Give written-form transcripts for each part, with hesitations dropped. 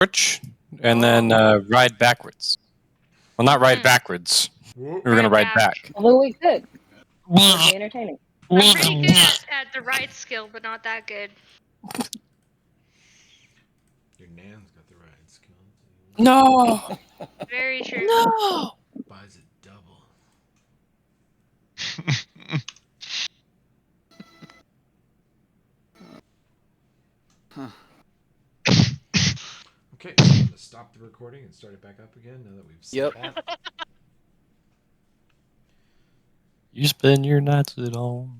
torch and then ride backwards. Well, not ride backwards. We were going to ride back. Although we could. It would be entertaining. I'm pretty good at the ride skill, but not that good. Your nan's got the ride skill. No. Very true. No. Buys it double. Okay, so I'm gonna stop the recording and start it back up again now that we've said that. You spend your nights at home.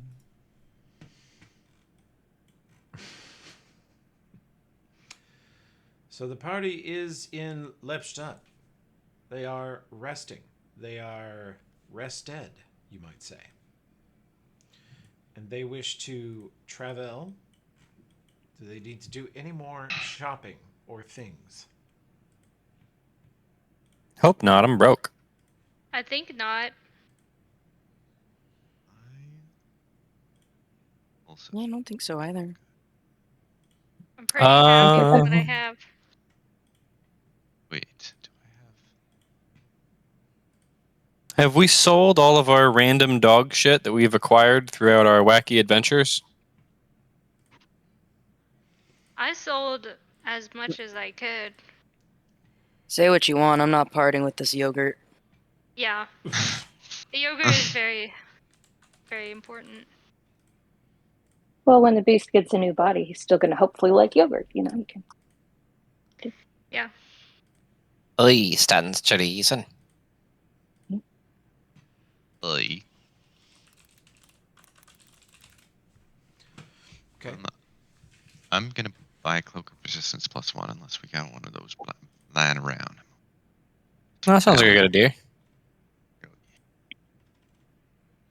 So the party is in Lepstadt. They are resting. They are rested, you might say. And they wish to travel. Do they need to do any more shopping or things? Hope not. I'm broke. I think not. Yeah, I don't think so either. I'm pretty happy with what I Um, have. Wait, do Have we sold all of our random dog shit that we've acquired throughout our wacky adventures? I sold as much as I could. Say what you want, I'm not parting with this yogurt. Yeah. The yogurt is very, very important. Well, when the beast gets a new body, he's still going to hopefully like yogurt. You know, you can. Yeah. Oi, stands to reason. Oi. Okay. I'm gonna buy a cloak of resistance +1 unless we got one of those lying around. Well, that sounds like a good idea.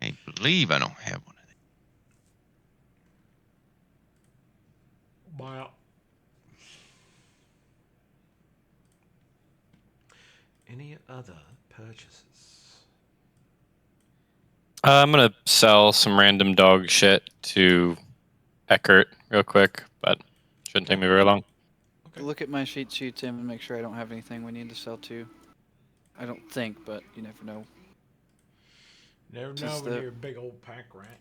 I believe I don't have one of these. Wow. Any other purchases? I'm gonna sell some random dog shit to Eckert real quick, but shouldn't take me very long. Okay. Look at my sheet, Tim, and make sure I don't have anything we need to sell too. I don't think, but you never know. Never know Just when the- you're a big old pack rat.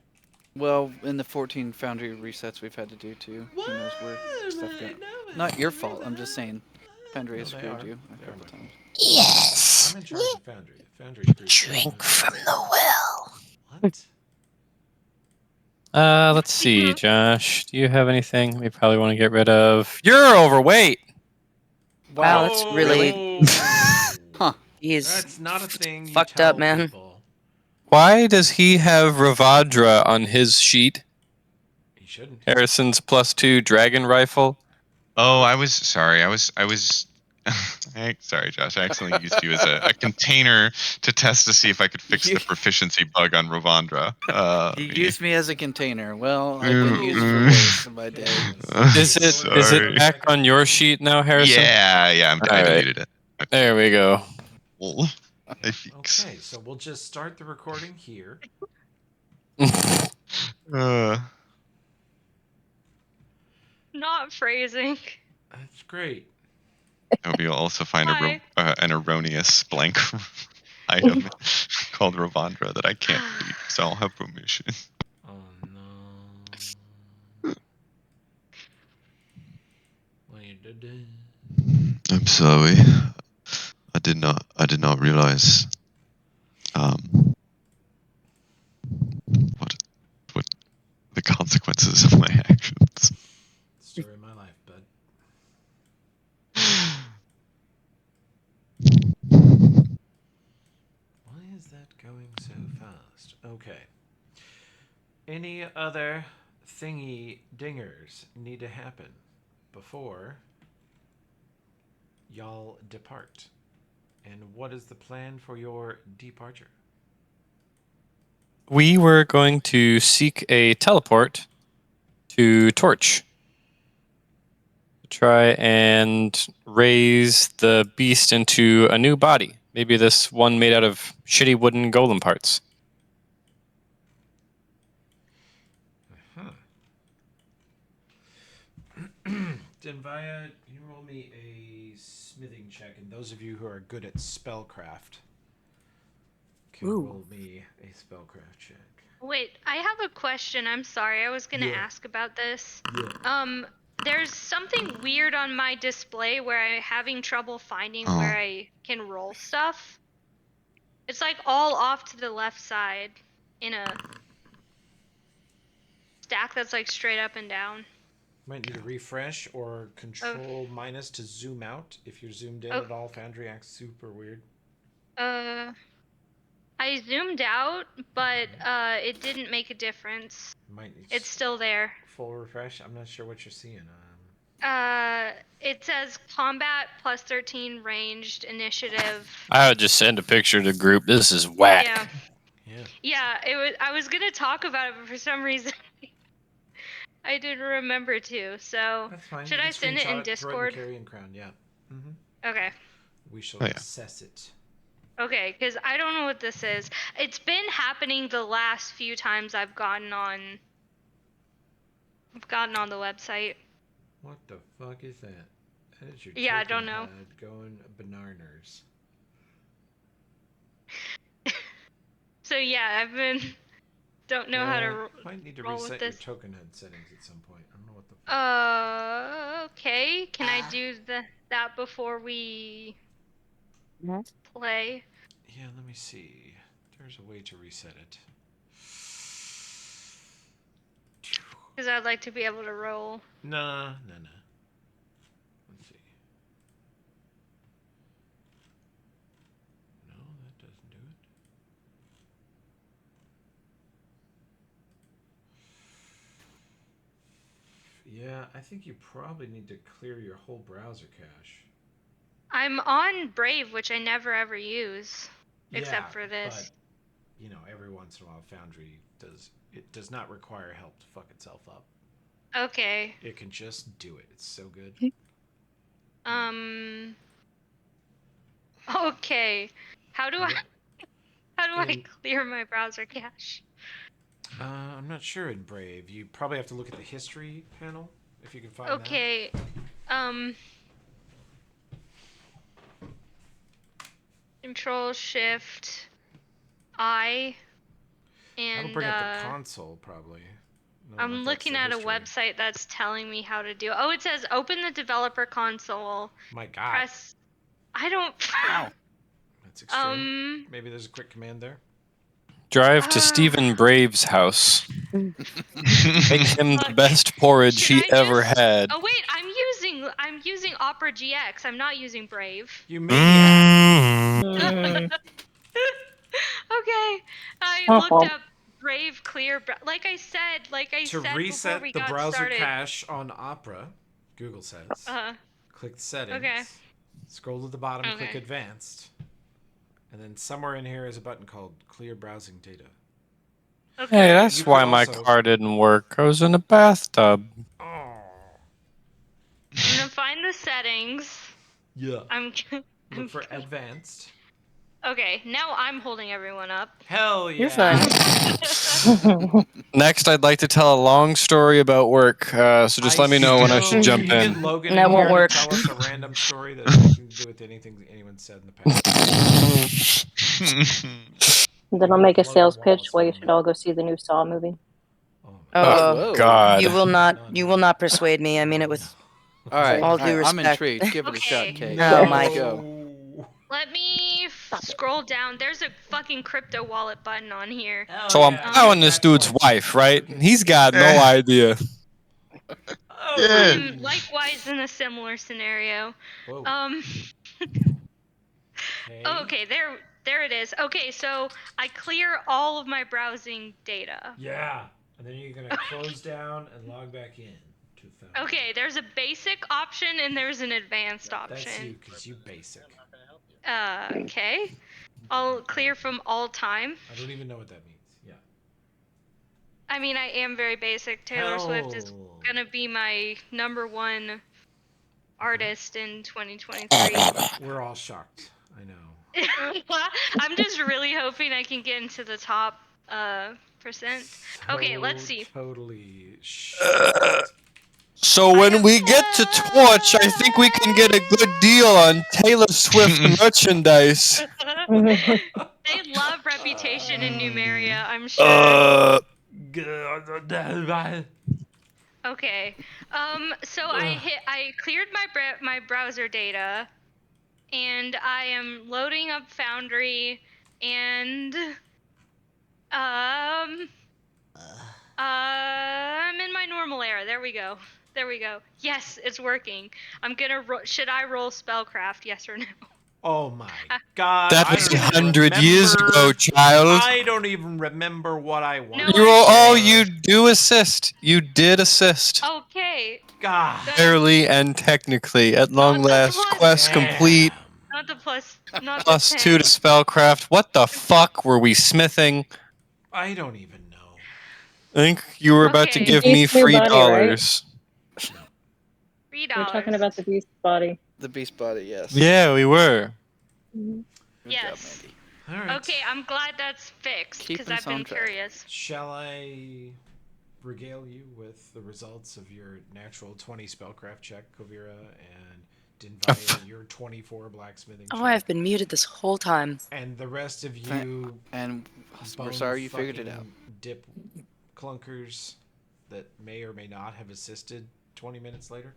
Well, in the 14 foundry resets we've had to do too. Who knows where stuff got. Not your fault. I'm just saying. Foundry has No, they screwed are. you a They are couple my fault. times. Yes. I'm in charge of Foundry. Foundry screws. Drink from the well. What? Let's see, Josh. Do you have anything we probably want to get rid of? You're overweight. Wow, that's really. Huh. He's That's not a thing you fucked tell up, man. people. Why does he have Ravadra on his sheet? He shouldn't. Harrison's +2 dragon rifle. Oh, I was sorry. I was. Sorry, Josh. I accidentally used you as a container to test to see if I could fix the proficiency bug on Ravandra. You used me as a container. Well, I've been used for worse in my day. Is it back on your sheet now, Harrison? Yeah. I All right. deleted it. There we go. I fix. Okay, so we'll just start the recording here. Not phrasing. That's great. Hope you'll also find Why? an erroneous blank item called Ravandra that I can't read, so I'll have permission. Oh no. What you did? I'm sorry. I did not realize what the consequences of my actions. Story of my life, bud. Why is that going so fast? Okay. Any other thingy dingers need to happen before y'all depart? And what is the plan for your departure? We were going to seek a teleport to Torch. Try and raise the beast into a new body. Maybe this one made out of shitty wooden golem parts. Denvaya, you roll me a smithing check, and those of you who are good at spellcraft can Ooh. roll me a spellcraft check. Wait, I have a question. I'm sorry. I was gonna Yeah. ask about this. Yeah. There's something weird on my display where I'm having trouble finding Oh. where I can roll stuff. It's like all off to the left side in a stack that's like straight up and down. Might need a refresh or control minus to zoom out. If you're zoomed in Oh. at all, Foundry acts super weird. I zoomed out, but it didn't make a difference. Might need It's still there. full refresh. I'm not sure what you're seeing. It says combat plus 13 ranged initiative. I would just send a picture to the group. This is whack. Yeah. Yeah. Yeah, it was. I was gonna talk about it, but for some reason, I didn't remember to. So That's fine. should You I can send it screenshot in throw Discord? Carrion Crown, yeah. Okay. We shall Oh, yeah. assess it. Okay, because I don't know what this is. It's been happening the last few times I've gotten on. I've gotten on the website. What the fuck is that? That is your Yeah, I token don't know. HUD going bananas. So yeah, I've been. Don't know how to. Might need to roll with reset your this. token HUD settings at some point. I don't know what the fuck. Okay. Can I do that before we play? Yeah, let me see. There's a way to reset it. Because I'd like to be able to roll. Nah. Let's see. No, that doesn't do it. Yeah, I think you probably need to clear your whole browser cache. I'm on Brave, which I never ever use, except for this. But, you know, every once in a while, Foundry does not require help to fuck itself up. Okay. It can just do it. It's so good. Okay. How do I And- clear my browser cache? I'm not sure in Brave. You probably have to look at the history panel if you can find that. Okay. Control Shift I and That'll bring up the console probably. No, if I'm that's looking the at a history. website that's telling me how to do. Oh, it says open the developer console. My God, Press. I don't. that's extreme. Maybe there's a quick command there. Drive to Stephen Brave's house. Make him the best porridge Should he I ever just- had. Oh wait, I'm using Opera GX. I'm not using Brave. You maniac! Mm. Okay, I Awful. looked up Brave clear. Like I said To before reset we the got browser started. cache on Opera, Google says, click Settings, Okay. scroll to the bottom, click Okay. Advanced, and then somewhere in here is a button called Clear Browsing Data. Okay. Hey, that's You why could my also- car didn't work. I was in a bathtub. Oh. I'm gonna find the settings. Yeah. I'm. Look for Advanced. Okay, now I'm holding everyone up. Hell yeah. You're fine. Next, I'd like to tell a long story about work. So just let me know when I should jump Can you get in. Logan That in won't here work. to tell us a random story that has nothing to do with anything anyone said in the past. Then I'll make a Logan sales pitch Wallace why you film. should all go see the new Saw movie. Oh my Oh, Whoa. God. You will not persuade me. I mean it with All right, all due I'm respect. intrigued. Give it a shot, Okay. Kate. Oh my Let's go. Let me scroll down. There's a fucking crypto wallet button on here. So I'm plowing this dude's wife, right? He's got no idea. Yeah. I'm likewise in a similar scenario. Whoa. Oh, okay, there it is. Okay, so I clear all of my browsing data. Yeah. And then you're gonna close down and log back in to Foundry. Okay, there's a basic option and there's an advanced That's option. you, because you basic. Okay. I'll clear from all time. I don't even know what that means. Yeah. I mean, I am very basic. Taylor Swift is Hell. gonna be my #1 artist in 2023. We're all shocked. I know. I'm just really hoping I can get into the top percent. Okay, let's see. Totally shocked. So when we get to Torch, I think we can get a good deal on Taylor Swift merchandise. They love Reputation in Numeria, I'm sure. Okay. So I cleared my browser data, and I am loading up Foundry, and I'm in my normal era. There we go. Yes, it's working. I'm gonna should I roll spellcraft? Yes or no? Oh my god. That I was don't even 100 years remember. ago, child. I don't even remember what I wanted. You I you do assist. You did assist. Okay. God. Fairly and technically, at long Not the last, plus- quest complete. Not the plus. Not Plus the 2 to 10. spellcraft. What the fuck were we smithing? I don't even know. I think you were about to Okay. give me Beast new free body, right? dollars. $3. We're talking about the beast body. The beast body, yes. Yeah, we were. Good Yes. job, Mandy. All right. Okay, I'm glad that's fixed because Keeping I've us on been track. curious. Shall I regale you with the results of your natural 20 spellcraft check, Kovira, and Dinvaya, your 24 blacksmithing check? Oh, I've been muted this whole time. And the rest of you And we're bone sorry you figured it fucking out. dip clunkers that may or may not have assisted 20 minutes later.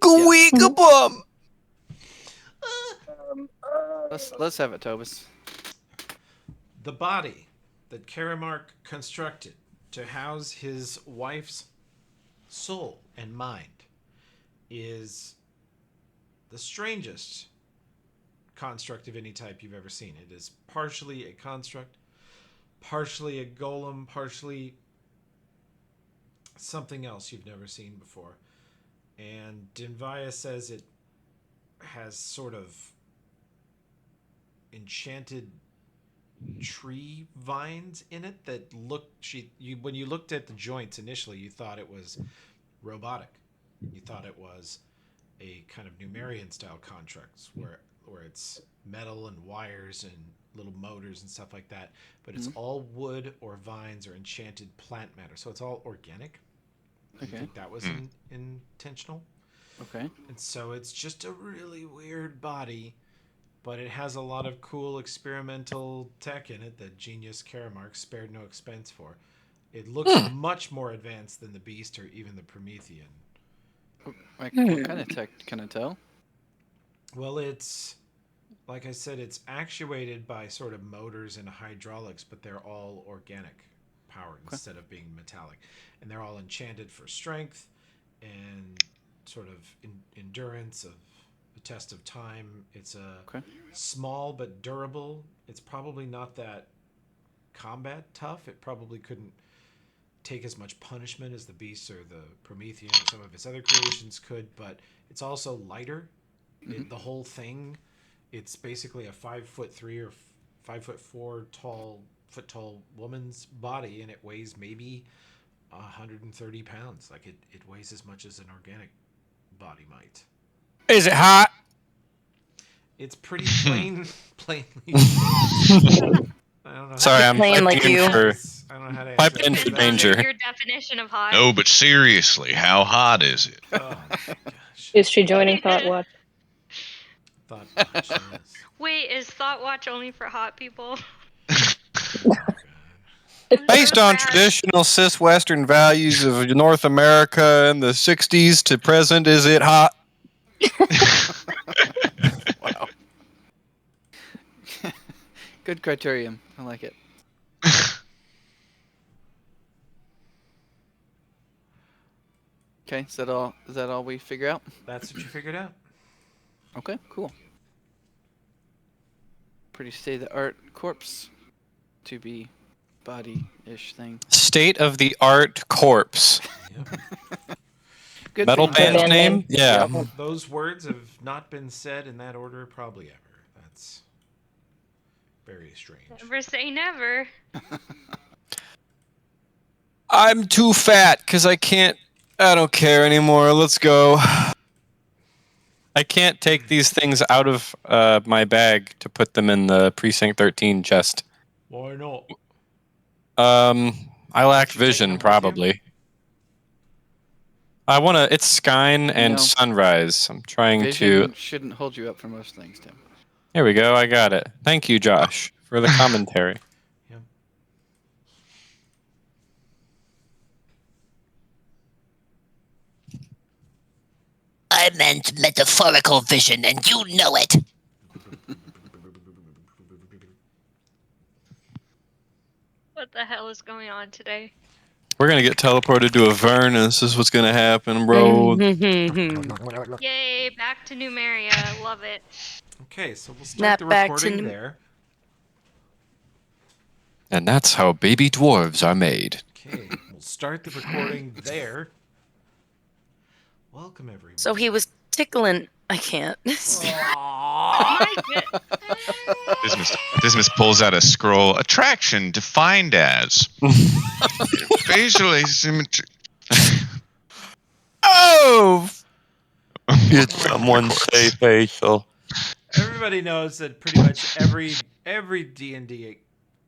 Gweekabum! Let's have it, Tobus. The body that Karamark constructed to house his wife's soul and mind is the strangest construct of any type you've ever seen. It is partially a construct, partially a golem, partially something else you've never seen before. And Dinvaya says it has sort of enchanted tree vines in it that look when you looked at the joints initially, you thought it was robotic. You thought it was a kind of Numerian style constructs where it's metal and wires and little motors and stuff like that, but it's all wood or vines or enchanted plant matter, so it's all organic. Okay. I think that was intentional. Okay. And so it's just a really weird body, but it has a lot of cool experimental tech in it that Genius Karamark spared no expense for. It looks much more advanced than the Beast or even the Promethean. What kind of tech can I tell? Well, it's, like I said, it's actuated by sort of motors and hydraulics, but they're all organic powered instead of being metallic. And they're all enchanted for strength and sort of endurance of a test of time. It's a small but durable. It's probably not that combat tough. It probably couldn't take as much punishment as the Beast or the Promethean or some of its other creations could, but it's also lighter. The whole thing, it's basically a 5'3" or 5'4" foot tall woman's body, and it weighs maybe 130 pounds. Like it weighs as much as an organic body might. Is it hot? It's pretty plainly. I don't know. Sorry, I'm Plain like piping in you. for I don't know how to Pipe answer in that. for Depends on danger. your definition of hot. No, but seriously, how hot is it? Oh my gosh. Is she joining Thought Watch? Thought watch, yes. Wait, is Thought Watch only for hot people? Oh, God. Based on traditional cis Western values of North America in the 60s to present, is it hot? Wow. Good criterion. I like it. Okay, is that all we figure out? That's what you figured out. Okay, cool. Pretty state-of-the-art corpse to be body-ish thing. State of the art corpse. Yep. Good Metal thing. band's Band name? name. Yeah. Those words have not been said in that order probably ever. That's very strange. Never say never. I'm too fat because I don't care anymore. Let's go. I can't take these things out of my bag to put them in the Precinct 13 chest. Why not? I lack Should you take them vision, with you? probably. I want to. It's Skyn and No. Sunrise. I'm trying Vision to. shouldn't hold you up for most things, Tim. Here we go. I got it. Thank you, Josh, for the commentary. Yep. I meant metaphorical vision, and you know it. What the hell is going on today? We're gonna get teleported to Avernus. This is what's gonna happen, bro. Yay, back to Numeria. Love it. Okay, so we'll start Snap the back to recording Num- there. And that's how baby dwarves are made. Okay, we'll start the recording there. Welcome, everyone. So he was tickling. I can't. My Dismas pulls out a scroll. Attraction defined as facial asymmetry. Oh! Did someone say facial? Everybody knows that pretty much every D&D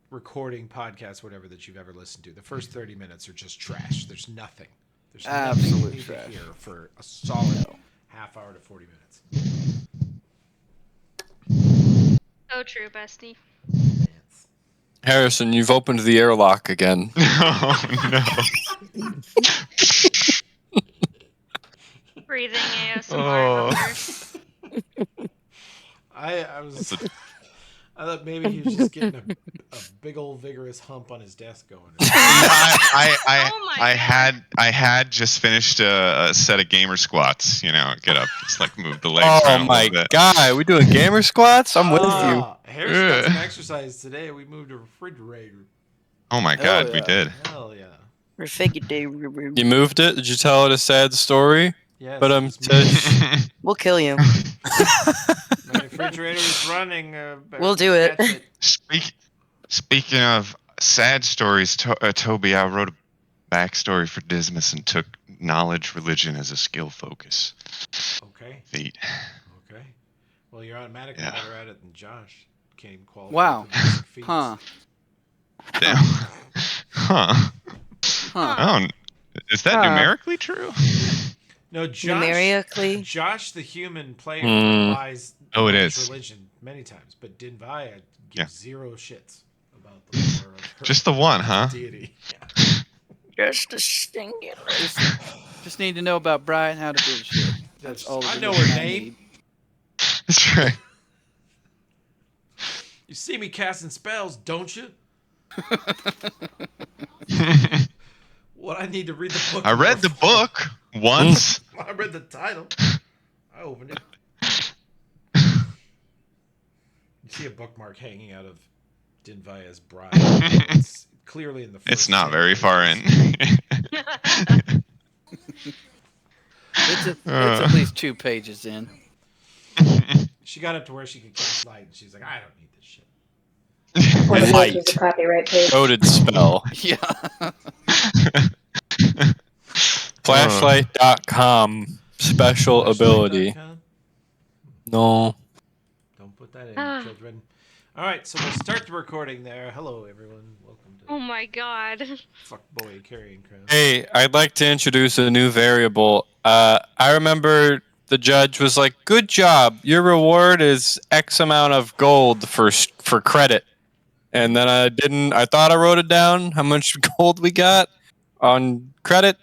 recording podcast, whatever that you've ever listened to, the first 30 minutes are just trash. There's nothing. There's nothing you Absolute need trash. to hear for a solid half hour to 40 minutes. So true, bestie. Harrison, you've opened the airlock again. Oh no. Breathing ASMR. Oh. I thought maybe he was just getting a big old vigorous hump on his desk going. I had just finished a set of gamer squats. You know, get up, just like move the legs Oh around a my little bit. god, we doing gamer squats? I'm with you. Harrison got some exercise today. We moved a refrigerator. Oh my Hell god, we yeah. did. Hell yeah. You moved it? Did you tell it a sad story? Yes, But it was moved. We'll kill you. My refrigerator is running. We'll do it. catch Speaking of sad stories, Toby, I wrote a backstory for Dismas and took knowledge religion as a skill focus. Okay. Feat. Okay. Well, you're automatically Yeah. better at it than Josh. Can't even qualify. Wow. for basic feats. Huh. Damn. Huh. Huh. Oh, is that Huh. numerically true? No, Josh. Numerically? Josh, the human player, Hmm. lies. Oh, it against is. Religion many times, but Dinvaya gives Yeah. zero shits about the lore of her Just the one, huh? deity. Yeah. Just a singular. Just need to know about Brian, how to do shit. That's all. the I know religion her I name. need. That's right. You see me casting spells, don't you? What I need to read the book. I read the book once. I read the title. I opened it. You see a bookmark hanging out of Dinvaya's bride. It's clearly in the first It's not 10 very far in. pages. It's at least 2 pages in. She got up to where she could cast light, and she's like, I don't need this shit. One of those Light. was a copyright page. Coded spell. Yeah. Flashlight.com. Special ability. Flashlight.com? No. Don't put that in, children. All right, so we'll start the recording there. Hello, everyone. Welcome to Oh my god. Fuckboy Carrion Crown. Hey, I'd like to introduce a new variable. I remember the judge was like, "Good job. Your reward is X amount of gold for credit." And then I thought I wrote it down how much gold we got on credit.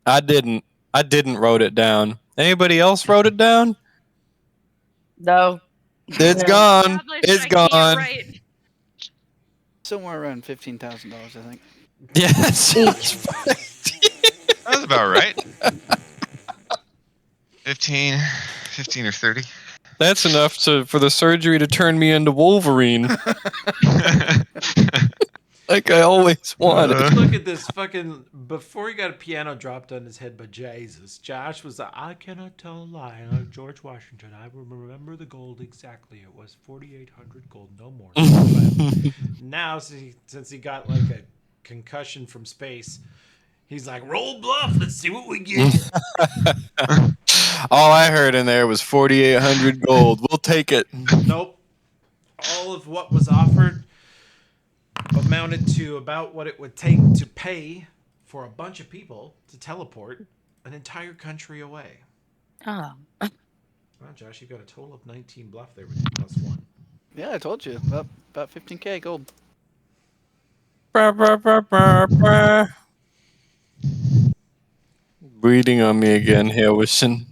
I didn't wrote it down. Anybody else wrote it down? No. It's No. gone. Established It's I can't gone. write. Somewhere around $15,000, I think. Yes. That was about right. 15 or 30. That's enough for the surgery to turn me into Wolverine, like I always wanted. Look at this fucking. Before he got a piano dropped on his head by Jesus, Josh was like, I cannot tell a lie. Like George Washington, I remember the gold exactly. It was 4,800 gold, no more. But now, since he got like a concussion from space, he's like, roll bluff. Let's see what we get. All I heard in there was 4,800 gold. We'll take it. Nope. All of what was offered amounted to about what it would take to pay for a bunch of people to teleport an entire country away. Oh. Wow, Josh, you've got a total of 19 bluff there with +1. Yeah, I told you. About 15k gold. Breathing on me again, Harrison.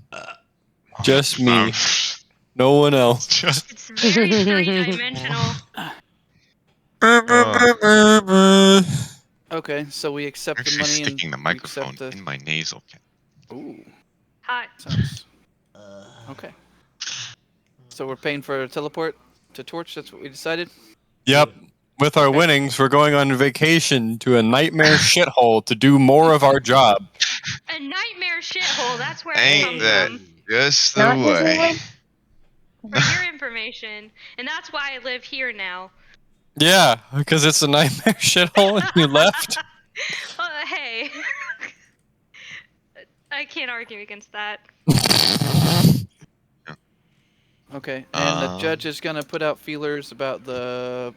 Just me. No one else. Just It's very three-dimensional. Okay, so we accept the actually money and sticking the we microphone accept the. in my nasal cavity. Ooh, Hot. sounds. Okay. So we're paying for a teleport to Torch. That's what we decided. Yep. With our Okay. winnings, we're going on vacation to a nightmare shithole to do more of our job. A nightmare shithole. That's where I Ain't come that from. just the Not way? Disneyland? For your information, and that's why I live here now. Yeah, because it's a nightmare shithole and you left. Hey. I can't argue against that. Okay, and the Um, judge is gonna put out feelers about the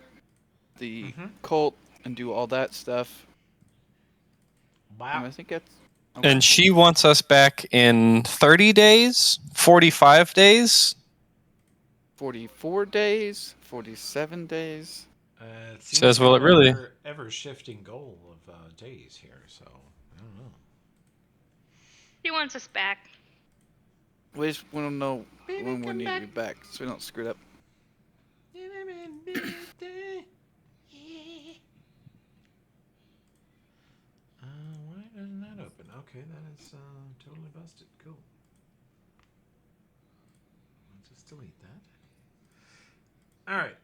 cult and do all that stuff. And Wow. I think that's. Okay. And she wants us back in 30 days, 45 days. 44 days, 47 days. It seems Says, to well, be it really- an ever-shifting goal of days here, so I don't know. He wants us back. We just want to know Baby, when we come need back. to be back, so we don't screw it up. Why doesn't that open? Okay, that is totally busted. Cool. I'll just delete that. All right.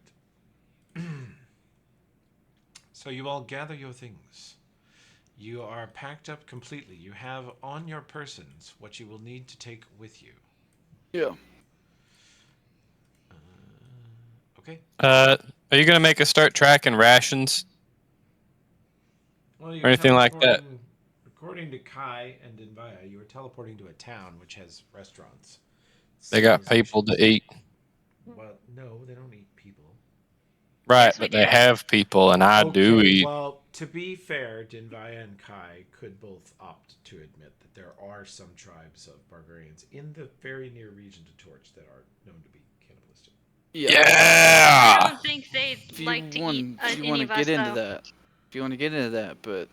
So you all gather your things. You are packed up completely. You have on your persons what you will need to take with you. Yeah. Okay. Are you going to make us start tracking rations? Well, Or anything like that? According to Kai and Invaya, you were teleporting to a town which has restaurants. They got people to eat. Well, no, they don't eat people. Right, Yes, we but they do. have people, and I do eat. Well, to be fair, Dinvaya and Kai could both opt to admit that there are some tribes of barbarians in the very near region to Torch that are known to be cannibalistic. I Yeah! don't think they'd If you like to want, eat if you any want to of us, get into though. that, if you want to get into that, but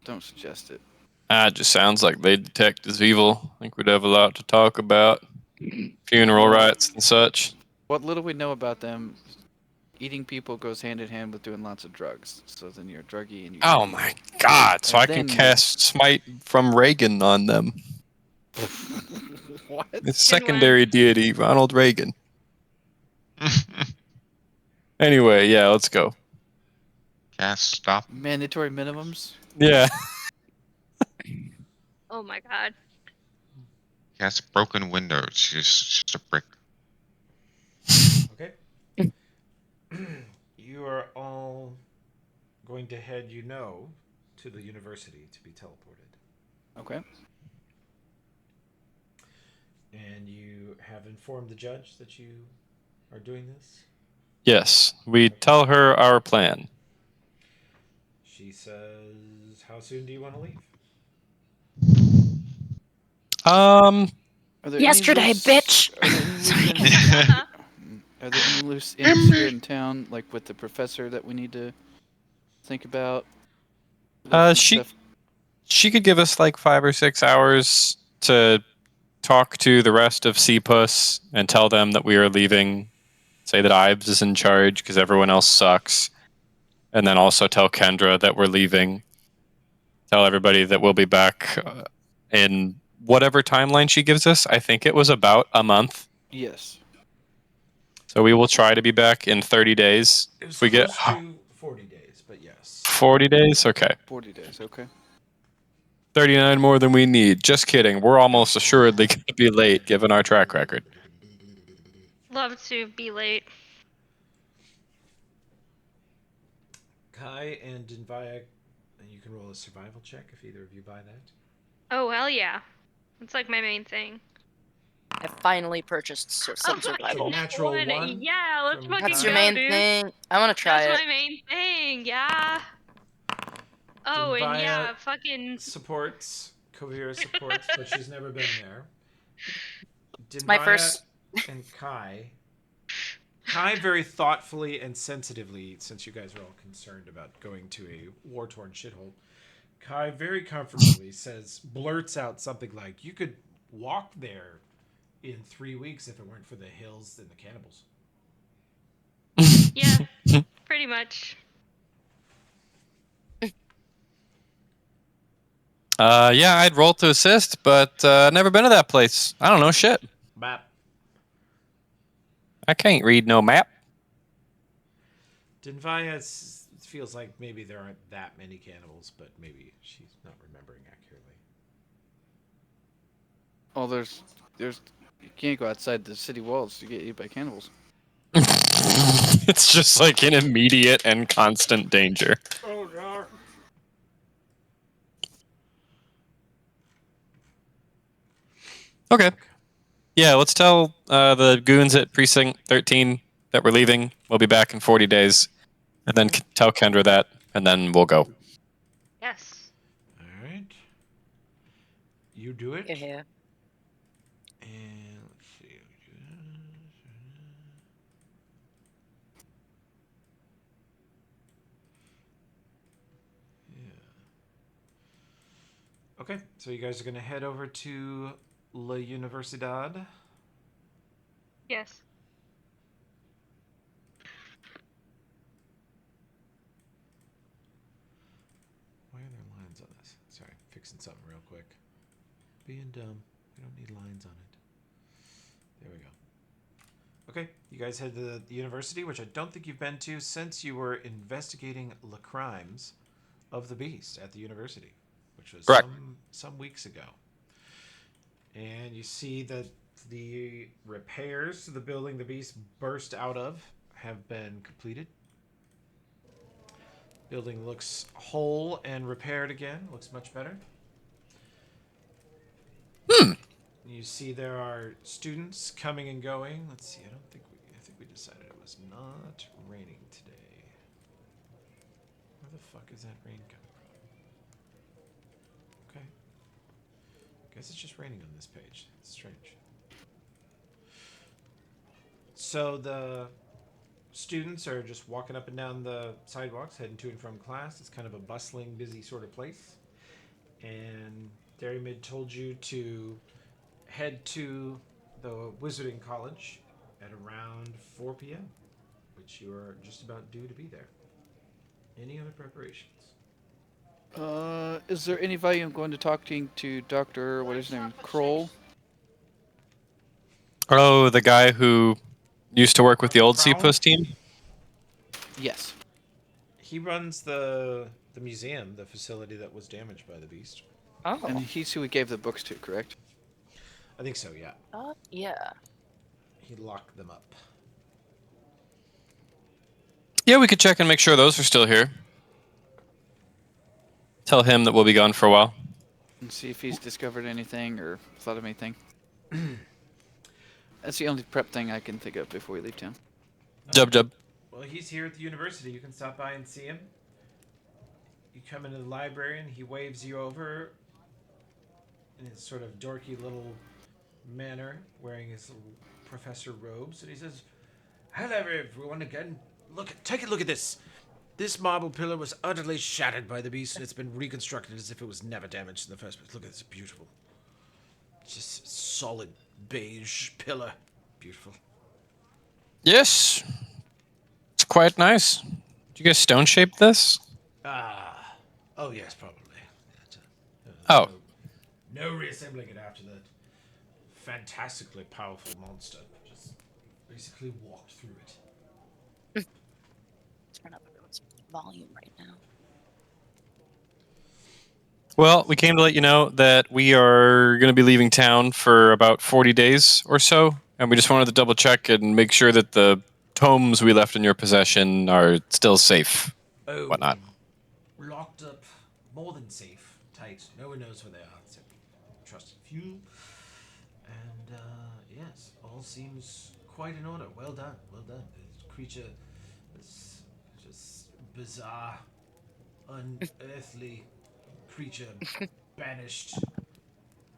don't suggest it. It just sounds like they detect as evil. I think we'd have a lot to talk about. Funeral Well- rites and such. What little we know about them, eating people goes hand in hand with doing lots of drugs. So then you're a druggie and you. Oh my god, so And I can then- cast Smite from Reagan on them. What? It's secondary deity, Ronald Reagan. Anyway, yeah, let's go. Cast stop. Mandatory minimums. Yeah. Oh my god. Cast broken windows. Just a brick. Okay. You are all going to head, to the university to be teleported. Okay. And you have informed the judge that you are doing this? Yes, we tell her our plan. She says, how soon do you want to leave? Are there Yesterday, any loose, bitch. Are there any loose ends, are there any loose ends here in town, like with the professor, that we need to think about? She could give us like 5 or 6 hours to talk to the rest of CPUS and tell them that we are leaving. Say that Ives is in charge because everyone else sucks. And then also tell Kendra that we're leaving. Tell everybody that we'll be back in whatever timeline she gives us. I think it was about a month. Yes. So we will try to be back in 30 days. It was If we get close to 40 days, but yes. 40 days, okay. 40 days. Okay. 39 more than we need. Just kidding. We're almost assuredly going to be late given our track record. Love to be late. Kai and Dinvaya, you can roll a survival check if either of you buy that. Oh, hell yeah. It's like my main thing. I finally purchased some survival. Natural one Yeah, let's from fucking That's go, your main dude. thing. I want to try That's it. my main thing, yeah. Oh, and Dinvaya yeah, fucking... supports Kovira supports, but she's never been there. my Dinvaya first- and Kai. Kai very thoughtfully and sensitively, since you guys are all concerned about going to a war-torn shithole, Kai very comfortably blurts out something like, "You could walk there in 3 weeks if it weren't for the hills and the cannibals." Yeah, pretty much. Yeah, I'd roll to assist, but never been to that place. I don't know shit. Map. I can't read no map. Dinvaya feels like maybe there aren't that many cannibals, but maybe she's not remembering accurately. Oh, there's you can't go outside the city walls to get eaten by cannibals. It's just like an immediate and constant danger. Oh no. Okay. Yeah, let's tell the goons at Precinct 13 that we're leaving. We'll be back in 40 days. And then tell Kendra that, and then we'll go. Yes. All right. You do it. Yeah. And let's see. Yeah. Okay, so you guys are going to head over to La Universidad. Yes. Why are there lines on this? Sorry, fixing something real quick. Being dumb. We don't need lines on it. There we go. Okay, you guys head to the university, which I don't think you've been to since you were investigating the crimes of the beast at the university, which was Correct. some weeks ago. And you see that the repairs to the building the beast burst out of have been completed. Building looks whole and repaired again. Looks much better. You see there are students coming and going. Let's see. I think we decided it was not raining today. Where the fuck is that rain coming from? Okay. Guess it's just raining on this page. It's strange. So the students are just walking up and down the sidewalks, heading to and from class. It's kind of a bustling, busy sort of place. And Derrymid told you to head to the Wizarding College at around 4 p.m., which you are just about due to be there. Any other preparations? Is there any value in going to talking to Dr. what is his name? Kroll? Oh, the guy who used to work with the old Crown? CPUS team? Yes. He runs the museum, the facility that was damaged by the beast. Oh. And he's who we gave the books to, correct? I think so, yeah. Yeah. He locked them up. Yeah, we could check and make sure those are still here. Tell him that we'll be gone for a while. And see if he's discovered anything or thought of anything. That's the only prep thing I can think of before we leave town. Jub. Well, he's here at the university. You can stop by and see him. You come into the library and he waves you over in his sort of dorky little manner, wearing his little professor robes, and he says, "Hello, everyone again. Take a look at this. This marble pillar was utterly shattered by the beast, and it's been reconstructed as if it was never damaged in the first place. Look at this, beautiful. Just solid beige pillar. Beautiful." Yes. It's quite nice. Did you guys stone shape this? Oh yes, probably. Oh. No reassembling it after that fantastically powerful monster. Just basically walked through it. Turn up everyone's volume right now. Well, we came to let you know that we are going to be leaving town for about 40 days or so, and we just wanted to double check and make sure that the tomes we left in your possession are still safe. Oh, Whatnot. locked up, more than safe, tight. No one knows where they are except trusted few. And yes, all seems quite in order. Well done, well done. This creature, this just bizarre, unearthly creature banished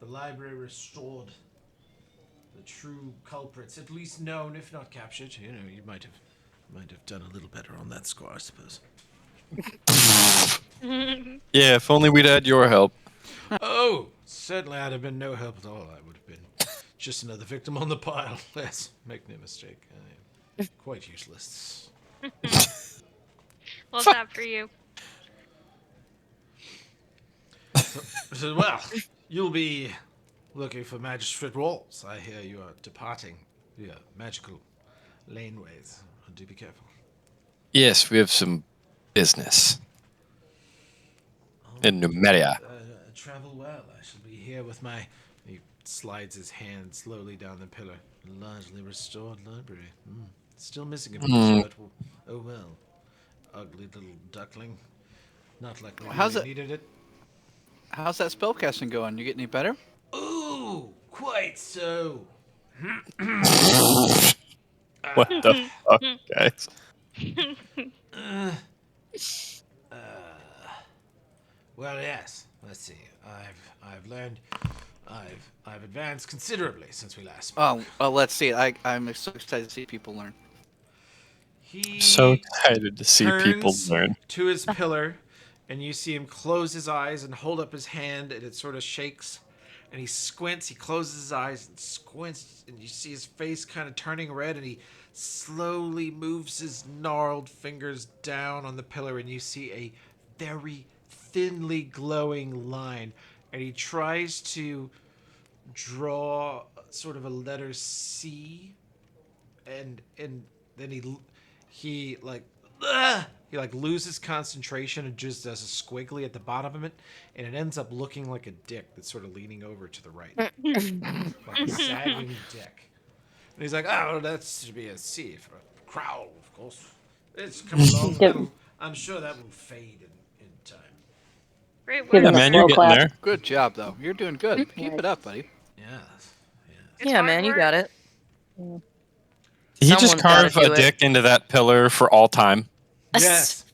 the library restored. The true culprits, at least known, if not captured. You know, you might have done a little better on that score, I suppose. Yeah, if only we'd had your help. Oh, certainly I'd have been no help at all. I would have been just another victim on the pile. Yes, make no mistake. I am quite useless. Love that for you. So, well, you'll be looking for magistrate walls. I hear you are departing via magical laneways. Do be careful. Yes, we have some business in Numeria. Travel well. I shall be here with my... He slides his hand slowly down the pillar. Largely restored library. Still missing a piece, but oh well. Ugly little duckling. Not like we How's really it- needed it. How's that spellcasting going? You get any better? Ooh, quite so. What the fuck, guys? Well, yes. Let's see. I've learned. I've advanced considerably since we last spoke. Oh, well, let's see. I'm so excited to see people learn. He So excited to see people turns learn. to his pillar, and you see him close his eyes and hold up his hand, and it sort of shakes. And he squints. He closes his eyes and squints, and you see his face kind of turning red. And he slowly moves his gnarled fingers down on the pillar, and you see a very thinly glowing line. And he tries to draw sort of a letter C, and then he loses concentration and just does a squiggly at the bottom of it, and it ends up looking like a dick that's sort of leaning over to the right, like a sagging dick. And he's like, "Oh, that should be a C for a crown, of course. It's come along. I'm sure that will fade in time." Great Give work. him a Man, slow you're getting clap. there. Good job, though. You're doing good. Keep it Nice. up, buddy. Yes. It's Yeah, hard man, you work. got it. Did he just Someone's gotta carve a do it. dick into that pillar for all time? Yes.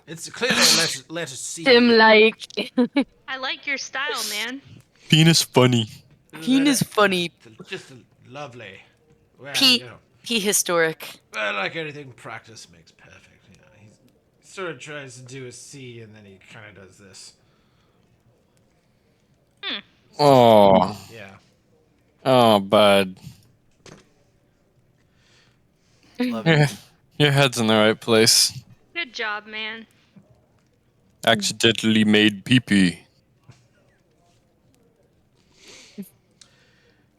It's clearly a letter C. Sim like. I like your style, man. Penis funny. Penis funny. Just lovely. Well, P. you know, P historic. well, like anything, practice makes perfect. You know, he sort of tries to do a C, and then he kind of does this. Oh, Yeah. oh, bud. Love it. Your head's in the right place. Good job, man. Accidentally made pee-pee.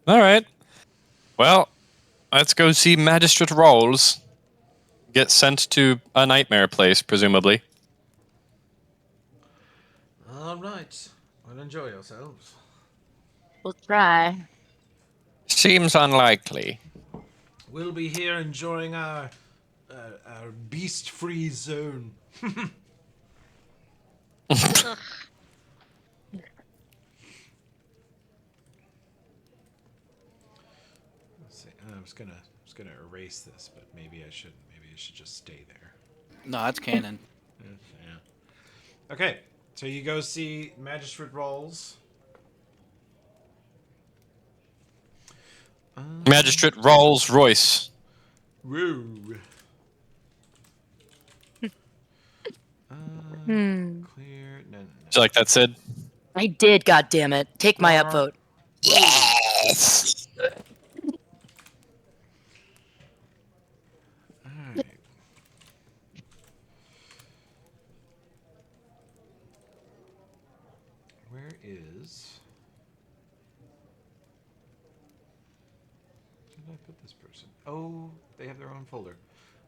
All right. Well, let's go see Magistrate Rawls. Get sent to a nightmare place, presumably. All right. Well, enjoy yourselves. We'll try. Seems unlikely. We'll be here enjoying our beast-free zone. Ugh. Let's see. I was gonna erase this, but maybe I shouldn't. Maybe it should just stay there. No, that's canon. Yeah. Okay. So you go see Magistrate Rawls. Magistrate Rawls Royce. Woo. Hmm. Clear. No. Did you like that, Sid? I did, goddammit. Take my upvote. Yes. Alright. Where is... Where did I put this person? Oh, they have their own folder.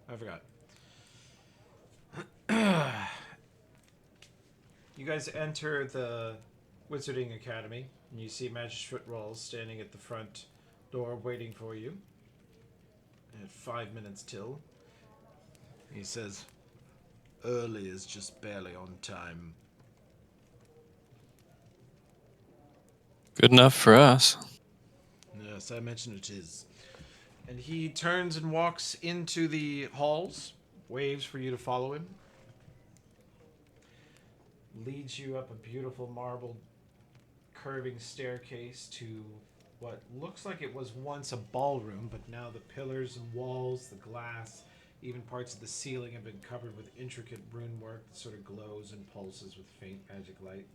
I forgot. You guys enter the Wizarding Academy, and you see Magistrate Rawls standing at the front door waiting for you. At 5 minutes till. He says, "Early is just barely on time." Good enough for us. Yes, I imagine it is. And he turns and walks into the halls, waves for you to follow him. leads you up a beautiful marble curving staircase to what looks like it was once a ballroom, but now the pillars and walls, the glass, even parts of the ceiling have been covered with intricate rune work that sort of glows and pulses with faint magic light.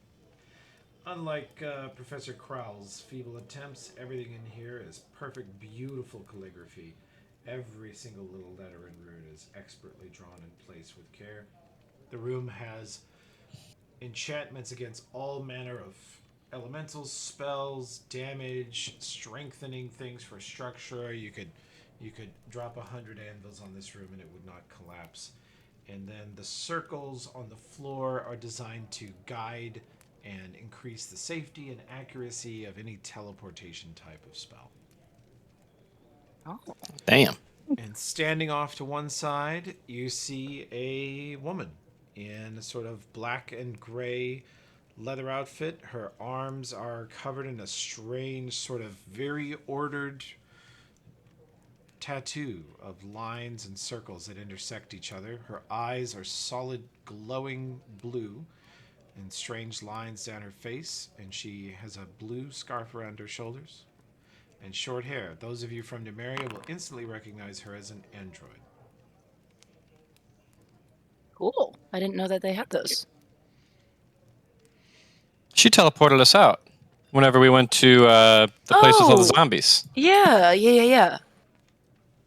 Unlike Professor Crowell's feeble attempts, everything in here is perfect, beautiful calligraphy. Every single little letter and rune is expertly drawn in place with care. The room has enchantments against all manner of elementals, spells, damage, strengthening things for structure. You could drop 100 anvils on this room and it would not collapse. And then the circles on the floor are designed to guide and increase the safety and accuracy of any teleportation type of spell. Oh. Damn. And standing off to one side, you see a woman in a sort of black and gray leather outfit. Her arms are covered in a strange, sort of very ordered tattoo of lines and circles that intersect each other. Her eyes are solid, glowing blue, and strange lines down her face, and she has a blue scarf around her shoulders and short hair. Those of you from Numeria will instantly recognize her as an android. Cool. I didn't know that they had those. She teleported us out whenever we went to the place with all the Oh. zombies. Yeah.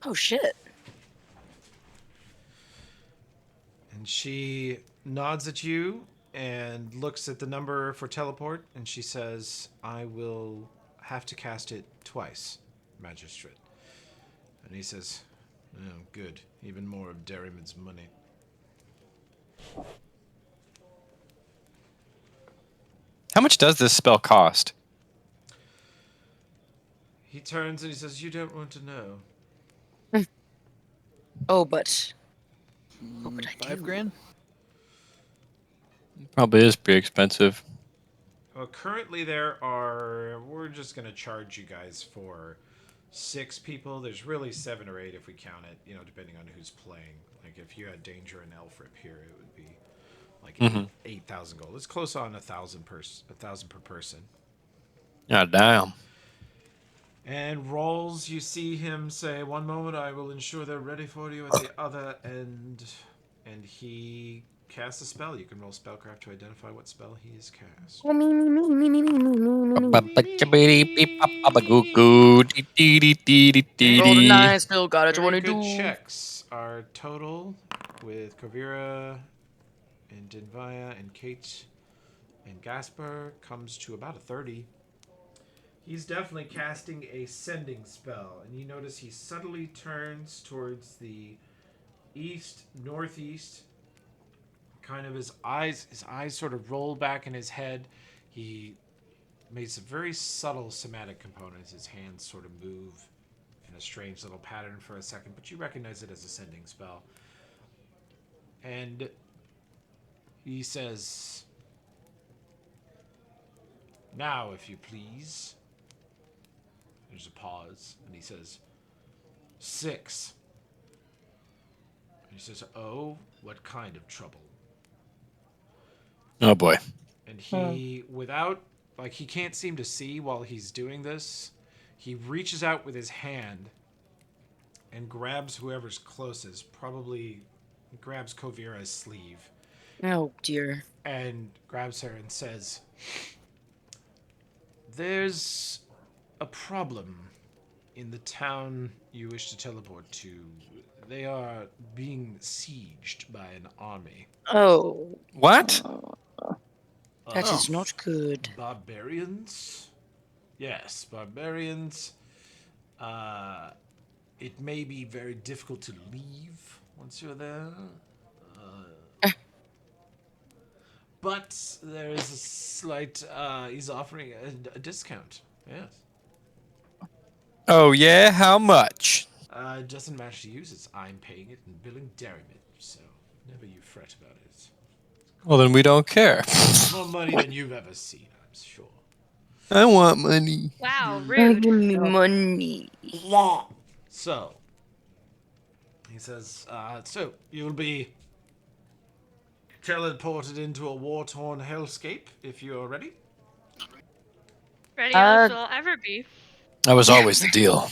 Oh, shit. And she nods at you and looks at the number for teleport, and she says, I will have to cast it twice, Magistrate. And he says, oh, good. Even more of Derriman's money. How much does this spell cost? He turns and he says, you don't want to know. Oh, but I do. $5,000? Probably is pretty expensive. Well, currently we're just going to charge you guys for 6 people. There's really 7 or 8 if we count it, depending on who's playing. Like if you had Danger and Elfrip here, it would be like 8,000 gold. It's close on 1,000 per person. God damn. And rolls, you see him say, one moment, I will ensure they're ready for you at the other end. And he casts a spell. You can roll spellcraft to identify what spell he has cast. Rolled a 9, still got a Very 22. good checks. Our total with Kavira and Dinvaya and Kate and Gasper comes to about a 30. He's definitely casting a sending spell, and you notice he subtly turns towards the east, northeast. Kind of his eyes sort of roll back in his head. He makes some very subtle somatic components. His hands sort of move in a strange little pattern for a second, but you recognize it as a sending spell. And he says, now, if you please. There's a pause, and he says, 6. And he says, oh, what kind of trouble? Oh boy. And he, he can't seem to see while he's doing this. He reaches out with his hand and grabs whoever's closest, probably grabs Kovira's sleeve. Oh, dear. And grabs her and says, there's a problem in the town you wish to teleport to. They are being sieged by an army. Oh. What? That is not good. Barbarians? Yes, barbarians. It may be very difficult to leave once you're there. But there is a slight, he's offering a discount. Yes. Oh yeah? How much? It doesn't matter to use it. I'm paying it and billing Derrimid, so never you fret about it. Well, then we don't care. More money than you've ever seen, I'm sure. I want money. Wow, Give rude. me money. So, he says, so you'll be teleported into a war-torn hellscape if you are ready. Ready as we'll ever be. That was always the deal.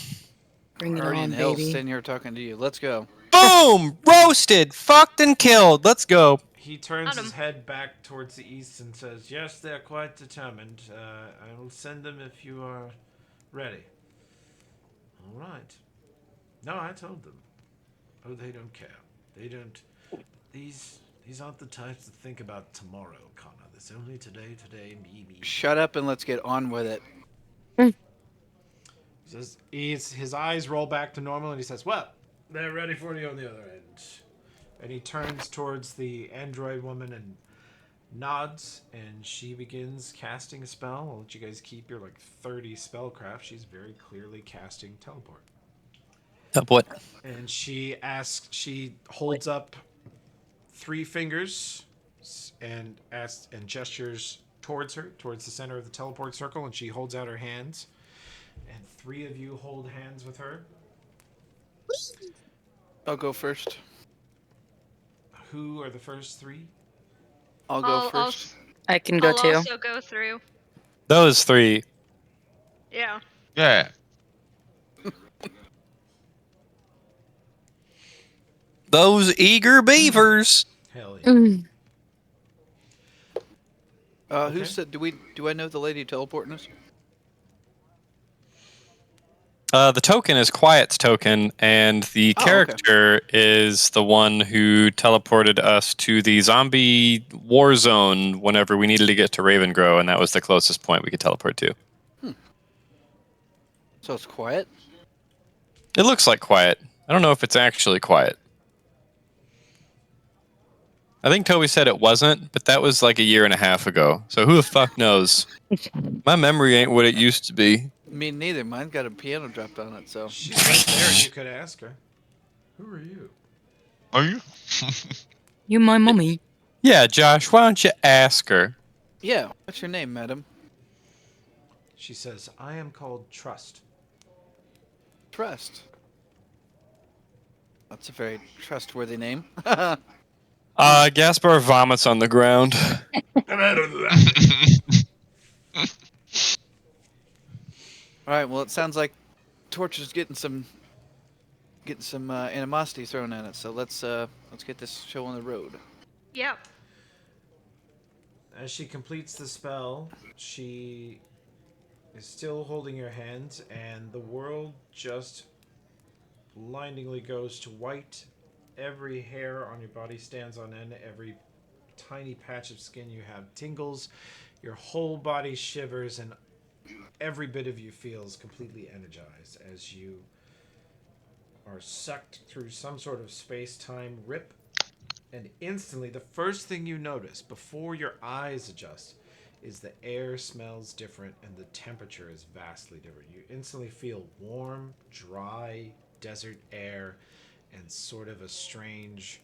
Bring it Already on, in hell, baby. sitting here talking to you. Let's go. Boom! Roasted, fucked, and killed. Let's go. He turns Got his him. head back towards the east and says, "Yes, they're quite determined. I will send them if you are ready." All right. No, I told them. Oh, they don't care. They don't. These aren't the types to think about tomorrow, Connor. There's only today, me. Shut up and let's get on with it. He says, his eyes roll back to normal, and he says, "Well, they're ready for you on the other end." And he turns towards the android woman and nods, and she begins casting a spell. I'll let you guys keep your 30 spellcraft. She's very clearly casting teleport. What? And she holds up 3 fingers and gestures towards her, towards the center of the teleport circle, and she holds out her hands. And 3 of you hold hands with her. I'll go first. Who are the first 3? I'll go first. I can go I'll too. also go through. Those 3. Yeah. Yeah. Those eager beavers. Hell yeah. Mm. Okay. Who said? Do I know the lady teleporting us? The token is Quiet's token, and the Oh, okay. character is the one who teleported us to the zombie war zone whenever we needed to get to Ravengrow, and that was the closest point we could teleport to. So it's quiet. It looks like Quiet. I don't know if it's actually Quiet. I think Toby said it wasn't, but that was like a year and a half ago. So who the fuck knows? My memory ain't what it used to be. Me neither. Mine's got a piano dropped on it, so. She's right there. You could ask her. Who are you? Are you? You my mummy. Yeah, Josh, why don't you ask her? Yeah. What's your name, madam? She says, "I am called Trust." Trust. That's a very trustworthy name. Gaspar vomits on the ground. All right. Well, it sounds like Torch is getting some animosity thrown at it. So let's get this show on the road. Yep. As she completes the spell, she is still holding your hand, and the world just blindingly goes to white. Every hair on your body stands on end. Every tiny patch of skin you have tingles. Your whole body shivers, and every bit of you feels completely energized as you are sucked through some sort of space-time rip. And instantly, the first thing you notice before your eyes adjust is the air smells different and the temperature is vastly different. You instantly feel warm, dry, desert air, and sort of a strange,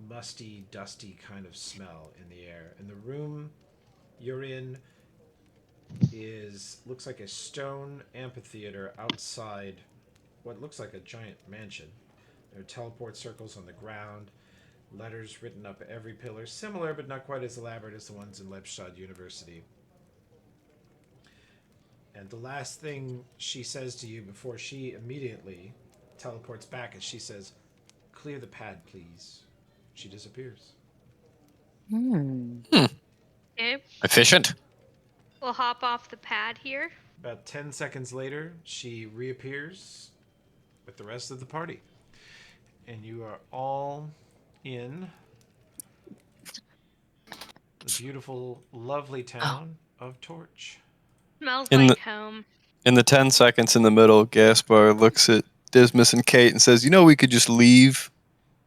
musty, dusty kind of smell in the air. And the room you're in looks like a stone amphitheater outside what looks like a giant mansion. There are teleport circles on the ground, letters written up every pillar, similar but not quite as elaborate as the ones in Lepstad University. And the last thing she says to you before she immediately teleports back is she says, "Clear the pad, please." She disappears. Okay. Efficient. We'll hop off the pad here. About 10 seconds later, she reappears with the rest of the party. And you are all in the beautiful, lovely town of Torch. Smells In like home. In the 10 seconds in the middle, Gaspar looks at Dismas and Kate and says, "You know, we could just leave.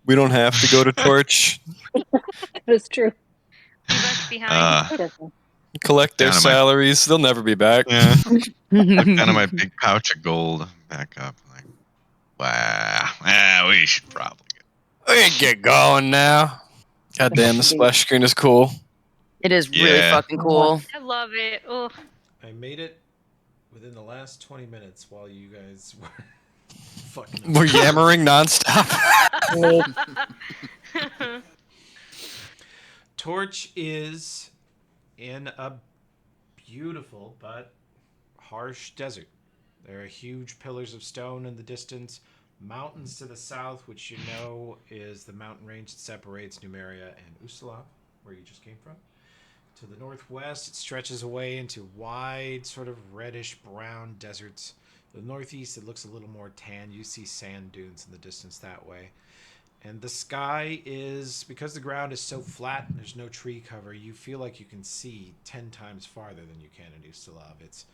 We don't have to go to Torch. That's true. Leave us behind. Collect their Down to my- salaries. They'll never be back." Yeah. Look down at my big pouch of gold. Back up. Like, wow. We should probably go. We can get going now. God damn, the splash screen is cool. It is really Yeah. fucking cool. I love it. Oh. I made it within the last 20 minutes while you guys were fucking. We're yammering nonstop. Torch is in a beautiful but harsh desert. There are huge pillars of stone in the distance, mountains to the south, which you know is the mountain range that separates Numeria and Usala, where you just came from. To the northwest, it stretches away into wide, sort of reddish-brown deserts. To the northeast, it looks a little more tan. You see sand dunes in the distance that way. And the sky is, because the ground is so flat and there's no tree cover, you feel like you can see 10 times farther than you can in Ustalav. It's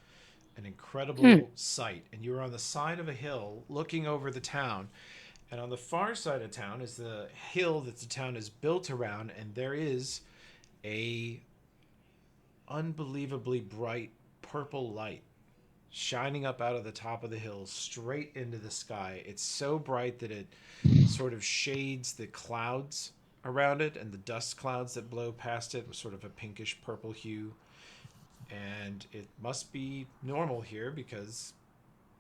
an incredible sight. And you're on the side of a hill looking over the town. And on the far side of town is the hill that the town is built around, and there is a unbelievably bright purple light shining up out of the top of the hill straight into the sky. It's so bright that it sort of shades the clouds around it, and the dust clouds that blow past it with sort of a pinkish purple hue. And it must be normal here because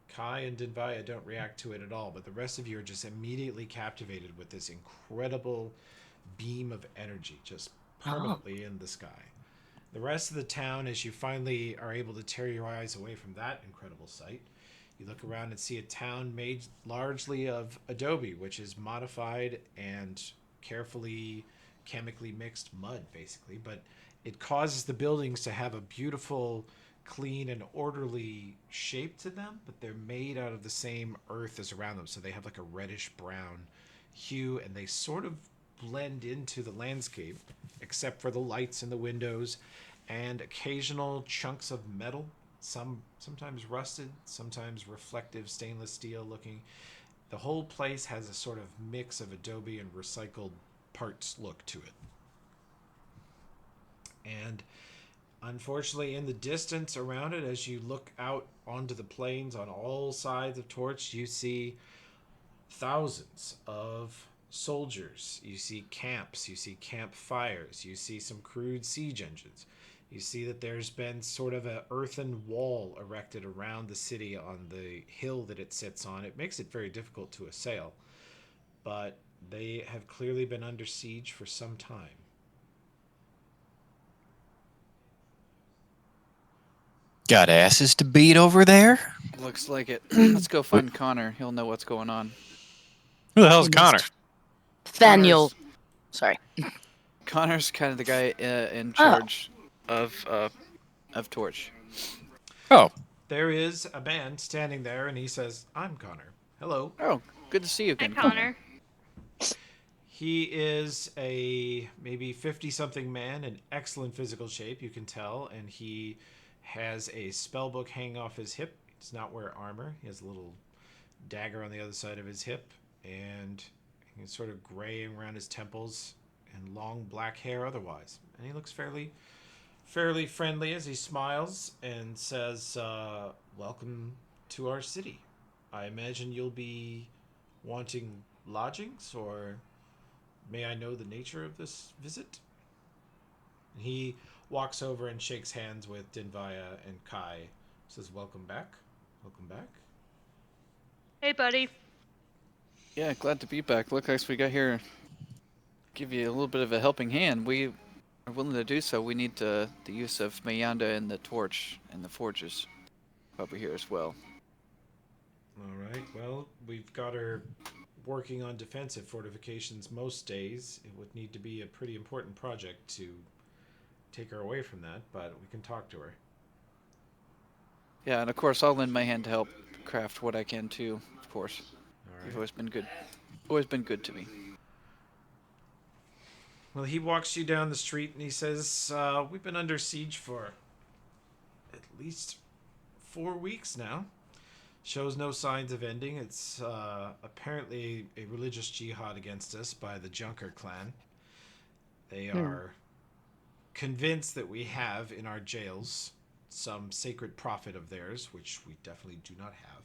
Kai and Dinvaya don't react to it at all, but the rest of you are just immediately captivated with this incredible beam of energy just permanently in the sky. The rest of the town, as you finally are able to tear your eyes away from that incredible sight, you look around and see a town made largely of adobe, which is modified and carefully chemically mixed mud, basically. But it causes the buildings to have a beautiful, clean, and orderly shape to them, but they're made out of the same earth as around them. So they have like a reddish-brown hue, and they sort of blend into the landscape, except for the lights in the windows and occasional chunks of metal, sometimes rusted, sometimes reflective stainless steel looking. The whole place has a sort of mix of adobe and recycled parts look to it. And unfortunately, in the distance around it, as you look out onto the plains on all sides of Torch, you see thousands of soldiers. You see camps, you see campfires, you see some crude siege engines. You see that there's been sort of an earthen wall erected around the city on the hill that it sits on. It makes it very difficult to assail, but they have clearly been under siege for some time. Got asses to beat over there? Looks like it. Let's go find Connor. He'll know what's going on. Who the hell's Connor? Nathaniel. Sorry. Connor's kind of the guy in charge of Torch. Oh. There is a man standing there, and he says, "I'm Connor. Hello." Oh, good to see you Hi, again, Connor. He is a maybe 50-something man in excellent physical shape, you can tell, and he has a spell book hanging off his hip. He does not wear armor. He has a little dagger on the other side of his hip, and he's sort of gray around his temples and long black hair otherwise. And he looks fairly friendly as he smiles and says, "Welcome to our city. I imagine you'll be wanting lodgings, or may I know the nature of this visit?" And he walks over and shakes hands with Dinvaya and Kai. Says, "Welcome back. Welcome back." Hey, buddy. Yeah, glad to be back. Look, like we got here. Give you a little bit of a helping hand. We are willing to do so. We need the use of Mayanda and the torch and the forges over here as well. All right. Well, we've got her working on defensive fortifications most days. It would need to be a pretty important project to take her away from that, but we can talk to her. Yeah, and of course I'll lend my hand to help craft what I can too. Of course, All you've right. always been good. Always been good to me. Well, he walks you down the street and he says, "We've been under siege for at least 4 weeks now. Shows no signs of ending. It's apparently a religious jihad against us by the Junker clan. They are convinced that we have in our jails some sacred prophet of theirs, which we definitely do not have.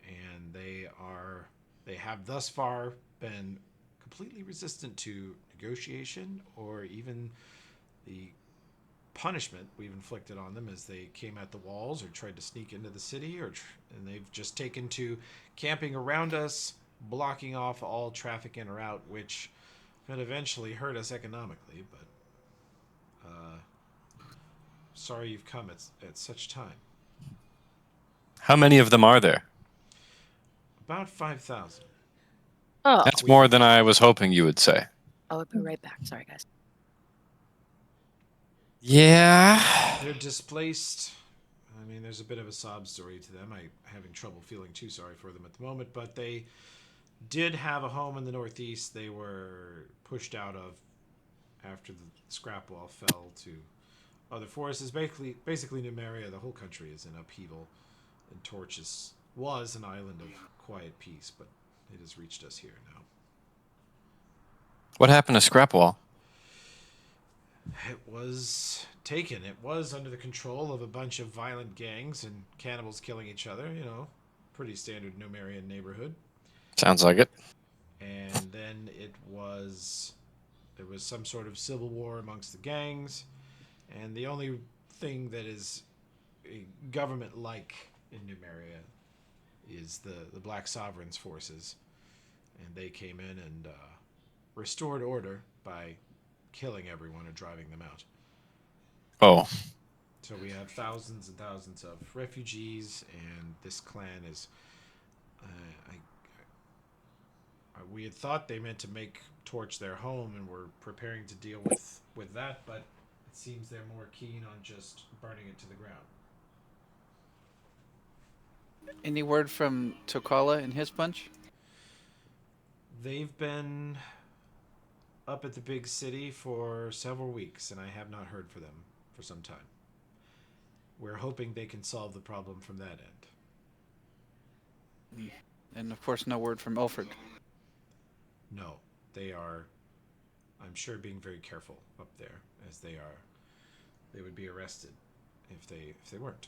And they have thus far been completely resistant to negotiation or even the punishment we've inflicted on them as they came at the walls or tried to sneak into the city, and they've just taken to camping around us, blocking off all traffic in or out, which could eventually hurt us economically, but sorry you've come at such time. How many of them are there? About 5,000. Oh, That's more than I was hoping you would say. I'll be right back. Sorry, guys. Yeah. They're displaced. I mean, there's a bit of a sob story to them. I'm having trouble feeling too sorry for them at the moment, but they did have a home in the Northeast. They were pushed out of after the scrap wall fell to other forests. Basically Numeria, the whole country is in upheaval, and Torches was an island of quiet peace, but it has reached us here now. What happened to Scrapwall? It was taken. It was under the control of a bunch of violent gangs and cannibals killing each other, you know, pretty standard Numerian neighborhood. Sounds like it. And then there was some sort of civil war amongst the gangs, and the only thing that is government-like in Numeria is the Black Sovereign's forces, and they came in and restored order by killing everyone or driving them out. Oh. So we have thousands and thousands of refugees, and this clan is. We had thought they meant to make Torch their home, and we're preparing to deal with that, but it seems they're more keen on just burning it to the ground. Any word from Tokala and his bunch? They've been up at the big city for several weeks, and I have not heard from them for some time. We're hoping they can solve the problem from that end. And of course, no word from Ulfred. No, they are, I'm sure, being very careful up there, as they would be arrested if they weren't.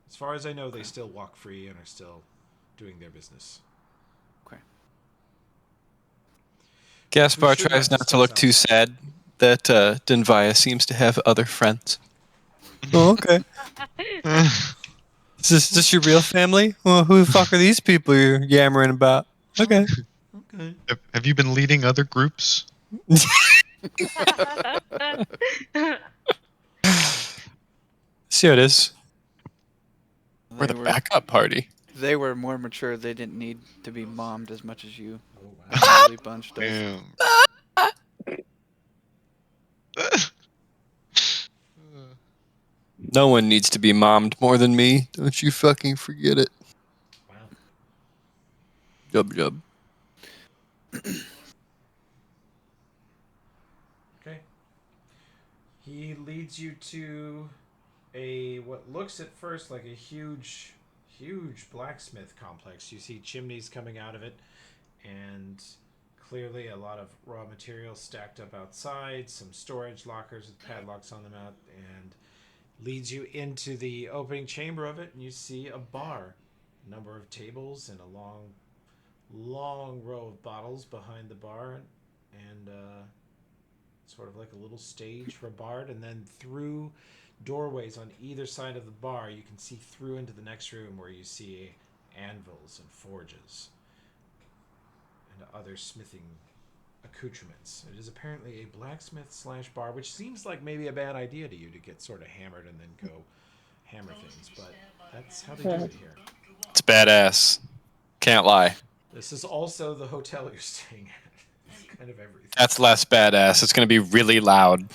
As far as I know, they still walk free and are still doing their business. Okay. Gaspar We should tries have not to look discussed too sad that Denvaya seems to have other friends. Oh, okay. Is this your real family? Well, who the fuck are these people you're yammering about? Okay. Okay. Have you been leading other groups? See how it is. We're They the were, backup party. they were more mature. They didn't need to be mommed as much as you. Oh, wow. The early bunch does. Damn. No one needs to be mommed more than me. Don't you fucking forget it. Wow. Jub jub. Okay. He leads you to what looks at first like a huge blacksmith complex. You see chimneys coming out of it, and clearly a lot of raw materials stacked up outside, some storage lockers with padlocks on them out, and leads you into the opening chamber of it, and you see a bar, a number of tables, and a long row of bottles behind the bar, and sort of like a little stage for a bard, and then through doorways on either side of the bar you can see through into the next room where you see anvils and forges and other smithing accoutrements. It is apparently a blacksmith / bar, which seems like maybe a bad idea to you, to get sort of hammered and then go hammer things, but that's how they do it here. It's badass. Can't lie. This is also the hotel you're staying at. It's kind of everything. That's less badass. It's going to be really loud.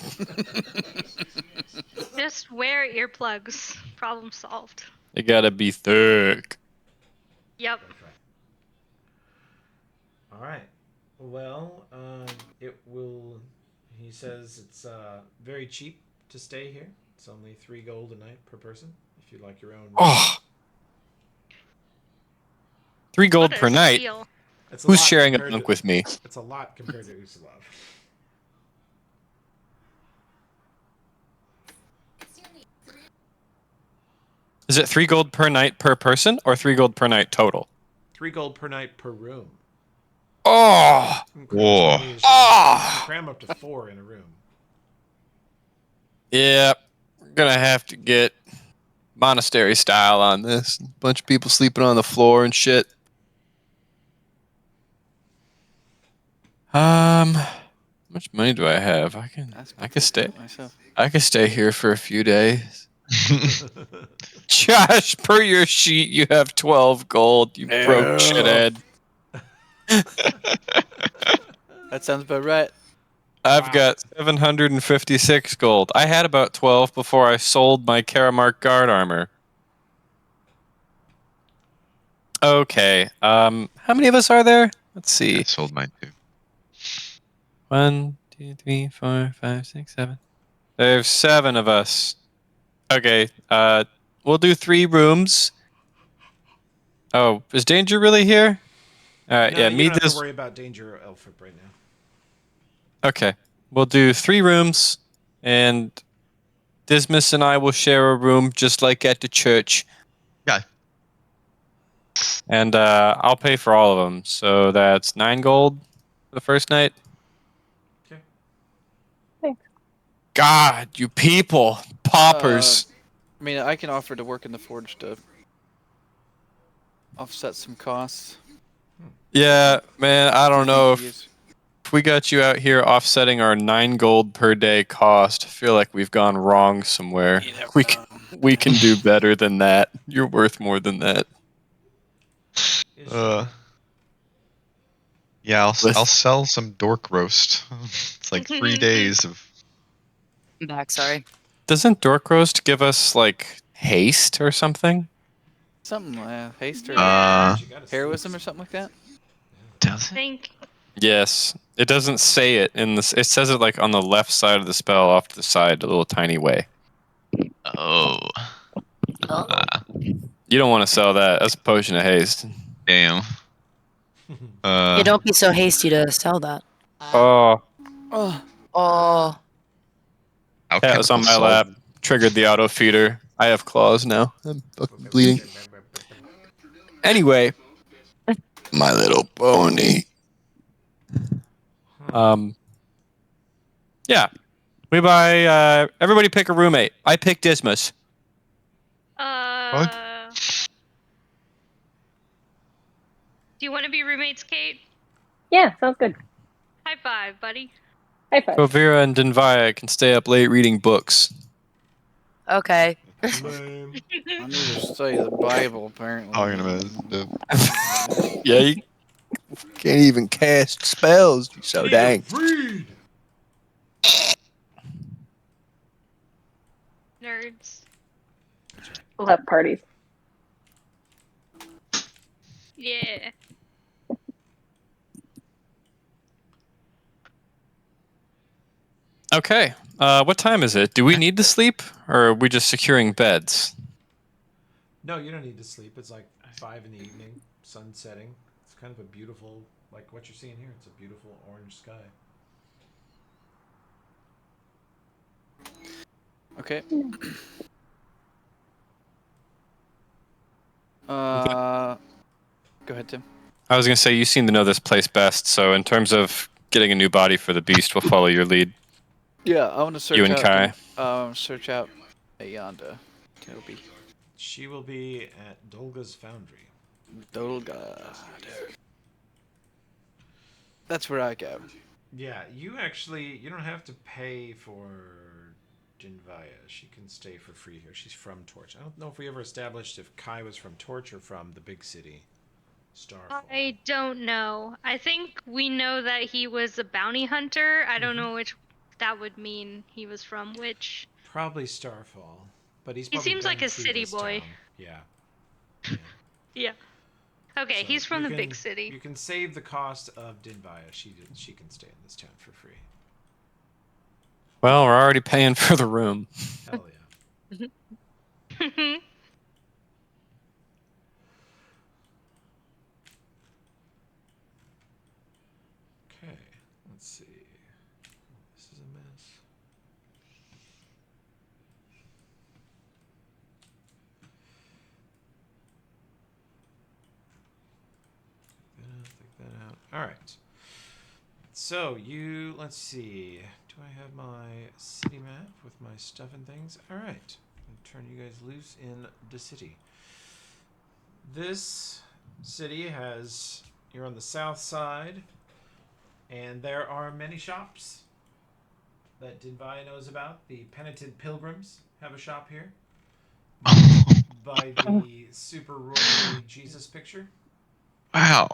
Just wear earplugs. Problem solved. It got to be thick. Yep. That's right. All right. Well, it will. He says it's very cheap to stay here. It's only 3 gold a night per person if you like your own room. Oh. 3 gold What a per night. steal. It's Who's lot sharing a compared bunk to- with me? It's a lot compared to Usulov. Is it 3 gold per night per person or 3 gold per night total? 3 gold per night per room. Oh. You can cram Whoa. 20 -ish. Ah! You can cram up to 4 in a room. Yeah. We're going to have to get monastery style on this. A bunch of people sleeping on the floor and shit. How much money do I have? That's I could stay. myself. I could stay here for a few days. Josh, per your sheet, you have 12 gold. You broke shithead. That sounds about right. I've Wow. got 756 gold. I had about 12 before I sold my Karamark guard armor. Okay. How many of us are there? Let's see. I sold mine too. 1, 2, 3, 4, 5, 6, 7. There's 7 of us. Okay. We'll do 3 rooms. Oh, is Danger really here? All right. No, Yeah, you me don't have this. to worry about Danger or Elfrip right now. Okay. We'll do 3 rooms, and Dismas and I will share a room just like at the church. Yeah. And I'll pay for all of them. So that's 9 gold for the first night. Okay. Thanks. God, you people. Paupers. I mean, I can offer to work in the forge to offset some costs. Yeah, man, I don't know Think if we got you out here offsetting our 9 gold per day cost. I feel like we've gone wrong somewhere. We can do better than that. You're worth more than that. Is Yeah, I'll Listen. sell some dork roast. It's like 3 days of. I'm back, sorry. Doesn't Dork Roast give us like haste or something? something haste or Yeah. you gotta heroism sleep. or something like that. Does I it? think. Yes. It doesn't say it in this. It says it like on the left side of the spell, off to the side, a little tiny way. Oh. You don't want to sell that. That's a potion of haste. Damn. Yeah, don't be so hasty to sell that. Oh, Oh, Oh, cat was on my lap. Triggered the auto feeder. I have claws now. I'm fucking bleeding. Anyway, My Little Pony. Yeah, we buy. Everybody pick a roommate. I pick Dismas. Do you want to be roommates, Kate? Yeah, sounds good. High five, buddy. High five. Kovira and Denvaya can stay up late reading books. okay. Lame. I need to study the Bible apparently. Yeah, you can't even cast spells. You're so Need dang. to read. Nerds. We'll have parties. Yeah. Okay. What time is it? Do we need to sleep, or are we just securing beds? No, you don't need to sleep. It's like 5 in the evening, sun setting. It's kind of a beautiful, like what you're seeing here. It's a beautiful orange sky. Okay. Go ahead, Tim. I was gonna say you seem to know this place best, so in terms of getting a new body for the beast, we'll follow your lead. Yeah, I want to search You and out. Kai. Search out Ayanda, Toby. She will be at Dolga's Foundry. Dolga. That's where I go. Yeah, you don't have to pay for Jinvaya. She can stay for free here. She's from Torch. I don't know if we ever established if Kai was from Torch or from the big city, Starfall. I don't know. I think we know that he was a bounty hunter. I don't know which that would mean he was from which. Probably Starfall, but he seems like a city boy. Town. Yeah. Yeah. Okay, So he's from you the big can- city. You can save the cost of Dinvaya. She can stay in this town for free. Well, we're already paying for the room. Hell yeah. Okay, let's see. This is a mess. Take that out. All right. So let's see. Do I have my city map with my stuff and things? All right. I'll turn you guys loose in the city. This city you're on the south side. And there are many shops that Dinvai knows about. The Penitent Pilgrims have a shop here by the super royal Jesus picture. Wow,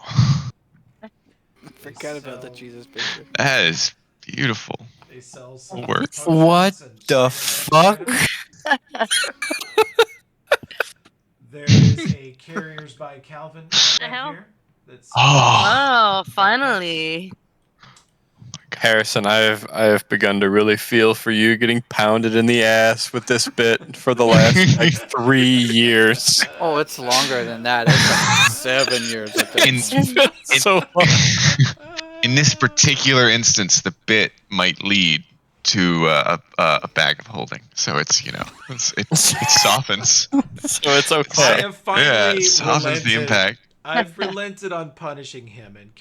Forgot about the sell- Jesus picture. that is beautiful. They sell some Work. potions What and the minor fuck? items. There is a Carriers by Calvin The outlet hell? here. That's Oh, finally. Harrison, I've begun to really feel for you getting pounded in the ass with this bit for the last like 3 years. Oh, it's longer than that. It's like 7 years at this In- point. So long. In this particular instance, the bit might lead to a bag of holding. So it's it softens. So it's I okay. have finally Yeah, it softens the relented. impact. I've relented on punishing him, and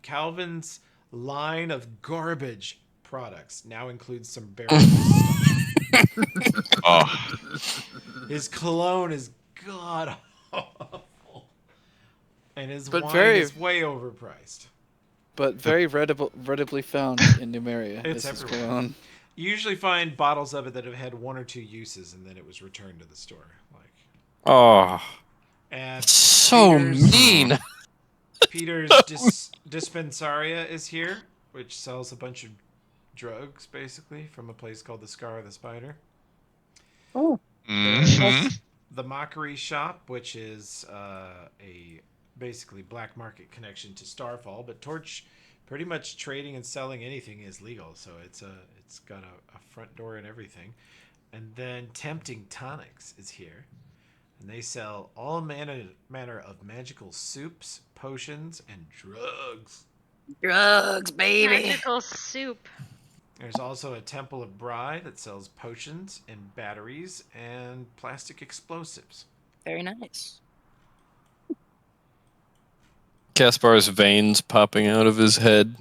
Calvin's line of garbage products now includes some bearable stuff. Oh, His cologne is god awful, and his But wine is way overpriced. But very readily found in Numeria. It's This is everywhere. cologne. You usually find bottles of it that have had 1 or 2 uses, and then it was returned to the store. Like, Oh, and so Peter's- mean. Peter's Dispensaria is here, which sells a bunch of drugs, basically, from a place called the Scar of the Spider. Oh, mhm. The Mockery Shop, which is a basically black market connection to Starfall, but Torch pretty much trading and selling anything is legal, so it's got a front door and everything. And then Tempting Tonics is here, and they sell all manner of magical soups, potions, and drugs. Drugs, baby. Magical soup. There's also a Temple of Bry that sells potions and batteries and plastic explosives. Very nice. Kaspar's veins popping out of his head.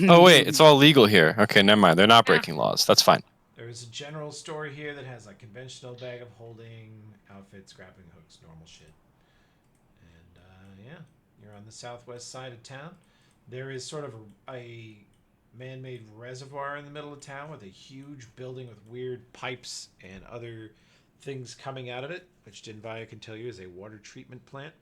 Oh wait, it's all legal here. Okay, never mind. They're not breaking laws. That's fine. There's a general store here that has like conventional bag of holding, outfits, grappling hooks, normal shit. And yeah, you're on the southwest side of town. There is sort of a man-made reservoir in the middle of town with a huge building with weird pipes and other things coming out of it, which Dinvaya can tell you is a water treatment plant.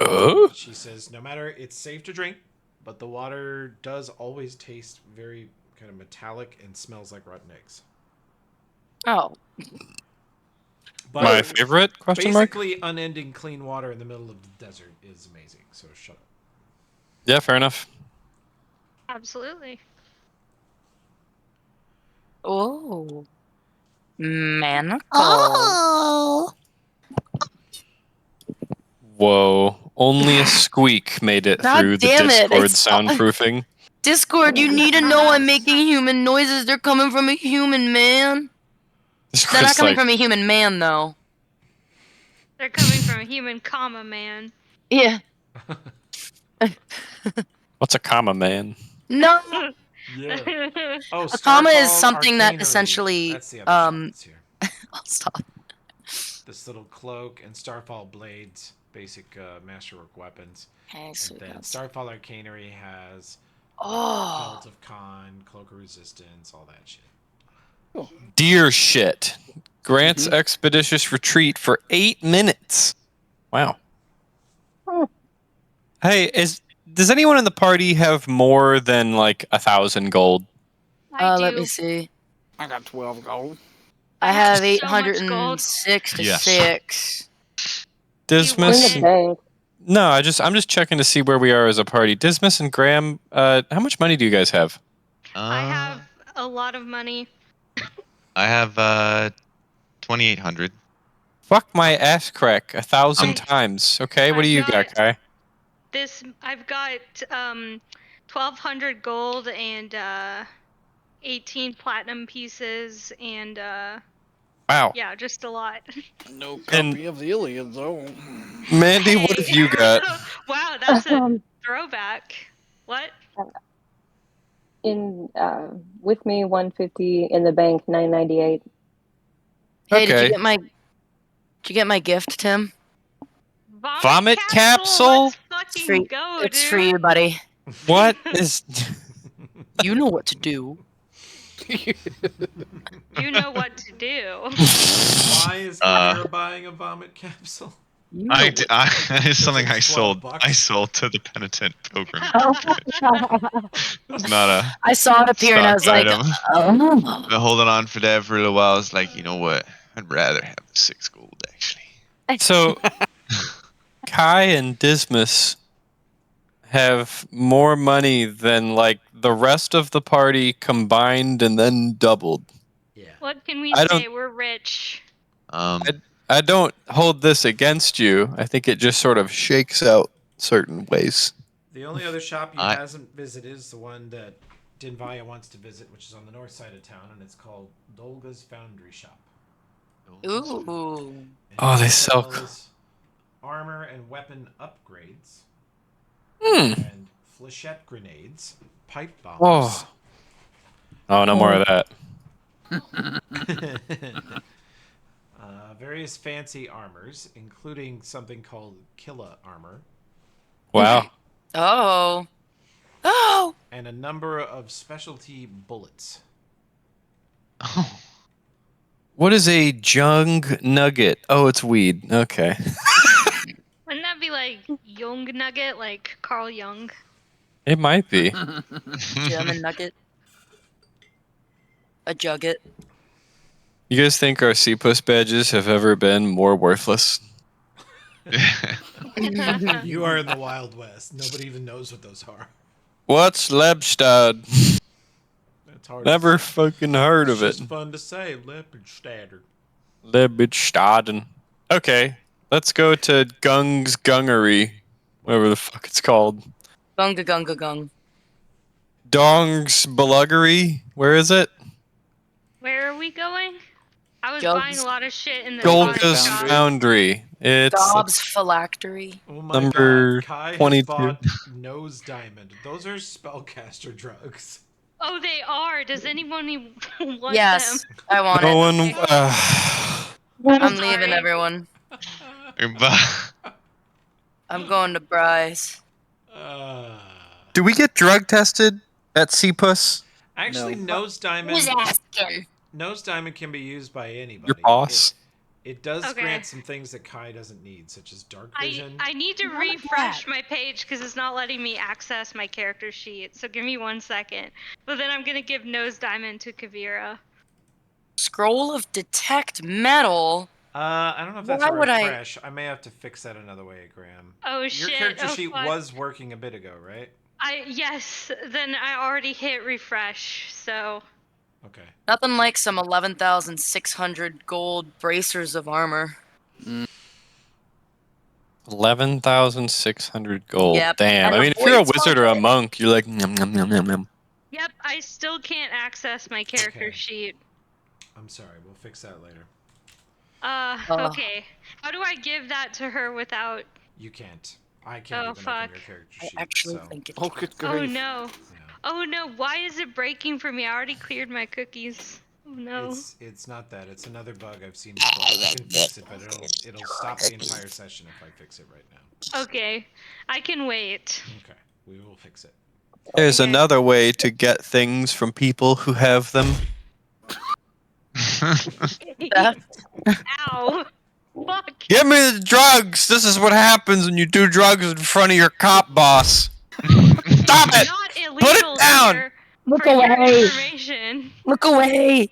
And she says no matter, it's safe to drink, but the water does always taste very kind of metallic and smells like rotten eggs. Oh, But My favorite question mark? basically, unending clean water in the middle of the desert is amazing. So shut up. Yeah, fair enough. Absolutely. oh, manacle. Oh. Whoa. Only a squeak made it God through the damn it, Discord it's- soundproofing. Discord, you need to know I'm making human noises. They're coming from a human man. They're not Discord's coming like, from a human man, though. They're coming from a human comma man. Yeah. what's a comma, man? No. Yeah. Oh, A comma is Starfall something that Arcanery. essentially, That's the other shop that's here. I'll stop. This little cloak and Starfall blades, basic masterwork weapons. Okay, And so then that's... Starfall Arcanery has Oh. Belt of Con, Cloak of Resistance, all that shit. Deer shit. Grants expeditious retreat for 8 minutes. Wow. Hey, does anyone in the party have more than like 1,000 gold? I do. Let me see. I got 12 gold. I have so much gold. 806 to Yes. 6. Dismas. in the bank. No, I'm just checking to see where we are as a party. Dismas and Graham, how much money do you guys have? I have a lot of money. I have 2,800. Fuck my ass crack 1,000 I- times. Okay, what do you got, Kai? I've got 1,200 gold and 18 platinum pieces and Wow. yeah, just a lot. No And- copy of the Iliad, though. Mandy, what have you got? Wow, that's a Um, throwback. What? with me 150, in the bank 998. Hey, did Okay. you get my gift, Tim? Vomit capsule? Let's fucking go, It's dude. for you, buddy. What is? You know what to do. You know what to do. Why is Kira buying a vomit capsule? You know what That is something it's I 12 sold. I bucks. sold to the penitent pilgrim. Oh. It's not a I saw it appear and I stock was like, item. oh. Been holding on for that for a little while. I was like, you know what? I'd rather have the 6 gold actually. So, Kai and Dismas have more money than like the rest of the party combined and then doubled. Yeah. What can we I don't- say? We're rich. I don't hold this against you. I think it just sort of shakes out certain ways. The only other shop you I- hasn't visited is the one that Dinvaya wants to visit, which is on the north side of town, and it's called Dolga's Foundry Shop. Ooh. And Oh, they it sell- sells armor and weapon upgrades, Hmm. and flechette grenades, pipe bombs. Oh. Oh, no more of that. Various fancy armors, including something called Killa armor, Wow. Oh. Oh. and a number of specialty bullets. Oh. What is a jung nugget? Oh, it's weed. Okay. Wouldn't that be like Jung Nugget, like Carl Jung? It might be. German nugget. A jugget. You guys think our CPUS badges have ever been more worthless? You are in the Wild West. Nobody even knows what those are. What's Lebstad? It's hard. Never to say. fucking heard It's of it. just fun to say. Leopardstader. Lebstadden. Okay, let's go to Gung's Gungery, whatever the fuck it's called. Gunga gunga gung. Dong's Beluggery. Where is it? Where are we going? I was Jugs. buying a lot of shit in the Golga's buying Golga's shop. Foundry. It's Dobbs phylactery. Oh my Number god. Kai 22. has bought Nose Diamond. Those are spellcaster drugs. Oh, they are. Does anyone want Yes, them? I want no it. one. I'm sorry. leaving, everyone. But- I'm going to Bryce. Do we get drug tested at CPUS? Actually, No. Nose Diamond. Who's asking? Nose Diamond can be used by anybody. Your boss? It does Okay. grant some things that Kai doesn't need, such as dark I vision. need to Not refresh bad. my page because it's not letting me access my character sheet. So give me 1 second. But then I'm gonna give Nose Diamond to Kavira. Scroll of detect metal. I don't know if that's Why a would I- refresh. I may have to fix that another way, Graham. Oh Your shit! character Oh, sheet fuck. was working a bit ago, right? Yes. Then I already hit refresh. So Okay. Nothing like some 11,600 gold bracers of armor. 11,600 gold. Yep, Damn. and I a mean, if you're a void wizard or a target. monk, you're like, nom, nom, nom, nom, nom. yep, I still can't access my character Okay. sheet. I'm sorry. We'll fix that later. Okay. How do I give that to her without? You can't. I can't Oh, even fuck. open your character I sheet. actually so. think it Oh, can. good Oh grief. no. Yeah. Oh no. Why is it breaking for me? I already cleared my cookies. Oh no. It's not that. It's another bug I've seen before. I can fix it, but it'll stop the entire session if I fix it right now. Okay. I can wait. Okay. We will fix it. There's Okay. another way to get things from people who have them. That- Ow. Fuck. Give me the drugs! This is what happens when you do drugs in front of your cop boss. Stop it! Not illegal Put it down! here. Look For your away. information. Look away!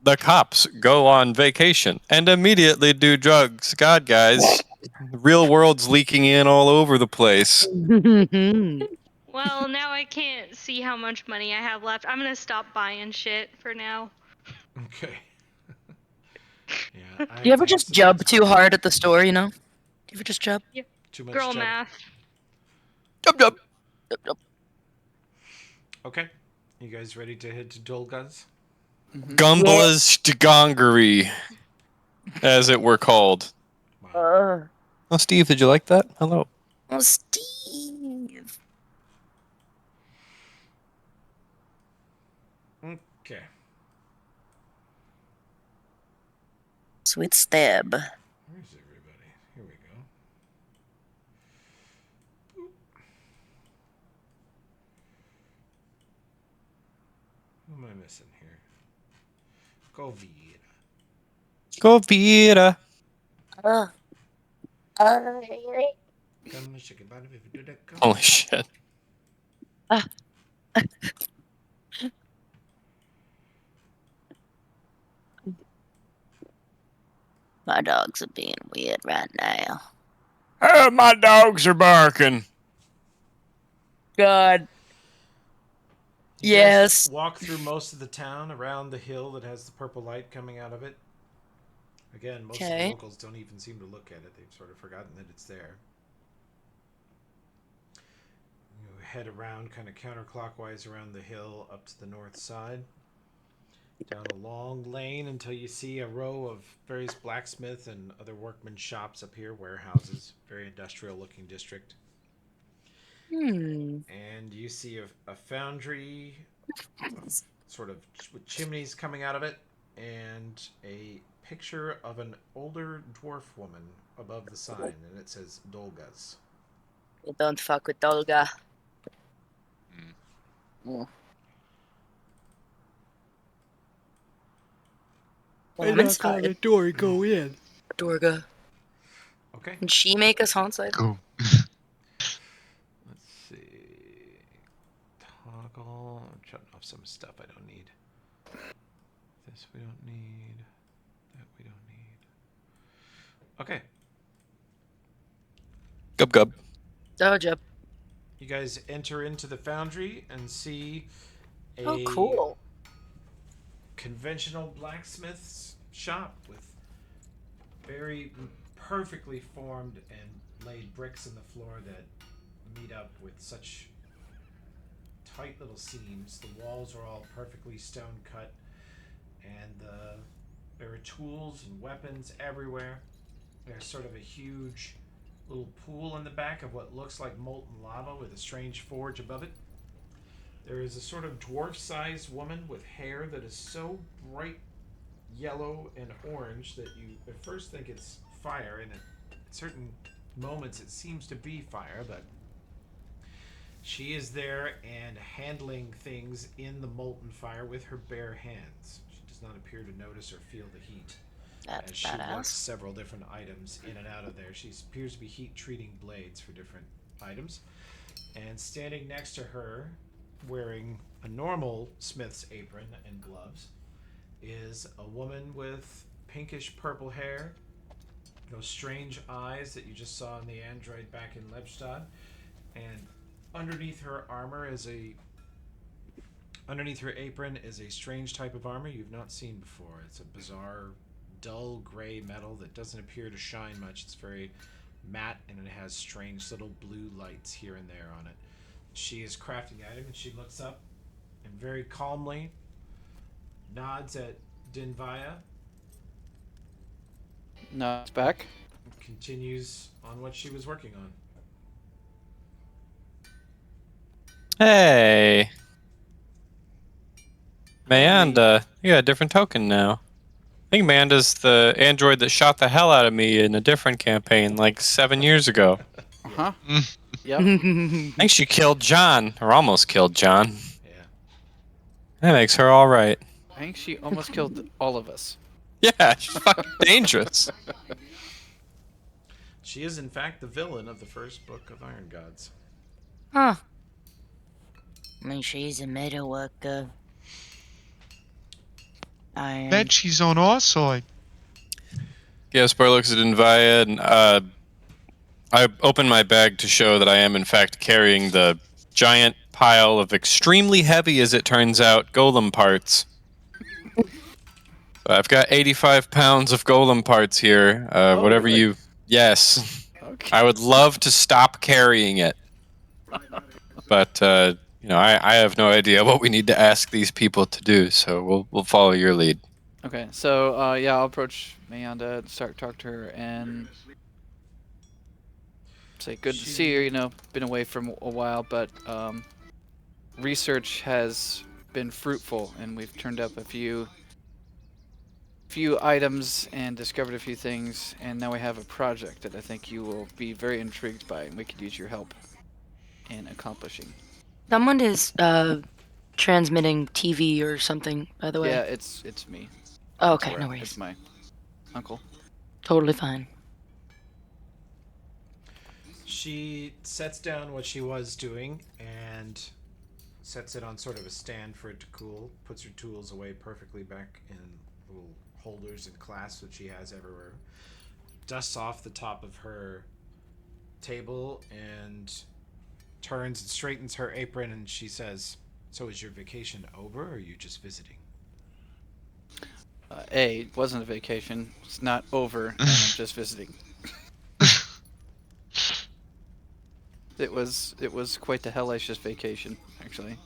The cops go on vacation and immediately do drugs. God, guys. The real world's leaking in all over the place. Well, now I can't see how much money I have left. I'm gonna stop buying shit for now. Okay. Yeah. Do you ever just jump too hard at the store, you know? Do you ever just jump? Too much Girl jump. math. Jump, jump. Okay. You guys ready to head to Dolga's? Gumbla's Gongery, as it were called. Wow. Oh, Steve, did you like that? Hello. Oh, Steve. Okay. Sweet stab. Where's everybody? Here we go. Govira. Go Vita. Come, shake your body, baby, do that, come. Holy shit. My dogs are being weird right now. Oh, my dogs are barking. God. You guys Yes. walk through most of the town around the hill that has the purple light coming out of it. Again, most of the Okay. locals don't even seem to look at it. They've sort of forgotten that it's there. You head around kind of counterclockwise around the hill up to the north side. Down a long lane until you see a row of various blacksmith and other workman shops up here, warehouses, very industrial looking district. And you see a foundry sort of with chimneys coming out of it, and a picture of an older dwarf woman above the sign, and it says Dolga's. You don't fuck with Olga. Well, I'm inside. the door go in. Dorga. Okay, Can she make us haunt-side? Go. let's see. Toggle. I'm shutting off some stuff I don't need. This we don't need. That we don't need. Okay. Gub gub. Doja. You guys enter into the foundry and see a Oh, cool. conventional blacksmith's shop with very perfectly formed and laid bricks in the floor that meet up with such tight little seams. The walls are all perfectly stone cut, and there are tools and weapons everywhere. There's sort of a huge little pool in the back of what looks like molten lava with a strange forge above it. There is a sort of dwarf-sized woman with hair that is so bright yellow and orange that you at first think it's fire, and at certain moments it seems to be fire, but she is there and handling things in the molten fire with her bare hands. She does not appear to notice or feel the heat. That's As she works badass. several different items in and out of there. She appears to be heat treating blades for different items. And standing next to her, wearing a normal smith's apron and gloves, is a woman with pinkish purple hair, those strange eyes that you just saw in the android back in Lebstad, and underneath her apron is a strange type of armor you've not seen before. It's a bizarre, dull gray metal that doesn't appear to shine much. It's very matte, and it has strange little blue lights here and there on it. She is crafting the item, and she looks up and very calmly nods at Dinvaya No, it's back. and continues on what she was working on. Hey. Mayanda, you got a different token now. I think Amanda's the android that shot the hell out of me in a different campaign like 7 years ago. Uh-huh. Yep. I think she killed John, or almost killed John. Yeah. That makes her all right. I think she almost killed all of us. Yeah, she's fucking dangerous. She is, in fact, the villain of the first book of Iron Gods. Huh. I mean, she's a metal worker. Bet she's on our side. Gaspar looks at Invia, and I open my bag to show that I am, in fact, carrying the giant pile of extremely heavy, as it turns out, golem parts. I've got 85 pounds of golem parts here. Whatever really? you... Yes. Okay. I would love to stop carrying it. But, I have no idea what we need to ask these people to do, so we'll follow your lead. Okay, so yeah, I'll approach Mayanda, start talk to her, and say good to see you. You know, been away for a while, but research has been fruitful, and we've turned up a few items and discovered a few things, and now we have a project that I think you will be very intrigued by, and we could use your help in accomplishing. Someone is transmitting TV or something, by the way. Yeah, it's me. Oh, okay, Alright, no worries. It's my uncle. Totally fine. She sets down what she was doing and sets it on sort of a stand for it to cool, puts her tools away perfectly back in little holders and clasps that she has everywhere, dusts off the top of her table and turns and straightens her apron, and she says, "So is your vacation over, or are you just visiting?" It wasn't a vacation. It's not over, and I'm just visiting. It was quite the hellacious vacation, actually.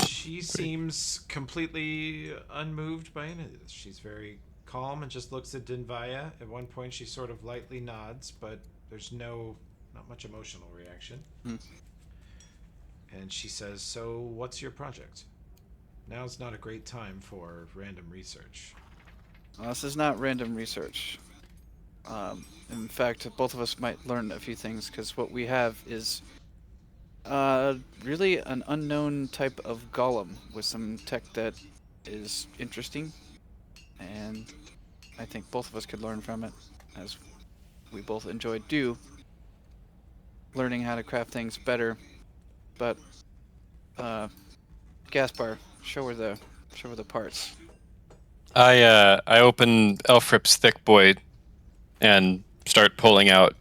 She seems completely unmoved by any of this. She's very calm and just looks at Dinvaya. At one point, she sort of lightly nods, but there's not much emotional reaction. And she says, "So, what's your project? Now's not a great time for random research." This is not random research. In fact, both of us might learn a few things, because what we have is really an unknown type of golem with some tech that is interesting, and I think both of us could learn from it, as we both enjoy learning how to craft things better. But Gaspar, show her the parts. I open Elfrip's thick boy and start pulling out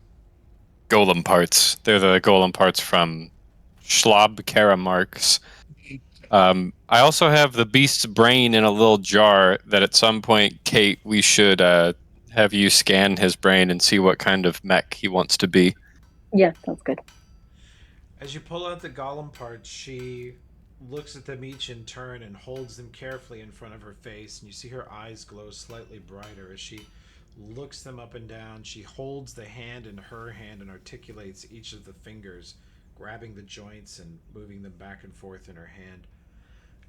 golem parts. They're the golem parts from Schlob Karamarks. I also have the beast's brain in a little jar that at some point, Kate, we should have you scan his brain and see what kind of mech he wants to be. Yeah, sounds good. As you pull out the golem parts, she looks at them each in turn and holds them carefully in front of her face, and you see her eyes glow slightly brighter as she looks them up and down. She holds the hand in her hand and articulates each of the fingers, grabbing the joints and moving them back and forth in her hand.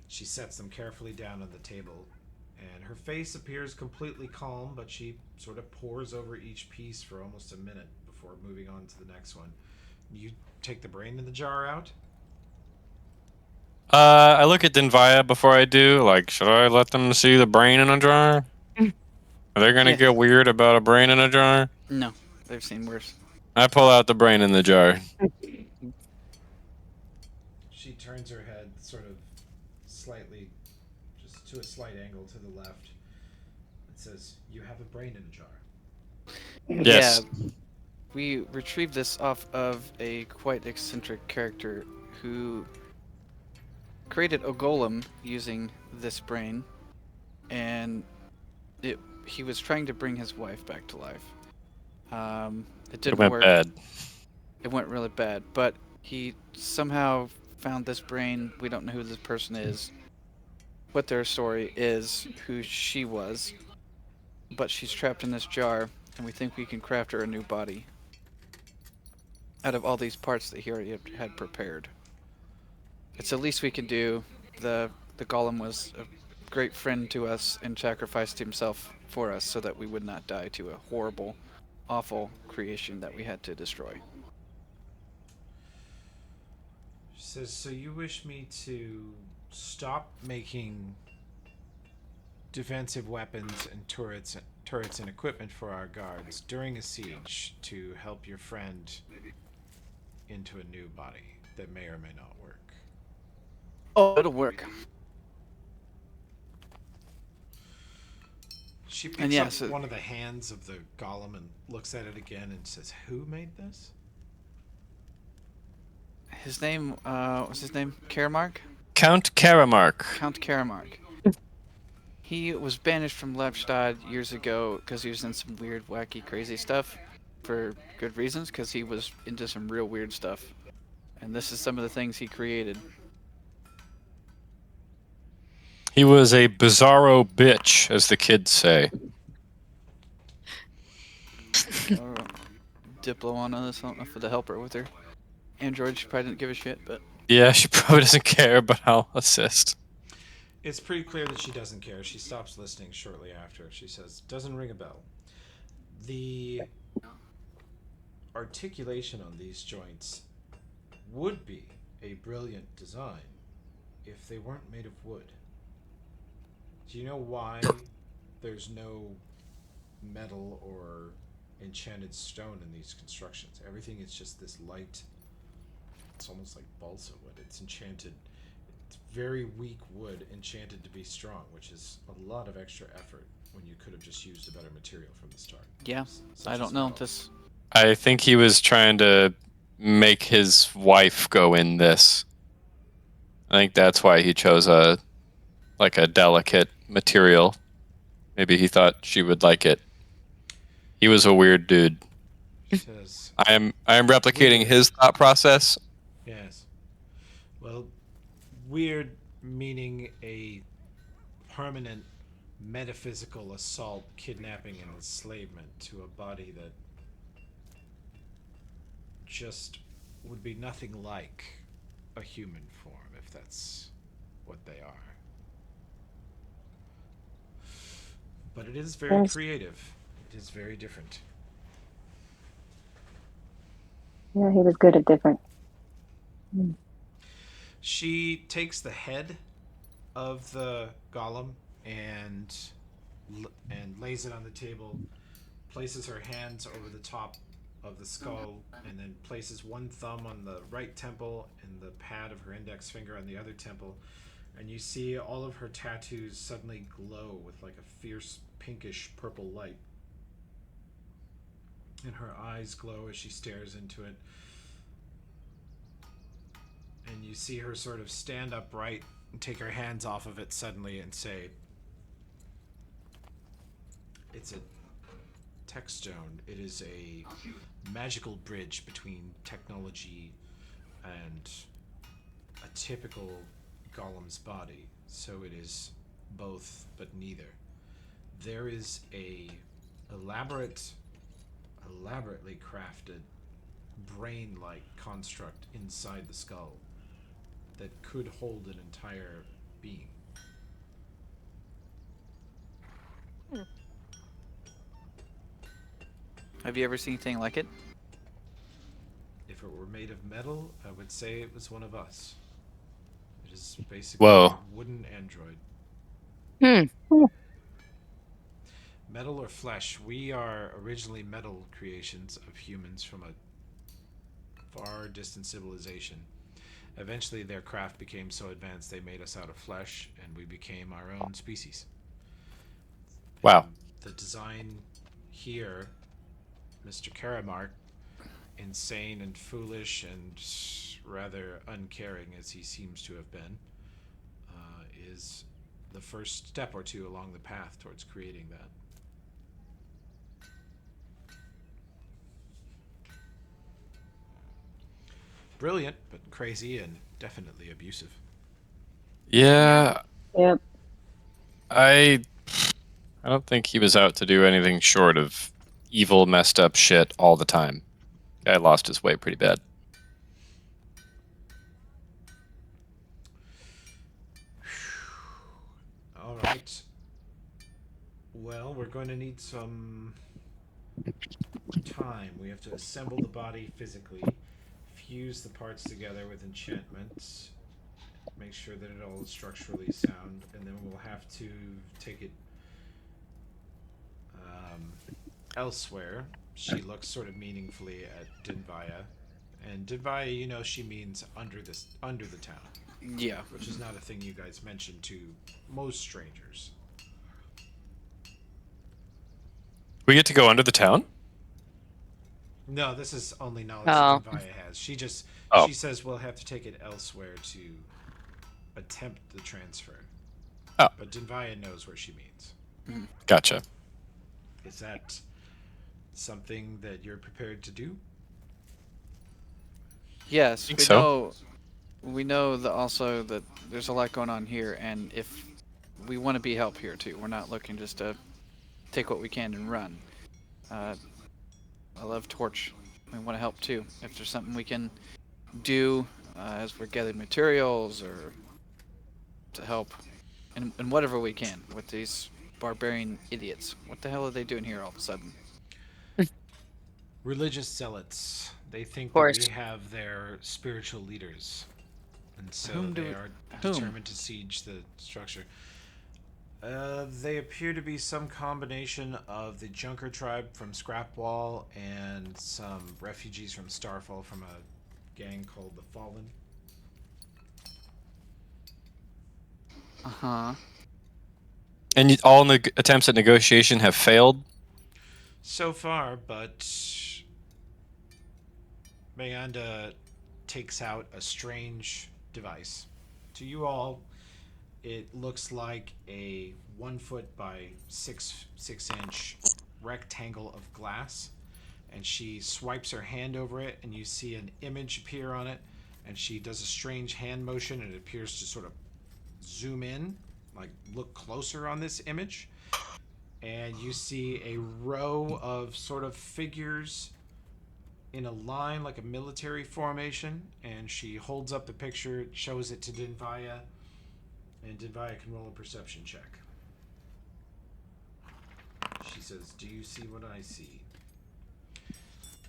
She sets them carefully down on the table, and her face appears completely calm, but she sort of pores over each piece for almost a minute before moving on to the next one. You take the brain in the jar out? I look at Dinvaya before I do. Like, should I let them see the brain in a jar? Are they gonna Yeah. get weird about a brain in a jar? No, they've seen worse. I pull out the brain in the jar. She turns her head sort of slightly, just to a slight angle to the left. It says, "You have a brain in a jar." Yes. Yeah, we retrieved this off of a quite eccentric character who created a golem using this brain, and he was trying to bring his wife back to life. It It didn't went work. bad. It went really bad, but he somehow found this brain. We don't know who this person is, what their story is, who she was, but she's trapped in this jar, and we think we can craft her a new body out of all these parts that he already had prepared. It's the least we can do. The golem was a great friend to us and sacrificed himself for us so that we would not die to a horrible, awful creation that we had to destroy. She says, "So you wish me to stop making defensive weapons and turrets and equipment for our guards during a siege to help your friend into a new body that may or may not work?" Oh, it'll work. She And picks yeah, up so- one of the hands of the golem and looks at it again and says, "Who made this?" His name, what's his name? Karamark? Count Karamark. Count Karamark. He was banished from Lepstad years ago because he was in some weird, wacky, crazy stuff for good reasons, because he was into some real weird stuff. And this is some of the things he created. He was a bizarro bitch, as the kids say. Diplo on this, I don't know if the helper with her. Android, she probably didn't give a shit, but Yeah, she probably doesn't care, but I'll assist. It's pretty clear that she doesn't care. She stops listening shortly after. She says, "Doesn't ring a bell." The articulation on these joints would be a brilliant design if they weren't made of wood. Do you know why there's no metal or enchanted stone in these constructions? Everything is just this light. It's almost like balsa wood. It's enchanted. It's very weak wood enchanted to be strong, which is a lot of extra effort when you could have just used a better material from the start. Yeah, Such I as don't know. metal. This. I think he was trying to make his wife go in this. I think that's why he chose a delicate material. Maybe he thought she would like it. He was a weird dude. Says, I am replicating Weird. his thought process. yes. Well, weird meaning a permanent metaphysical assault, kidnapping, and enslavement to a body that just would be nothing like a human form, if that's what they are. But it is very Yes. creative. It is very different. Yeah, he was good at different. She takes the head of the golem and lays it on the table, places her hands over the top of the skull, and then places one thumb on the right temple and the pad of her index finger on the other temple, and you see all of her tattoos suddenly glow with like a fierce pinkish purple light, and her eyes glow as she stares into it, and you see her sort of stand upright and take her hands off of it suddenly and say, "It's a tech stone. It is a magical bridge between technology and a typical golem's body. So it is both, but neither. There is a elaborately crafted brain-like construct inside the skull that could hold an entire being. Have you ever seen anything like it? If it were made of metal, I would say it was one of us. It is basically Whoa. a wooden android. Metal or flesh, we are originally metal creations of humans from a far distant civilization. Eventually their craft became so advanced they made us out of flesh, and we became our own species. Wow. And the design here, Mr. Karamark, insane and foolish and rather uncaring as he seems to have been, is the first step or two along the path towards creating that. Brilliant, but crazy and definitely abusive. Yeah, Yep. I don't think he was out to do anything short of evil, messed up shit all the time. Guy lost his way pretty bad. All right. Well, we're going to need some time. We have to assemble the body physically, fuse the parts together with enchantments, make sure that it all is structurally sound, and then we'll have to take it elsewhere. She looks sort of meaningfully at Dinvaya, and Dinvaya, you know, she means under the town, Yeah. which is not a thing you guys mention to most strangers. We get to go under the town? No, this is only knowledge Oh. that Dinvaya has. Oh. She says we'll have to take it elsewhere to attempt the transfer. Oh. But Dinvaya knows where she means. Gotcha. Is that something that you're prepared to do? Yes, Think we so. know. We know that also that there's a lot going on here, and if we want to be help here too, we're not looking just to take what we can and run. I love Torch. We want to help too. If there's something we can do as we're gathering materials or to help, and whatever we can with these barbarian idiots. What the hell are they doing here all of a sudden? Religious zealots. They think that course. we have their spiritual leaders. And so Whom do they we- are whom? determined to siege the structure. They appear to be some combination of the Junker tribe from Scrapwall and some refugees from Starfall from a gang called the Fallen. Uh-huh. And all attempts at negotiation have failed? So far, but Mayanda takes out a strange device. To you all, it looks like a 1 foot by 6 inch rectangle of glass, and she swipes her hand over it, and you see an image appear on it, and she does a strange hand motion, and it appears to sort of zoom in, like look closer on this image, and you see a row of sort of figures in a line like a military formation, and she holds up the picture, shows it to Dinvaya, and Dinvaya can roll a perception check. She says, "Do you see what I see?"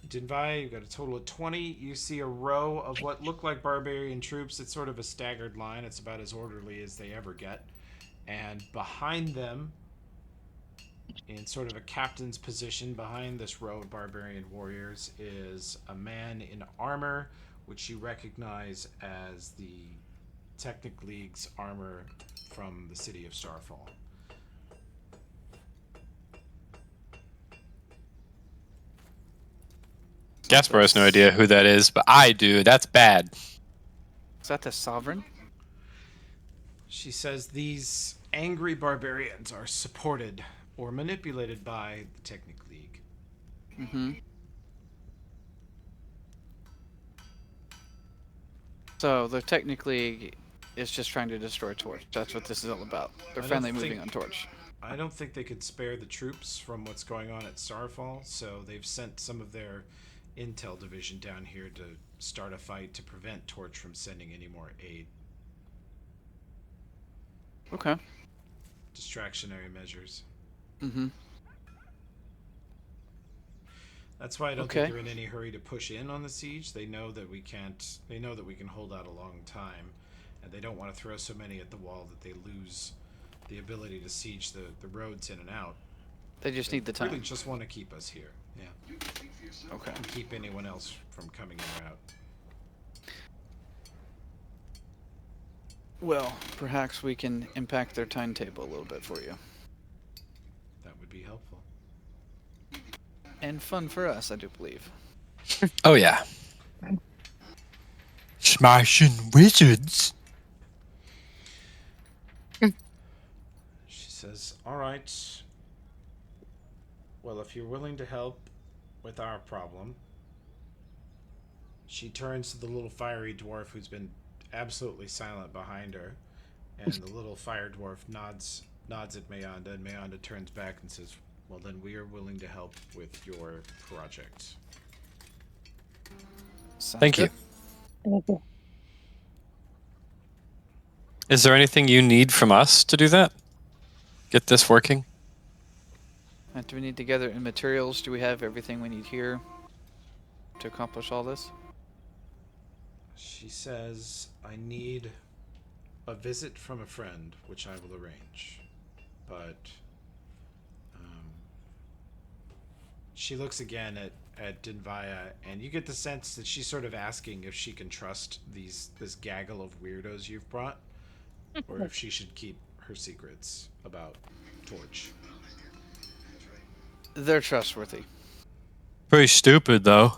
Dinvaya, you've got a total of 20. You see a row of what look like barbarian troops. It's sort of a staggered line. It's about as orderly as they ever get. And behind them, in sort of a captain's position behind this row of barbarian warriors, is a man in armor, which you recognize as the Technic League's armor from the city of Starfall. Gaspar has no idea who that is, but I do. That's bad. Is that the Sovereign? She says these angry barbarians are supported or manipulated by the Technic League. Mm-hmm. So the Technic League is just trying to destroy Torch. That's what this is all about. They're finally moving on Torch. I don't think they could spare the troops from what's going on at Starfall, so they've sent some of their intel division down here to start a fight to prevent Torch from sending any more aid. Okay. Distractionary measures. Mm-hmm. That's why I don't Okay. think they're in any hurry to push in on the siege. They know that we can't. They know that we can hold out a long time, and they don't want to throw so many at the wall that they lose the ability to siege the roads in and out. They just need the time. Really just want to keep us here. Yeah. Okay. And keep anyone else from coming in or out. Well, perhaps we can impact their timetable a little bit for you. That would be helpful. And fun for us, I do believe. Oh, yeah. Smashing wizards. She says, "All right. Well, if you're willing to help with our problem." She turns to the little fiery dwarf who's been absolutely silent behind her, and the little fire dwarf nods at Mayanda, and Mayanda turns back and says, "Well, then we are willing to help with your project." Sounds Thank good. you. Thank you. Is there anything you need from us to do that? Get this working? And do we need to gather in materials? Do we have everything we need here to accomplish all this? She says, "I need a visit from a friend, which I will arrange. But she looks again at Dinvaya, and you get the sense that she's sort of asking if she can trust this gaggle of weirdos you've brought, or if she should keep her secrets about Torch. They're trustworthy. Pretty stupid, though.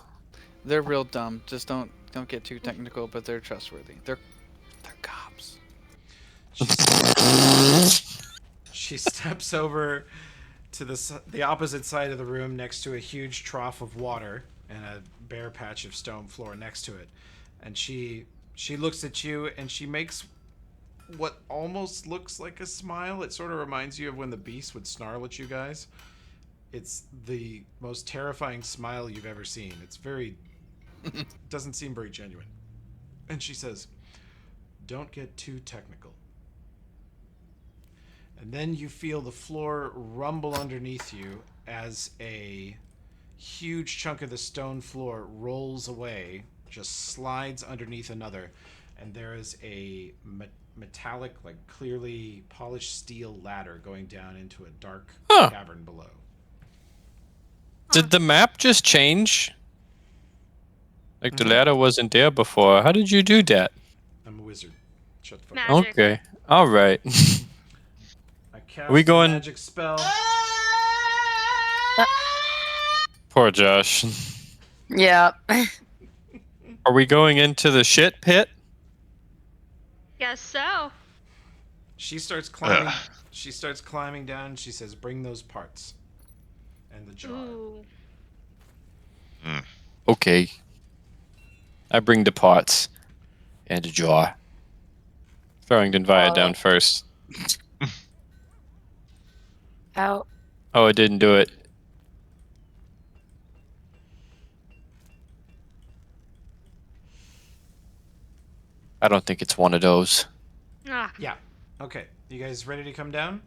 They're real dumb. Just don't get too technical, but they're trustworthy. They're cops. She steps over to the opposite side of the room next to a huge trough of water and a bare patch of stone floor next to it. And she looks at you, and she makes what almost looks like a smile. It sort of reminds you of when the beast would snarl at you guys. It's the most terrifying smile you've ever seen. It's very... doesn't seem very genuine. And she says, "Don't get too technical." And then you feel the floor rumble underneath you as a huge chunk of the stone floor rolls away, just slides underneath another, and there is a metallic, like clearly polished steel ladder going down into a dark Huh. cavern below. Did the map just change? Like the Mhm. ladder wasn't there before. How did you do that? I'm a wizard. Shut the fuck up. Magic. Okay. All right. I cast we a going- magic spell. Poor Josh. Yeah. Are we going into the shit pit? Guess so. She starts climbing. Ugh. She starts climbing down. And she says, "Bring those parts and the jar." Ooh. Okay. I bring the pots and a jar. Throwing Denvaya down first. Ow. Oh, I didn't do it. I don't think it's one of those. Ah. Yeah. Okay. You guys ready to come down?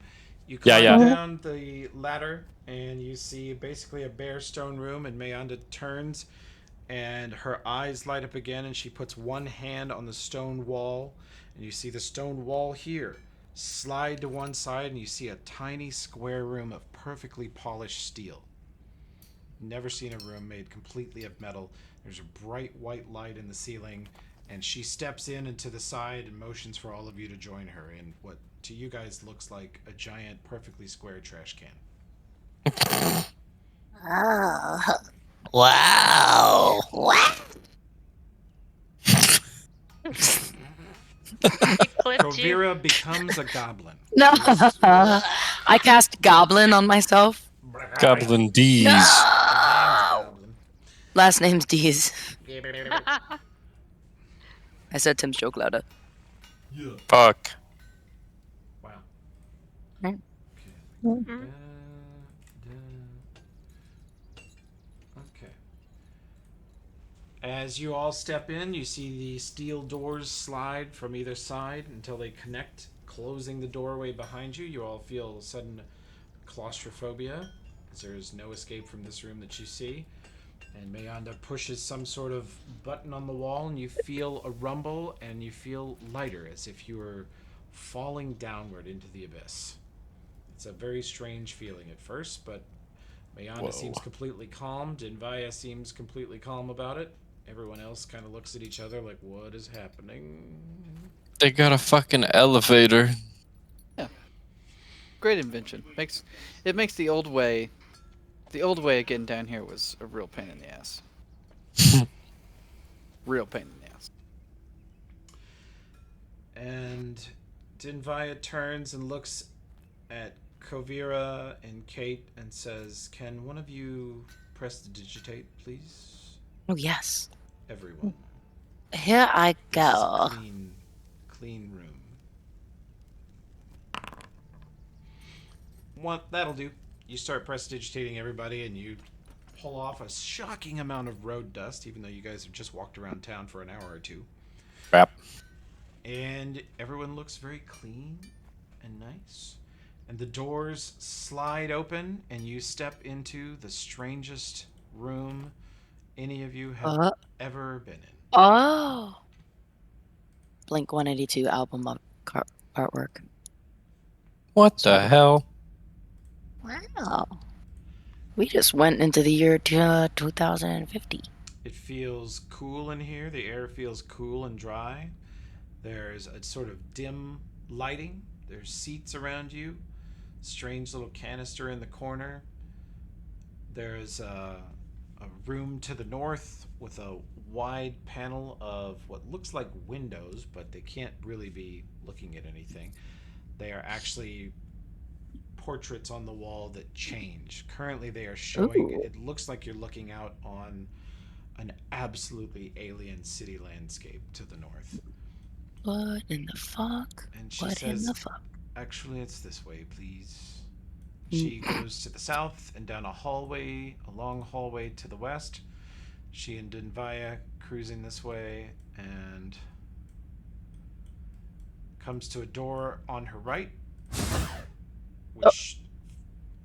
You Yeah, climb yeah. down the ladder, and you see basically a bare stone room. And Mayanda turns, and her eyes light up again, and she puts one hand on the stone wall, and you see the stone wall here slide to one side, and you see a tiny square room of perfectly polished steel. Never seen a room made completely of metal. There's a bright white light in the ceiling, and she steps in and to the side and motions for all of you to join her in what to you guys looks like a giant, perfectly square trash can. Oh. Wow. What? It clipped you. Kovira becomes a goblin. No. I cast Goblin on myself. Goblin D's. No. Goblin. Last name's Dees. I said Tim's joke louder. Yeah. Fuck. Wow. Hmm. Okay. Okay. As you all step in, you see the steel doors slide from either side until they connect, closing the doorway behind you. You all feel sudden claustrophobia, as there is no escape from this room that you see. And Mayanda pushes some sort of button on the wall, and you feel a rumble, and you feel lighter, as if you were falling downward into the abyss. It's a very strange feeling at first, but Mayanda Whoa. seems completely calm. Denvaya seems completely calm about it. Everyone else kind of looks at each other like, what is happening? They got a fucking elevator. Great invention. Makes the old way of getting down here was a real pain in the ass. Real pain in the ass. And Denvaya turns and looks at Kovira and Kate and says, "Can one of you press the digitate, please?" Oh, yes. Everyone. Here I This is go. a clean room. That'll do. You start prestidigitating everybody, and you pull off a shocking amount of road dust, even though you guys have just walked around town for an hour or two. Crap. And everyone looks very clean and nice. And the doors slide open, and you step into the strangest room any of you have ever been in. Oh. Blink 182 album artwork. What the hell? Wow. We just went into the year 2050. It feels cool in here. The air feels cool and dry. There's a sort of dim lighting. There's seats around you. Strange little canister in the corner. There's a room to the north with a wide panel of what looks like windows, but they can't really be looking at anything. They are actually portraits on the wall that change. Currently they are showing, Ooh. it looks like you're looking out on an absolutely alien city landscape to the north. What in the fuck? And she What in says, the fuck? "Actually, it's this way, please." She goes to the south and down a long hallway to the west. She and Denvaya cruising this way, and comes to a door on her right, which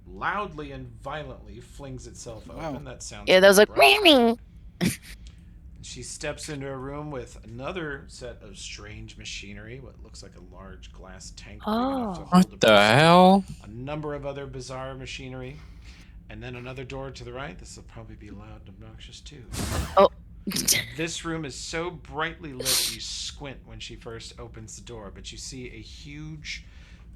loudly and violently flings itself Wow. open. That sounds Yeah, that was like, right. meow. She steps into a room with another set of strange machinery, what looks like a large glass tank big enough to Oh. hold What a the person, hell? a number of other bizarre machinery, and then another door to the right. This will probably be loud and obnoxious too. Oh. This room is so brightly lit you squint when she first opens the door, but you see a huge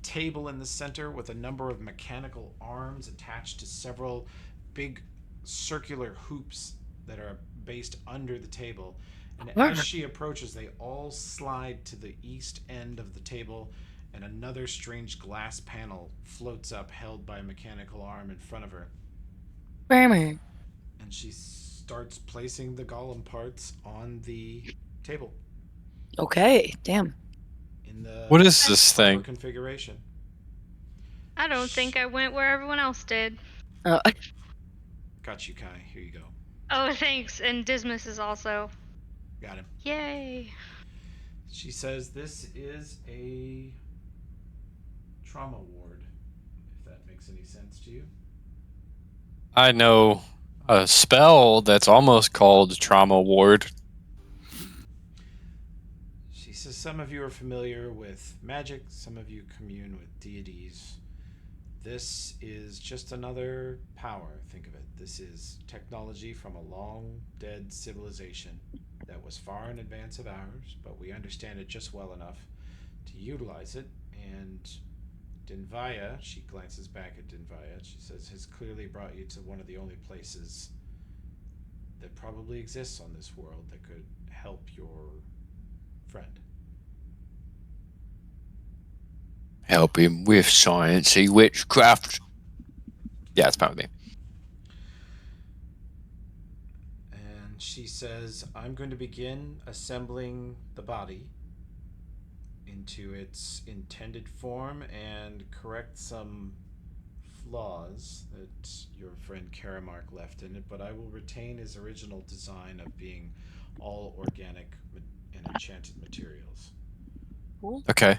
table in the center with a number of mechanical arms attached to several big circular hoops that are based under the table. And as she approaches, they all slide to the east end of the table, and another strange glass panel floats up, held by a mechanical arm in front of her. Grammar. And she starts placing the golem parts on the table Okay, damn. in the What is this proper thing? configuration. I don't think I went where everyone else did. Got you, Kai. Here you go. Oh, thanks. And Dismas is also. Got him. Yay. She says this is a trauma ward, if that makes any sense to you. I know a spell that's almost called Trauma Ward. She says some of you are familiar with magic, some of you commune with deities. This is just another power, think of it. This is technology from a long dead civilization that was far in advance of ours, but we understand it just well enough to utilize it. And Dinvaya, she glances back at Dinvaya, she says, has clearly brought you to one of the only places that probably exists on this world that could help your friend. Help him with sciencey witchcraft. Yeah, it's fine with me. And she says, I'm going to begin assembling the body into its intended form and correct some flaws that your friend Karamark left in it, but I will retain his original design of being all organic and enchanted materials. Okay.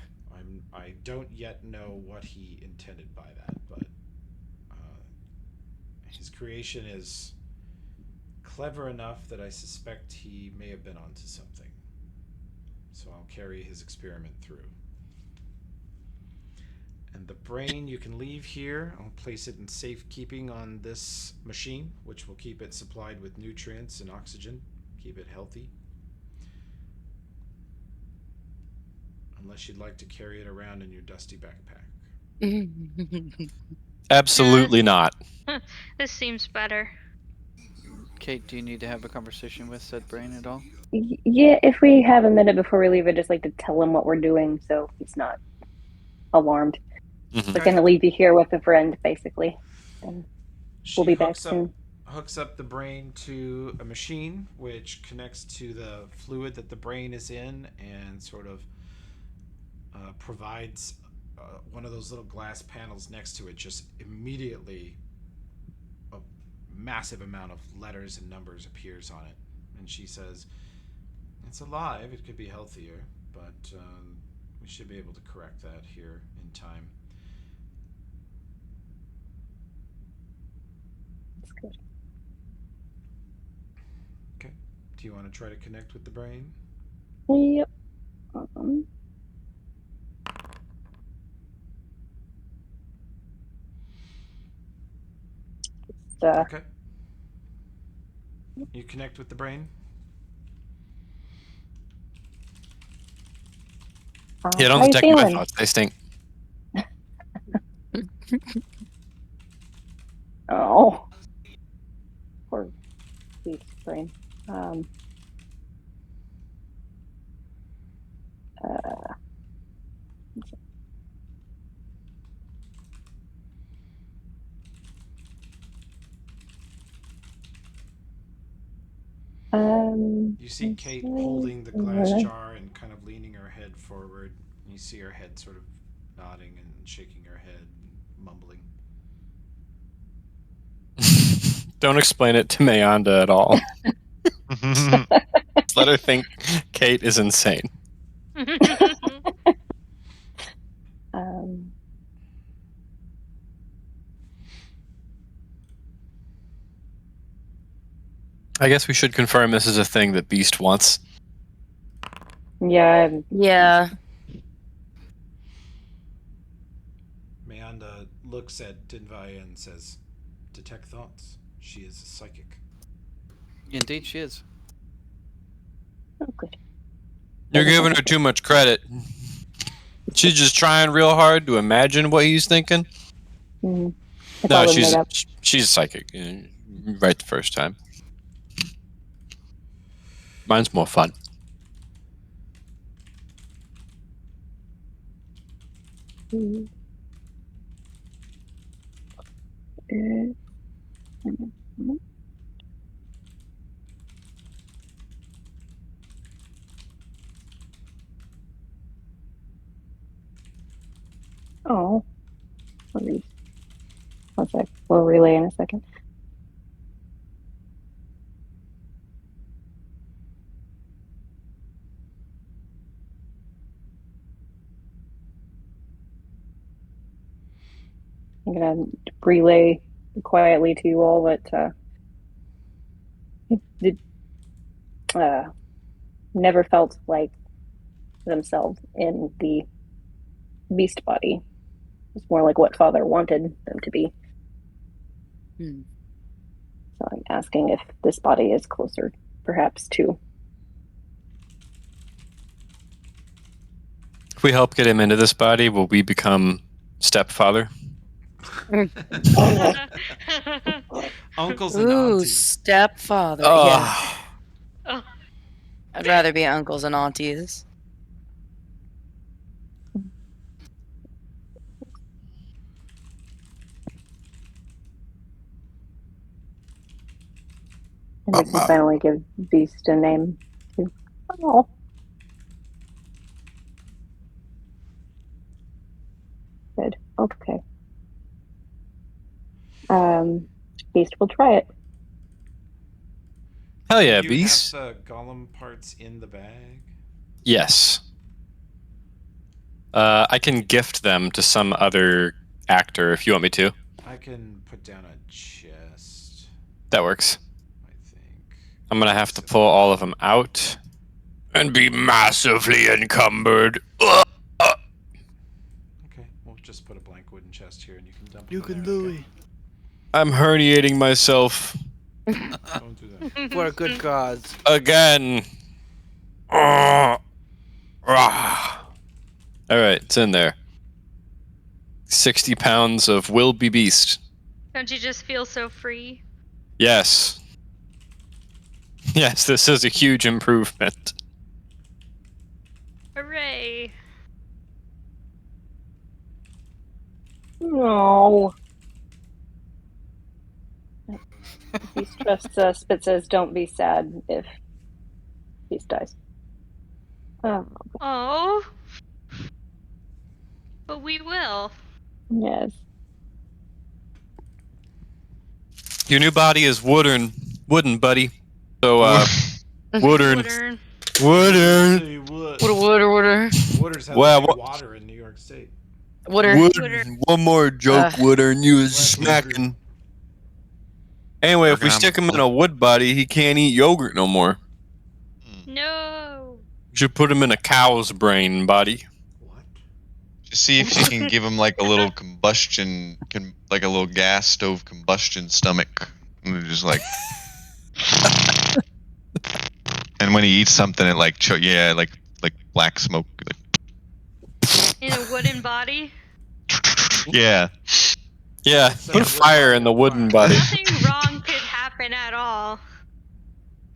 I don't yet know what he intended by that, but his creation is clever enough that I suspect he may have been onto something. So I'll carry his experiment through. And the brain you can leave here. I'll place it in safekeeping on this machine, which will keep it supplied with nutrients and oxygen, keep it healthy. Unless you'd like to carry it around in your dusty backpack. Absolutely not. This seems better. Kate, do you need to have a conversation with said brain at all? Yeah, if we have a minute before we leave, I'd just like to tell him what we're doing so he's not alarmed. Mhm. We're going to leave you here with a friend, basically. And She we'll be back soon. hooks up the brain to a machine which connects to the fluid that the brain is in and sort of provides one of those little glass panels next to it. Just immediately a massive amount of letters and numbers appears on it, and she says, it's alive, it could be healthier, but we should be able to correct that here in time. That's good. Okay. Do you want to try to connect with the brain? Yep. Okay. You connect with the brain? Yeah, don't how you detect my feeling? thoughts. They stink. Oh, poor beast brain. You see Kate holding the glass jar and kind of leaning her head forward. You see her head sort of nodding and shaking her head, mumbling. Don't explain it to Mayanda at all. Just let her think Kate is insane. I guess we should confirm this is a thing that Beast wants. Yeah, Yeah. Meanda looks at Dinvaya and says, "Detect thoughts. She is a psychic." Indeed, she is. oh, good. You're giving her too much credit. She's just trying real hard to imagine what he's thinking. Mm-hmm. It's No, all been made up. she's psychic. Right the first time. Mine's more fun. Mhm. Oh, please. One sec. We'll relay in a second. I'm gonna relay quietly to you all that did never felt like themselves in the beast body. It's more like what Father wanted them to be. Hmm. So I'm asking if this body is closer, perhaps, to. If we help get him into this body, will we become stepfather? Uncles and Ooh, aunties. stepfather. Yeah. Oh, I'd rather be uncles and aunties. And we can finally give Beast a name. Too. Oh. Good. Okay. Beast will try it. hell yeah, Do you Beast. have the golem parts in the bag? Yes. I can gift them to some other actor if you want me to. I can put down a chest, That works. I think. I'm gonna have to pull all of them out and be massively encumbered. Okay, we'll just put a blank wooden chest here and you can dump them in there, okay? I'm herniating myself Don't do that. For a good cause. again. All right, it's in there. 60 pounds of will be beast. Don't you just feel so free? Yes. Yes, this is a huge improvement. Hooray! No. Beast trusts Spit says, "Don't be sad if Beast dies." Oh, Oh, but we will. yes. Your new body is wooden, buddy. So, wooden. Wooder. Wooden. Say what? Water. Wooders have Well, like water in New York State. Water. Wooden. One more joke, Wooder, and you is smacking. Anyway, if we stick him in a wood body, he can't eat yogurt no more. No. You should put him in a cow's brain body. What? Just see if you can give him like a little combustion, like a little gas stove combustion stomach. And just like, and when he eats something, it like, like black smoke. Like, In a wooden body. yeah. Yeah, put fire in the wooden body. Nothing wrong could happen at all.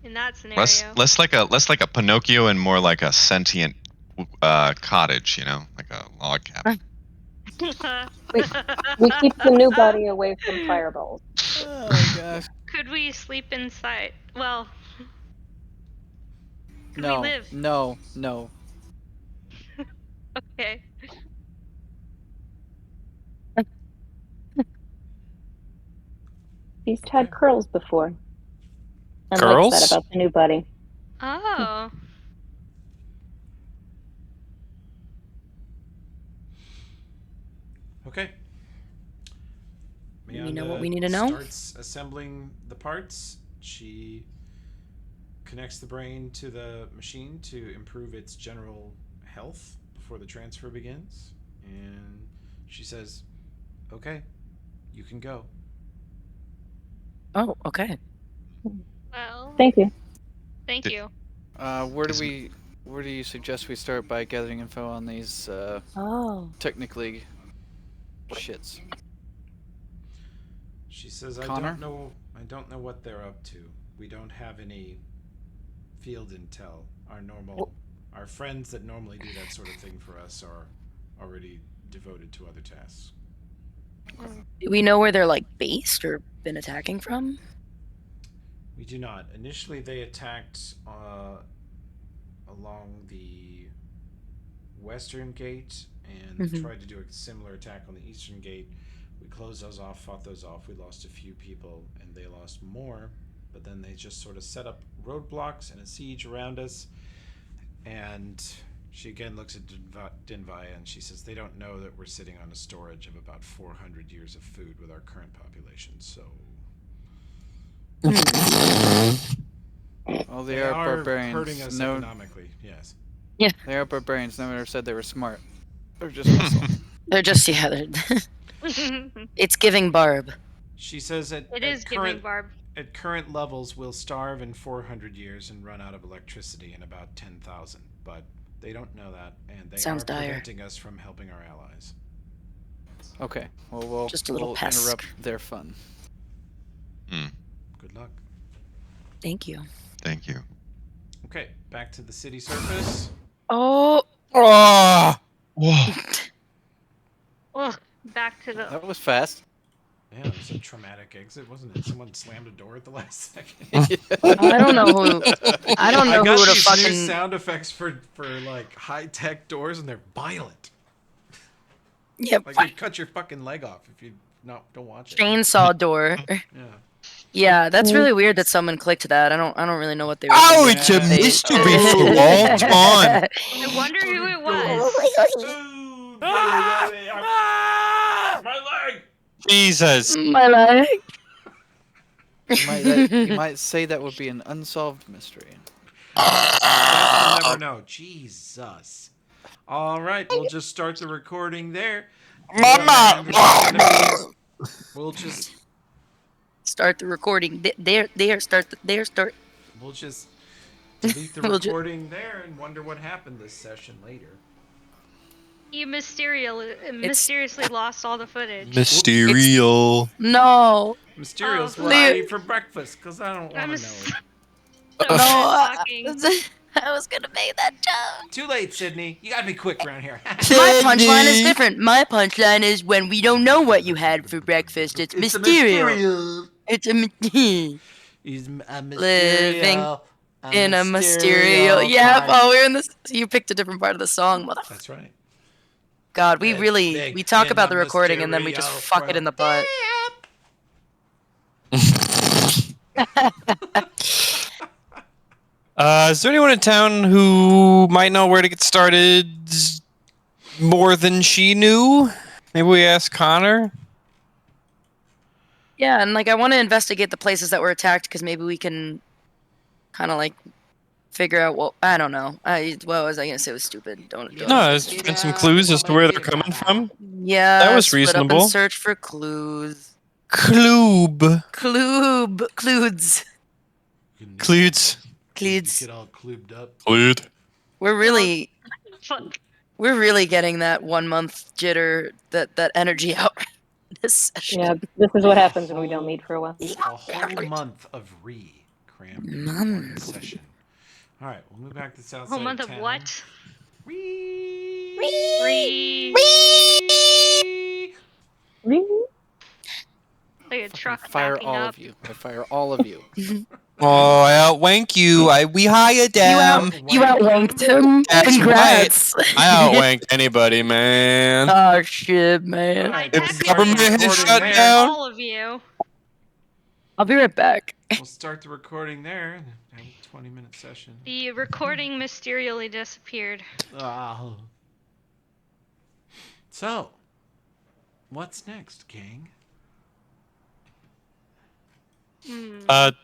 In that scenario. Less like a Pinocchio and more like a sentient cottage, you know, like a log cabin. We keep the new body away from fireballs. Oh gosh. Could we sleep inside? Well. Could No. we live? No. Okay. Beast had curls before. And Curls? likes that about the new body. Oh. Okay. You know what Meanda we need to know? Starts assembling the parts. She connects the brain to the machine to improve its general health before the transfer begins. And she says, "Okay, you can go." Oh, okay. Well, Thank you. thank you. Where do you suggest we start by gathering info on these Oh. technically shits? She says, Connor? I don't know what they're up to. We don't have any field intel. Our friends that normally do that sort of thing for us are already devoted to other tasks. Do we know where they're like based or been attacking from? We do not. Initially, they attacked along the western gate and Mhm. tried to do a similar attack on the eastern gate. We closed those off, fought those off. We lost a few people, and they lost more. But then they just sort of set up roadblocks and a siege around us. And she again looks at Dinvaya and she says, they don't know that we're sitting on a storage of about 400 years of food with our current population, so... Well, they are barbarians. hurting us No, economically, yes. they are barbarians. No one ever said they were smart. They're just muscle. They're just it's giving Barb. She says It is giving Barb. at current levels, we'll starve in 400 years and run out of electricity in about 10,000. But they don't know that, and they Sounds are dire. preventing us from helping our allies. Okay. Well, we'll Just a little we'll pest. interrupt their fun. Good luck. Thank you. Thank you. Okay, back to the city surface. Oh. Oh, Whoa. Ugh, back to the. That was fast. Yeah, it was a traumatic exit, wasn't it? Someone slammed a door at the last second. I don't know who. I don't know I got who would have these fucking new sound effects for like high-tech doors, and they're violent. Yep. Like they'd cut your fucking leg off if you don't watch it. Chainsaw door. Yeah. Yeah, that's really weird that someone clicked that. I don't really know what they were oh, thinking. it's a They- mystery for all time. I wonder who it was. My leg! Jesus. My leg. You might say that would be an unsolved mystery. That we'll never know. Jesus. All right, we'll just start the recording there. Mama. We'll just Start the recording. Start. we'll just delete the We'll ju- recording there and wonder what happened this session later. You mysteriously lost all the footage. Mysterial. No. Mysterious, Oh, what I eat for breakfast, because I don't I'm want to know it. so No. talking. I was gonna make that joke. Too late, Sydney. You gotta be quick around here. My punchline is different. My punchline is when we don't know what you had for breakfast. It's mysterious. It's a mysterious. He's a Living in a mysterious. Yep. Oh, we're in this. You picked a different part of the song, mother. That's right. God, we It's really big we talk in about a the recording and then we just mysterious fuck it in the butt. Is there anyone in town who might know where to get started more than she knew? Maybe we ask Connor? Yeah, and like I want to investigate the places that were attacked because maybe we can kind of like figure out. Well, I don't know. What was I gonna say? It was stupid. Don't. No, there's been some clues as to where they're coming from. Yeah, That was split up reasonable. and search for clues. Kloob. Clues. Clues. Clues. Get all clued up. Clued. We're really Fuck. getting that 1 month jitter, that energy out this session. Yeah, this is what happens when we don't meet for a while. A whole month of crammed in one session. All right, we'll move back to the south Whole side month of of town. what? Re. Like a truck Fire backing all up. of you. I fire all of you. Oh, I outwank you. We hired them. You outranked him. That's Congrats. I outwanked anybody, man. Oh shit, man. I If technically government has outwanned shut down. all of you. I'll be right back. We'll start the recording there. Have a 20-minute session. The recording mysteriously disappeared. So, what's next, gang?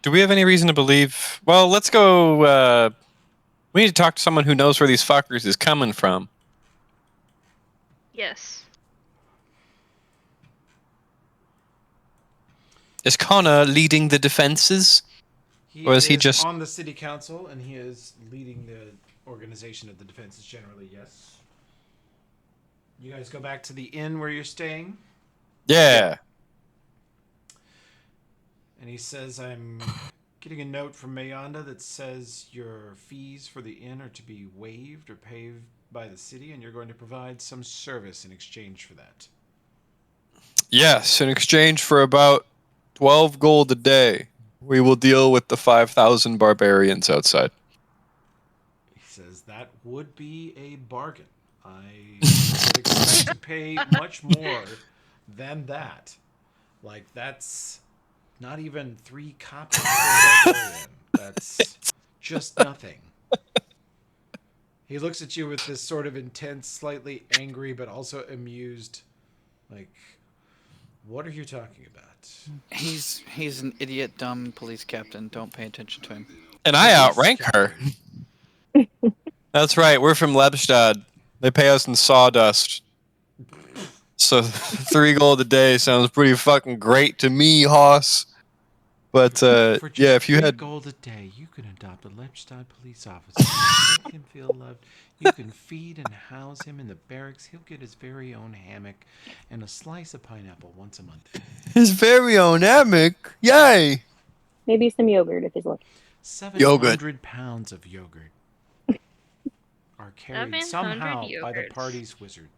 Do we have any reason to believe? Well, let's go. We need to talk to someone who knows where these fuckers is coming from. Yes. Is Connor leading the defenses? He Or is is he just- on the city council, and he is leading the organization of the defenses generally, yes. You guys go back to the inn where you're staying, Yeah. and he says, I'm getting a note from Mayanda that says your fees for the inn are to be waived or paid by the city, and you're going to provide some service in exchange for that. Yes, in exchange for about 12 gold a day, we will deal with the 5,000 barbarians outside. He says that would be a bargain. I would expect to pay much more than that. Like, that's not even 3 copies per barbarian. That's just nothing. He looks at you with this sort of intense, slightly angry, but also amused, like, what are you talking about? He's an idiot, dumb police captain. Don't pay attention to him. And I outrank her. That's right, we're from Lebstad. They pay us in sawdust. So 3 gold a day sounds pretty fucking great to me, Hoss. But For just yeah, if you 3 had gold a day, you can adopt a Lepstad police officer. You make him feel loved. You can feed and house him in the barracks. He'll get his very own hammock and a slice of pineapple once a month. his very own hammock, yay! Maybe some yogurt if he's lucky. 700 pounds of yogurt are carried 700 somehow by the yogurts. party's wizard.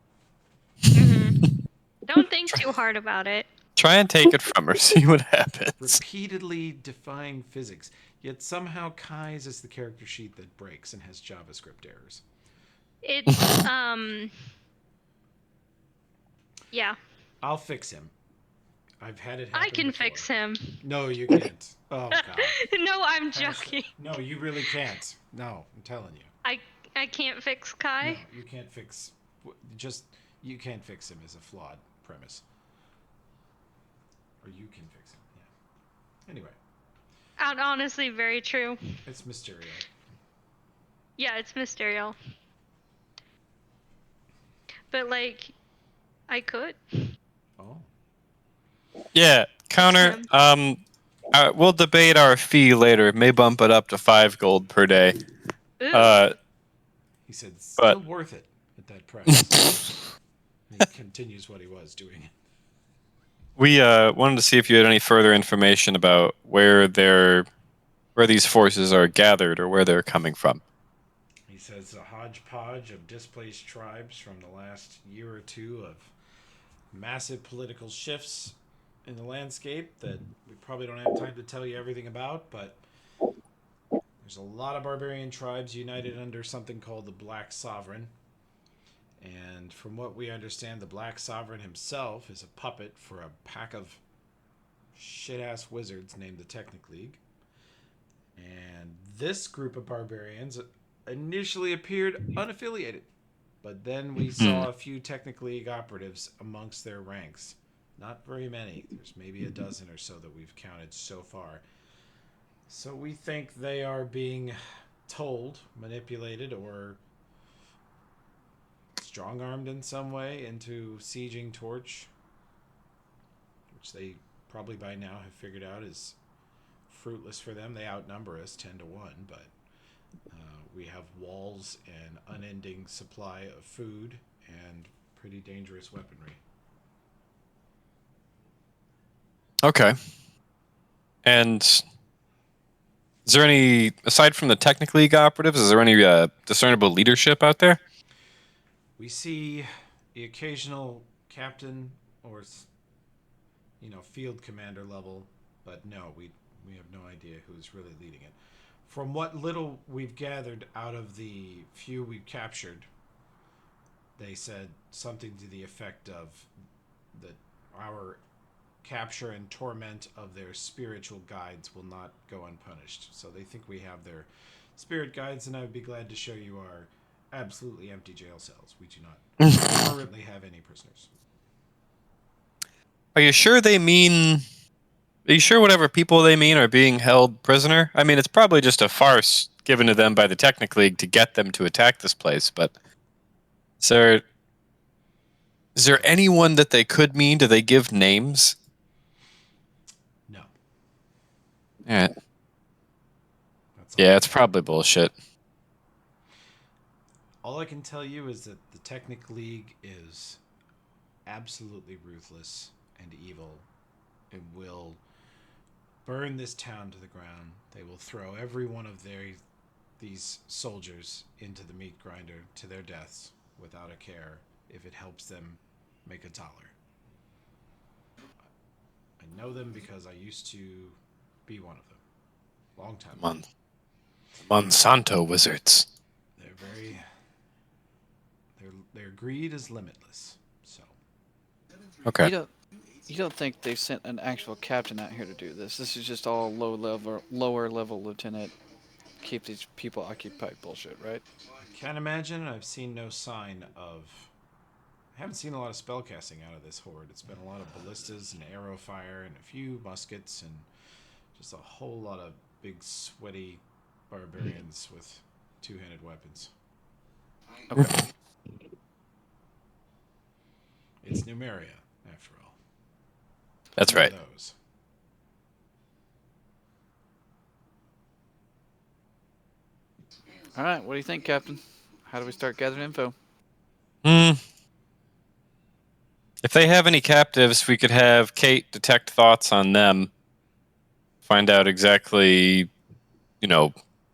Don't think too hard about it. Try and take it from her, see what happens. Repeatedly defying physics, yet somehow Kai's is the character sheet that breaks and has JavaScript errors. It's yeah. I'll fix him. I've had it happen I can before. fix him. No, you can't. Oh, God. No, I'm Pass it. joking. No, you really can't. No, I'm telling you. I can't fix Kai. No, you can't fix... You can't fix him is a flawed premise. Or you can fix him, yeah. Anyway. Honestly, very true. It's Mysterio. Yeah, it's Mysterio. But, like, I could. Oh. Yeah, Connor, we'll debate our fee later. May bump it up to 5 gold per day. Ooh. He said, still But- worth it at that price. He continues what he was doing. We wanted to see if you had any further information about where these forces are gathered or where they're coming from. He says a hodgepodge of displaced tribes from the last year or two of massive political shifts in the landscape that we probably don't have time to tell you everything about, but there's a lot of barbarian tribes united under something called the Black Sovereign. And from what we understand, the Black Sovereign himself is a puppet for a pack of shit-ass wizards named the Technic League. And this group of barbarians initially appeared unaffiliated, but then we saw a few Technic League operatives amongst their ranks. Not very many. There's maybe a dozen or so that we've counted so far. So we think they are being told, manipulated, or strong-armed in some way into sieging Torch, which they probably by now have figured out is fruitless for them. They outnumber us 10 to 1, but we have walls and unending supply of food and pretty dangerous weaponry. Okay. And is there any, aside from the Technic League operatives, is there any discernible leadership out there? We see the occasional captain or, field commander level, but no, we have no idea who's really leading it. From what little we've gathered out of the few we've captured, they said something to the effect of that our capture and torment of their spiritual guides will not go unpunished. So they think we have their spirit guides, and I would be glad to show you our absolutely empty jail cells. We do not currently have any prisoners. Are you sure they mean Are you sure whatever people they mean are being held prisoner? I mean, it's probably just a farce given to them by the Technic League to get them to attack this place, but is there anyone that they could mean? Do they give names? No. Yeah. That's all. Yeah, it's probably bullshit. All I can tell you is that the Technic League is absolutely ruthless and evil and will burn this town to the ground. They will throw every one of these soldiers into the meat grinder to their deaths without a care if it helps them make $1. I know them because I used to be one of them. Long time ago. Monsanto wizards. They're very their greed is limitless. So Okay. You don't think they sent an actual captain out here to do this? This is just all lower level lieutenant, keep these people occupied bullshit, right? I can't imagine. I've seen no sign of. I haven't seen a lot of spellcasting out of this horde. It's been a lot of ballistas and arrow fire and a few muskets and just a whole lot of big sweaty barbarians with two-handed weapons. Okay. It's Numeria, after all. That's One right. of those. All right. What do you think, Captain? How do we start gathering info? If they have any captives, we could have Kate detect thoughts on them. Find out exactly,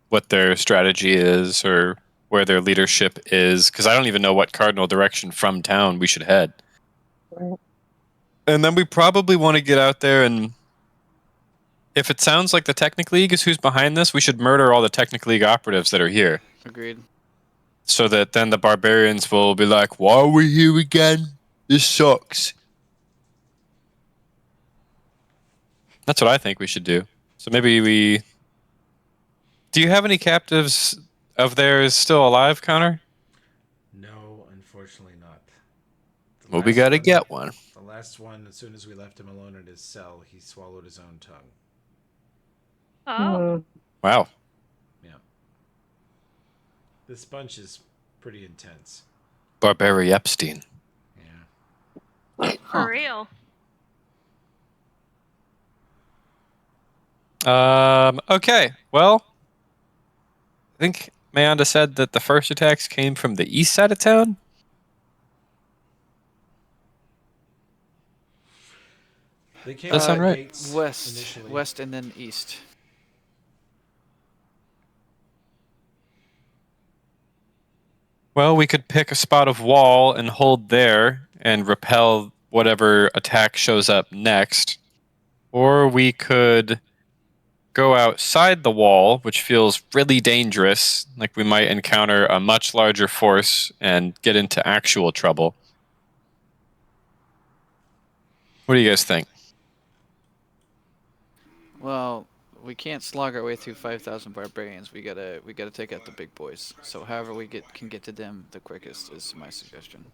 what their strategy is or where their leadership is. Because I don't even know what cardinal direction from town we should head. Right. And then we probably want to get out there and... If it sounds like the Technic League is who's behind this, we should murder all the Technic League operatives that are here. Agreed. So that then the barbarians will be like, why are we here again? This sucks. That's what I think we should do. So maybe we... Do you have any captives of theirs still alive, Connor? No, unfortunately not. The Well, we last gotta one- get one. The last one, as soon as we left him alone in his cell, he swallowed his own tongue. Oh. Wow. Yeah. This bunch is pretty intense. Barbary Epstein. Yeah. For real. Okay. Well, I think Mayanda said that the first attacks came from the east side of town. They came Does that out sound the right? gates West, initially. west, and then east. Well, we could pick a spot of wall and hold there and repel whatever attack shows up next. Or we could go outside the wall, which feels really dangerous, like we might encounter a much larger force and get into actual trouble. What do you guys think? Well, we can't slog our way through 5,000 barbarians. We gotta take out the big boys. So however we can get to them the quickest is my suggestion.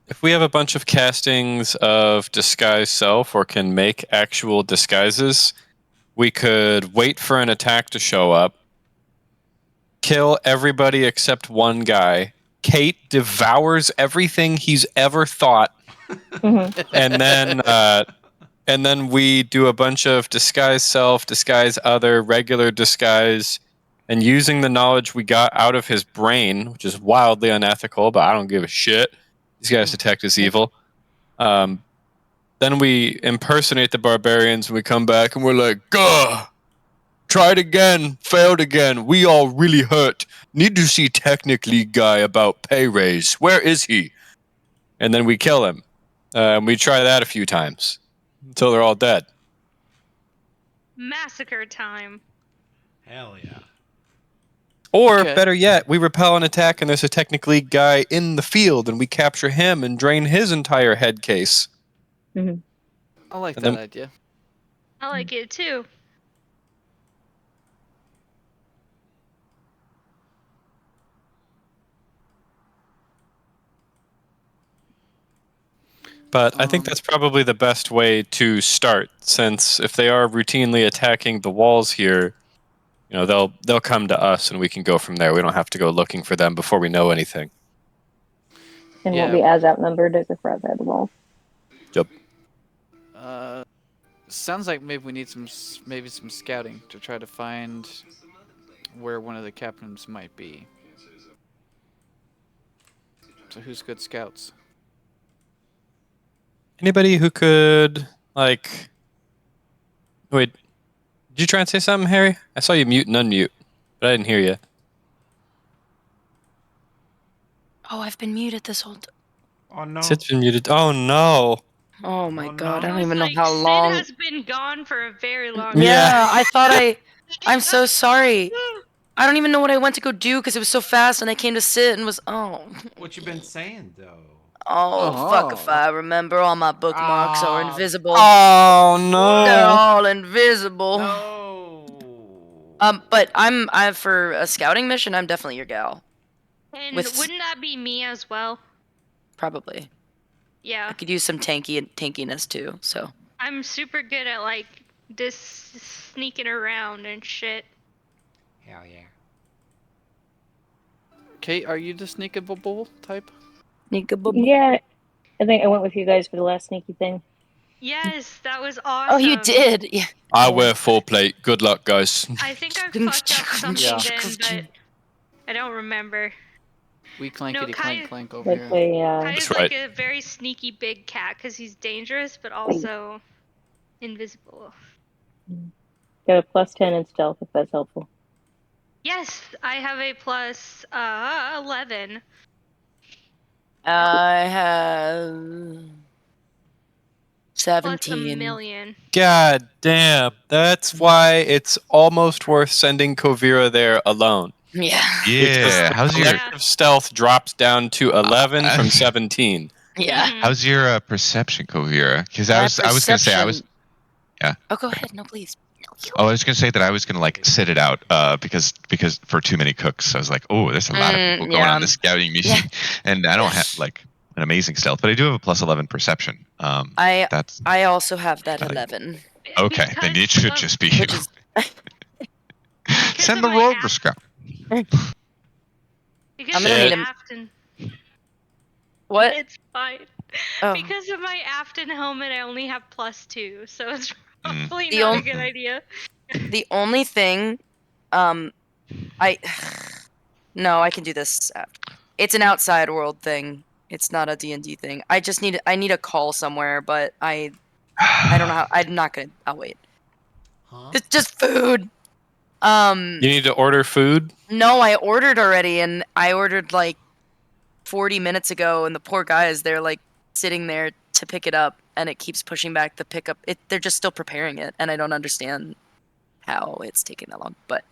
If we have a bunch of castings of disguise self or can make actual disguises, we could wait for an attack to show up, kill everybody except one guy. Kate devours everything he's ever thought, and then we do a bunch of disguise self, disguise other, regular disguise, and using the knowledge we got out of his brain, which is wildly unethical, but I don't give a shit. These guys detect as evil. Then we impersonate the barbarians, and we come back, and we're like, "Gah! Tried again, failed again. We all really hurt. Need to see technically guy about pay raise. Where is he?" And then we kill him. And we try that a few times until they're all dead. Massacre time. Hell yeah. Or, Okay. better yet, we repel an attack and there's a technically guy in the field and we capture him and drain his entire head case. I like And that then- idea. I like it too. But I think that's probably the best way to start, since if they are routinely attacking the walls here, they'll come to us and we can go from there. We don't have to go looking for them before we know anything. And Yeah. won't be as outnumbered as if we're outside the wall. Yep. Sounds like maybe we need some scouting to try to find where one of the captains might be. So who's good scouts? Anybody who could, wait, did you try and say something, Harry? I saw you mute and unmute, but I didn't hear you. Oh, I've been muted this whole time. Oh no. Sid's been muted. Oh, no. Oh my Oh, god, no. I I don't was even know like, how Sid long. has been gone for a very long Yeah. Yeah, I thought I'm so sorry. I don't even know what I went to go do because it was so fast, and I came to sit and was What you been saying though? fuck if I remember. All my bookmarks are Ah. invisible. Oh, They're no. all invisible. No. But I'm for a scouting mission. I'm definitely your gal. And With- wouldn't that be me as well? Probably. I Yeah. could use some tankiness too. So. I'm super good at like just sneaking around and shit. Hell yeah. Kate, are you the sneakable type? Yeah, I think I went with you guys for the last sneaky thing. Yes, that was awesome. Oh, you did. Yeah. I wear full plate. Good luck, guys. I think I fucked up something Yeah. then, but I don't remember. We clankety Kai- clank over Like here. Kai That's is right. like a very sneaky big cat because he's dangerous, but also invisible. got a +10 in stealth if that's helpful. Yes, I have a plus 11. I have Plus a 17. million. God damn. That's why it's almost worth sending Kovira there alone. Yeah. Yeah. How's your Collective stealth drops down to 11 from 17. Yeah. Mhm. How's your perception, Kovira? Because I My was gonna say I was. perception- Yeah. Oh, go ahead. No, please. Oh, I was gonna say that I was gonna like sit it out because for too many cooks. I was like, oh, there's a lot of people going yeah. on this scouting mission, and I don't have like an amazing stealth, but I do have a +11 perception. That's I also have that like- 11. okay. Then it should just be you. Which is Send of the my rover app- scout. Because I'm of gonna my need a- Afton. what? It's fine. Oh. Because of my Afton helmet, I only have +2, so it's probably The not a only- good idea. The only thing, I can do this. It's an outside world thing. It's not a D&D thing. I need a call somewhere, but I don't know how. I'm not gonna. I'll wait. Huh? It's just food. You need to order food? No, I ordered already, and I ordered like 40 minutes ago, and the poor guy is there like sitting there to pick it up, and it keeps pushing back the pickup. They're just still preparing it, and I don't understand how it's taking that long. But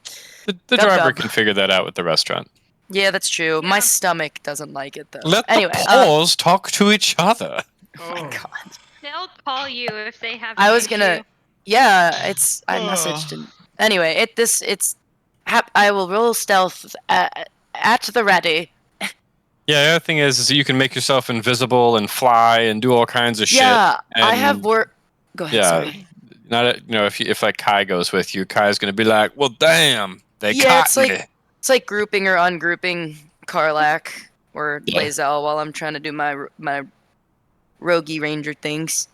The Gub driver gub. can figure that out with the restaurant. yeah, that's true. My Yeah. stomach doesn't like it though. Let Anyway, the paws talk to each other. oh my god. They'll call you if they have. I an was gonna. issue. Yeah, I messaged and anyway. I will roll stealth at the ready. Yeah, the other thing is you can make yourself invisible and fly and do all kinds of shit. Yeah, I and- have work. Go ahead. Yeah, Sorry. if like Kai goes with you, Kai's gonna be like, well, damn, they Yeah, caught it's like- me. It's like grouping or ungrouping Karlak or Yeah. Lae'zel while I'm trying to do my roguey ranger things.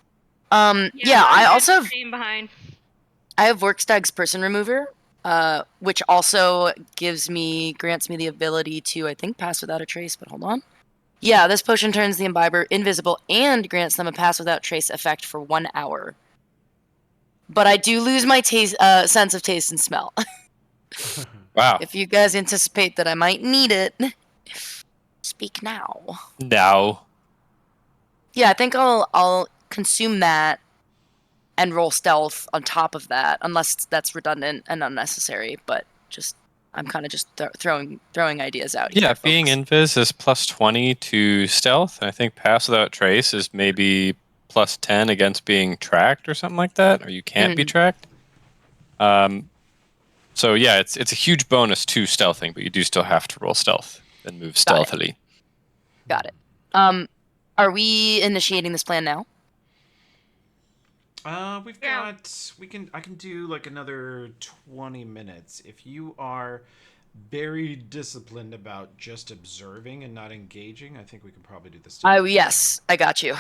Yeah, I'm I just also have, staying behind. I have Workstag's Person Remover, which also grants me the ability to, I think, pass without a trace. But hold on. Yeah, this potion turns the imbiber invisible and grants them a pass without trace effect for 1 hour. But I do lose my sense of taste and smell. Wow. If you guys anticipate that I might need it, speak now. No. Yeah, I think I'll consume that and roll stealth on top of that, unless that's redundant and unnecessary. But I'm kind of just throwing ideas out. Yeah, here, being folks. invis is +20 to stealth. And I think pass without trace is maybe +10 against being tracked or something like that, or you can't be tracked. So yeah, it's a huge bonus to stealthing, but you do still have to roll stealth and move stealthily. Got it. Are we initiating this plan now? We've Yeah. got. I can do like another 20 minutes if you are very disciplined about just observing and not engaging. I think we can probably do this. Oh, yes. I got you.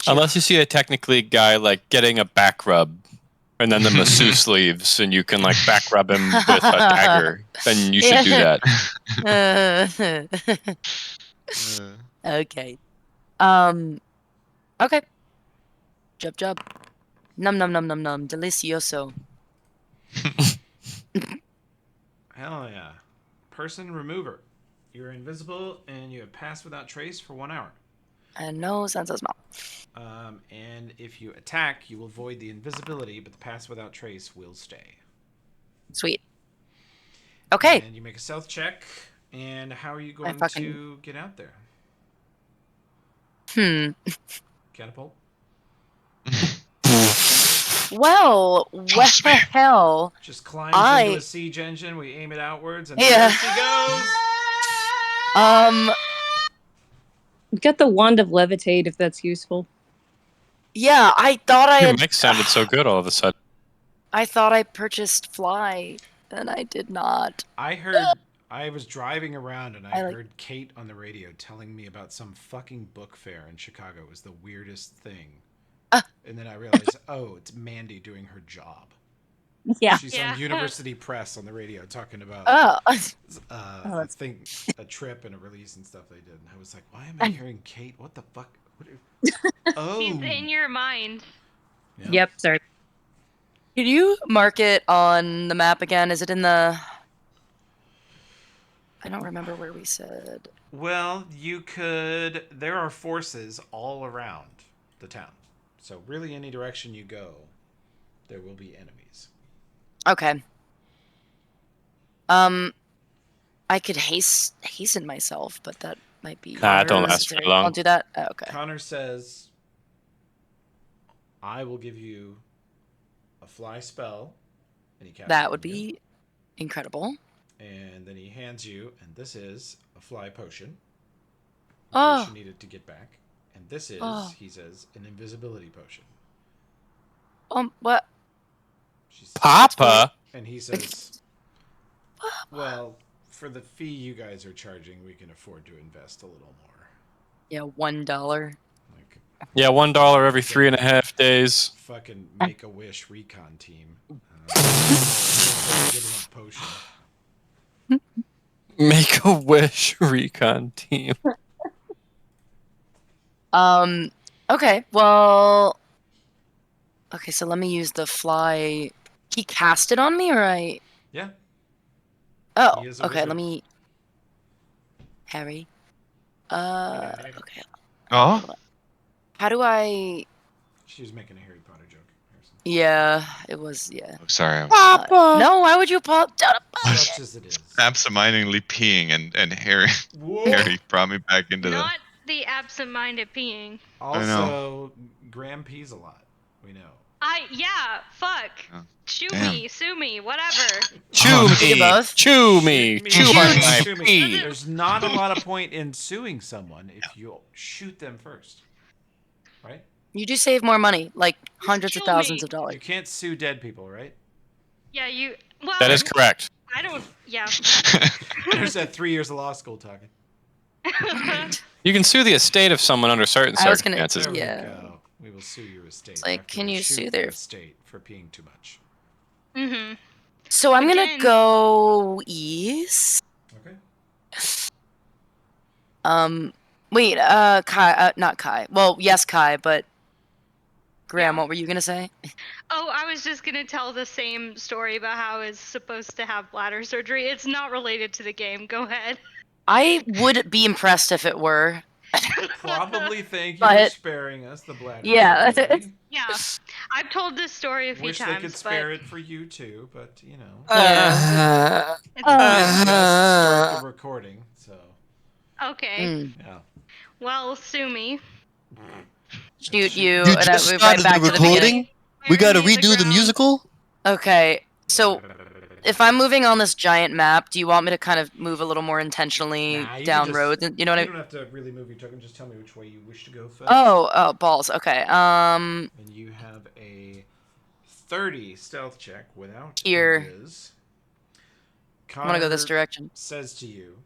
Unless you see a technically guy like getting a back rub, and then the masseuse leaves, and you can like back rub him with a dagger, then you should do that. Okay. Okay. Jub. Num num num num num. Delicioso. Hell yeah. Person remover. You're invisible and you have passed without trace for 1 hour. And no sense of smell. And if you attack, you will void the invisibility, but the pass without trace will stay. Sweet. Okay. And you make a stealth check. And how are you going to get out there? Catapult? Well, what the hell? Just climbs into a siege engine, we aim it outwards, and there she goes! Got the wand of levitate if that's useful. Yeah, I thought I Your had... mic sounded so good all of a sudden. I thought I purchased fly, and I did not. I was driving around and I heard Kate on the radio telling me about some fucking book fair in Chicago. It was the weirdest thing. And then I realized, oh, it's Mandy doing her job. Yeah. She's on University Press on the radio talking about a trip and a release and stuff they did. And I was like, why am I hearing Kate? What the fuck? He's in your mind. Yeah. Yep, sorry. Can you mark it on the map again? Is it in the... I don't remember where we said. Well, you could... There are forces all around the town. So really any direction you go, there will be enemies. Okay. I could hasten myself, but that might be... Nah, don't last unnecessary. too long. I'll do that? Oh, okay. Connor says, I will give you a fly spell. And he casts That it would on you. be incredible. And then he hands you, and this is a fly potion. In Oh. case you need it to get back. And this is, he says, an invisibility potion. What? She says, Papa? and he says, well, for the fee you guys are charging, we can afford to invest a little more. Yeah, $1. Like, Yeah, $1 every 3.5 days. fucking Make-A-Wish recon team. Give him a potion. Make-A-Wish recon team. Okay, well... Okay, so let me use the fly... He cast it on me, or I... Yeah. Oh, He is a okay, wizard. let me... Harry. Okay. Oh? How do I... She was making a Harry Potter joke. Harrison. Yeah, it was, yeah. Oh, sorry. No, why would you pop... Such as it is. Absentmindedly peeing, and Harry Whoa. Harry brought me back into the... Not the absent-minded peeing. Also, Graham pees a lot. We know. Fuck. Oh, Sue damn. me, sue me, whatever. Chew You me! both? Chew me! Chew on my Shoot me. pee! There's not a lot of point in suing someone if you shoot them first. Right? You do save more money, like hundreds of kill thousands me. of dollars. You can't sue dead people, right? Yeah, you. Well, That is correct. I don't. Yeah. There's that 3 years of law school talking. You can sue the estate of someone under certain I was gonna- circumstances. There Yeah. we go. We will sue your estate. It's like, after can we you shoot sue the their- estate for peeing too much? Mhm. So I'm gonna Again- go east. Okay. Wait, Kai, not Kai. Well, yes, Kai, but Graham, Yeah. what were you gonna say? Oh, I was just gonna tell the same story about how I was supposed to have bladder surgery. It's not related to the game. Go ahead. I would be impressed if it were. Probably thank you But- for sparing us the bladder. Yeah. surgery. Yeah, I've told this story a few Wish times, they could spare it for you too, but you know. Yeah. but Just start the recording, so okay. Mm. yeah. Well, sue me. Shoot you, You and I just move started right back the to the beginning. recording? We gotta Bury me in the redo the ground. musical? Okay, so if I'm moving on this giant map, do you want me to kind of move a little more intentionally Nah, you down can just- roads? You know what I You mean? don't have to really move your token. Just tell me which way you wish to go first. Oh, balls. Okay. And you have a 30 stealth check without Here. invis. I want to go this Connor direction. says to you,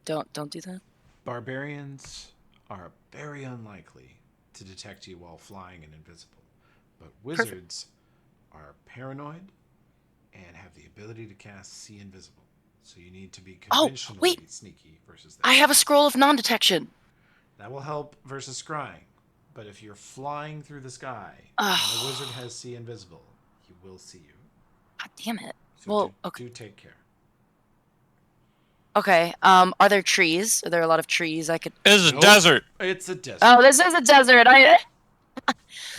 Don't do that. barbarians are very unlikely to detect you while flying and invisible, but wizards are paranoid and have the ability to cast See Invisible. So you need to be conventionally sneaky versus that. I have a scroll of non-detection. That will help versus scrying. But if you're flying through the sky and a wizard has See Invisible, he will see you. God damn it. So Well, okay. do take care. Okay. Are there trees? Are there a lot of trees I could? It's a Nope. desert. It's a desert. Oh, this is a desert.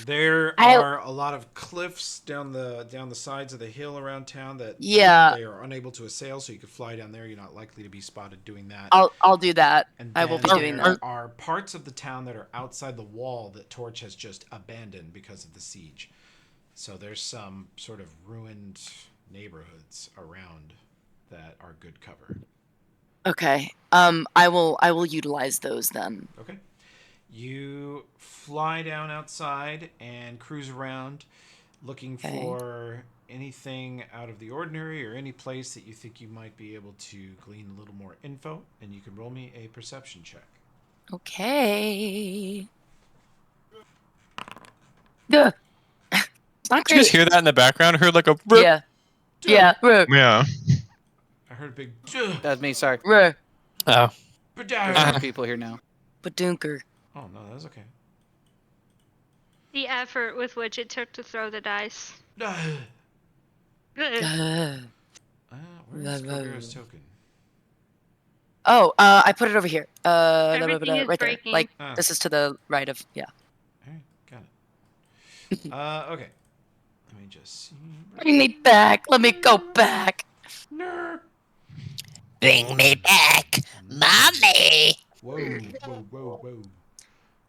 There are a lot of cliffs down the sides of the hill around town that they are unable to assail, so you could fly down there. You're not likely to be spotted doing that. I'll do that. And I will be then doing there that. are parts of the town that are outside the wall that Torch has just abandoned because of the siege. So there's some sort of ruined neighborhoods around that are good cover. Okay. I will utilize those then. Okay. You fly down outside and cruise around looking for anything out of the ordinary or any place that you think you might be able to glean a little more info, and you can roll me a perception check. Okay. Duh. It's not Did you great. just hear that in the background? I heard like a Yeah. Yeah. Ruh. Yeah. I heard a big That's me. Sorry. Ruh. Oh. There's more people here now. Badunker. Oh no, that was okay. The effort with which it took to throw the dice. Where's Kogura's token? Oh, I put it over here. Everything is right there. breaking. Like Ah. this is to the right of All right, got it. Okay. Let me just see. Bring me back. Let me go back. No. Bring me back, mommy. Whoa.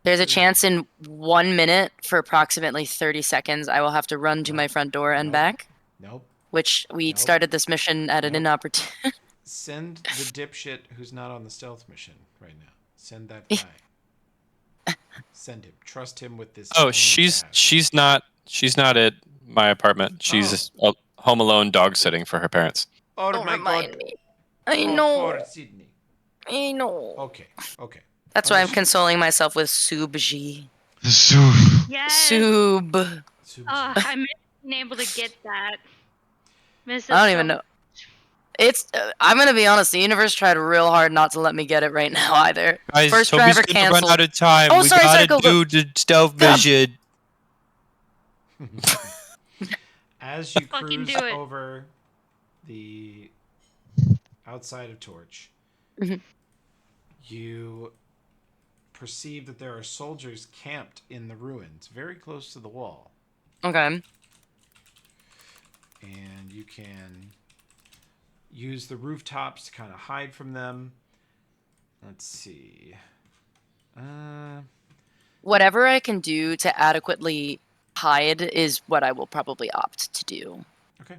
There's a chance in 1 minute for approximately 30 seconds I will have to run to my front door and Nope. back, Nope. which we Nope. started this mission at an Nope. inopportune. Send the dipshit who's not on the stealth mission right now. Send that guy. Send him. Trust him with this. Oh, only she's task. not at my apartment. She's home alone dog sitting for her parents. Oh Don't my remind god. me. I Oh, know. poor Sydney. I know. Okay. That's why I'm Understood. consoling myself with Subji. Yes. Sub. Oh, I miss being able to get that. Miss it I don't so even know. It's. I'm gonna be honest. The universe tried real hard not to let me get it right now either. Guys, First Toby's driver gonna run canceled. out of time. Oh, we sorry, gotta go. do the stealth Come. vision. As you Fucking cruise do it. over the outside of Torch, Mhm. you perceive that there are soldiers camped in the ruins, very close to the wall, Okay. and you can use the rooftops to kind of hide from them. Let's see. Whatever I can do to adequately hide is what I will probably opt to do. Okay.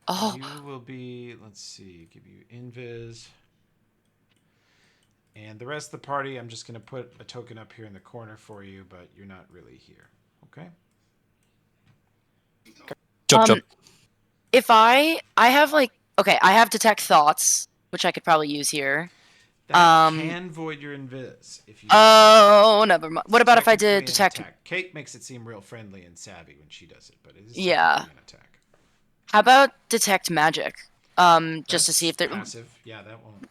Oh, You will be, let's see, give you invis. And the rest of the party, I'm just going to put a token up here in the corner for you, but you're not really here. Okay? Jump. if I have like, okay, I have detect thoughts, which I could probably use here. That can void your invis if you. Oh, never mind. What about if I technically did an detect? attack. Kate makes it seem real friendly and savvy when she does it, but it is Yeah. technically an attack. How about detect magic? Just to see if there. Passive. Yeah, that won't.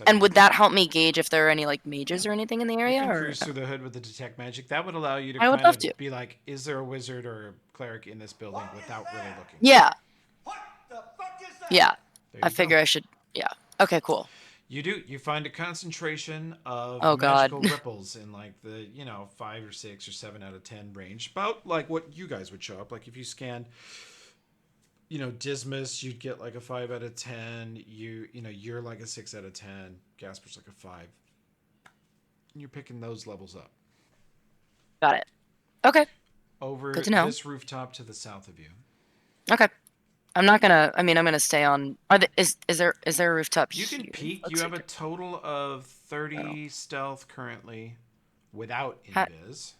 And would that help me gauge if there are any like mages or anything in the You area? can Or cruise through the hood with the detect magic. That would allow you to I would kind love of to. be like, is there a wizard or a cleric in this building without really looking? Yeah. What the fuck is that? Yeah. There I you figure go. I should. Yeah. Okay. Cool. You do. You find a concentration of Oh, God. magical ripples in like the 5 or 6 or 7 out of 10 range, about like what you guys would show up. Like if you scanned, Dismas, you'd get like a 5 out of 10. You're like a 6 out of 10. Gasper's like a 5. And you're picking those levels up. Got it. Okay. Over Good to know. this rooftop to the south of you. Okay. I'm not gonna. I mean, I'm gonna stay on. Is there a rooftop You can here? peek. Looks You have like a total of 30 stealth currently, without Ha- invis.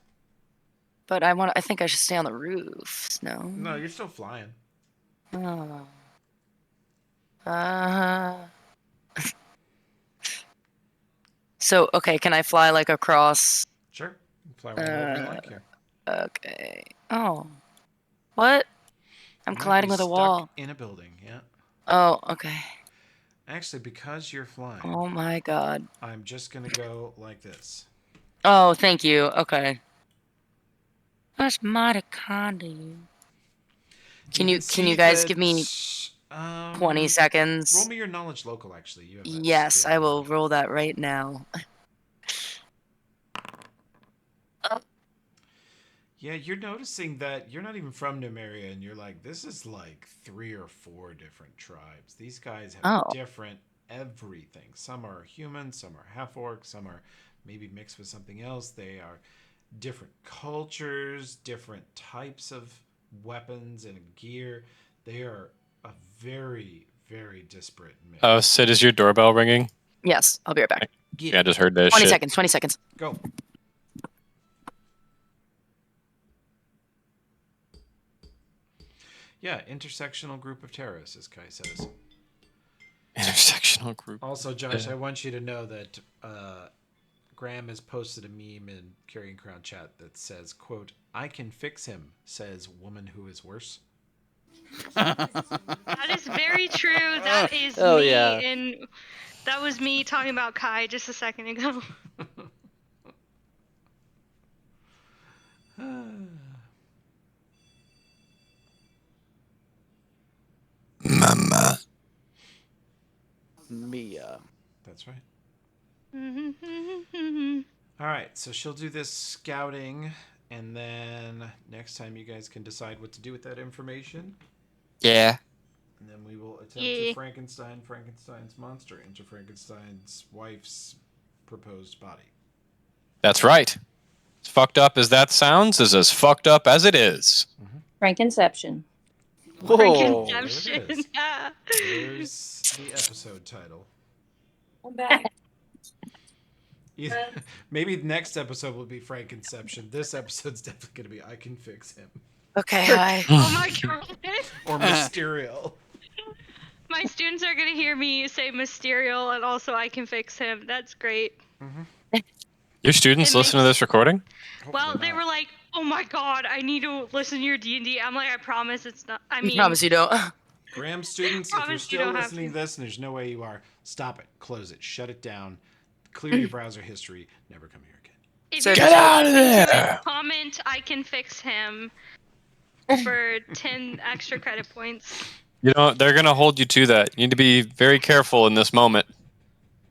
but I think I should stay on the roofs. No. No, you're still flying. Oh. Uh. So okay, can I fly like across? Sure. You can fly wherever you like here. Okay. Oh. What? I'm You might colliding be with a stuck wall. in a building. Yeah. Oh. Okay. Actually, because you're flying, Oh my god. I'm just gonna go like this. Oh, thank you. Okay. That's mighty kind of you. Can you see guys that, give me 20 roll seconds? me your knowledge local. Actually, you have that Yes, skill. I will roll that right now. Yeah, you're noticing that you're not even from Numeria, and you're like, this is like 3 or 4 different tribes. These guys have Oh. different everything. Some are human, some are half orc, some are maybe mixed with something else. They are different cultures, different types of weapons and gear. They are a very, very disparate mix. Oh, Sid, is your doorbell ringing? Yes, I'll be right back. Yeah, I just heard that 20 shit. seconds, 20 seconds. Go. Yeah, intersectional group of terrorists, as Kai says. Intersectional group. Also, Josh, I want you to know that Graham has posted a meme in Carrion Crown chat that says, quote, "I can fix him," says woman who is worse. That is very true. That is Oh, me, yeah. and that was me talking about Kai just a second ago. Mama. Mia. That's right. All right, so she'll do this scouting, and then next time you guys can decide what to do with that information. Yeah. And then we will attempt Yeah. to Frankenstein's monster into Frankenstein's wife's proposed body. That's right. As fucked up as that sounds is as fucked up as it is. Frankenception. Whoa. Frankenception. There it is. Yeah. There's the episode title. I'm back. Maybe the next episode will be Frankenception. This episode's definitely going to be I Can Fix Him. Okay, hi. Oh my god. Or Mysterio. My students are gonna hear me say Mysterio, and also I can fix him. That's great. Your students It listen to makes- this recording? Well, Hopefully they not. were like, "Oh my god, I need to listen to your D&D." I'm like, "I promise it's not." I I mean, promise you don't. Graham students, if you're Promise you still don't have listening to to. this, and there's no way you are, stop it, close it, shut it down, clear your browser history, never come here again. if So you get just out of listen to there! it, comment I can fix him for 10 extra credit points. You know, they're going to hold you to that. You need to be very careful in this moment.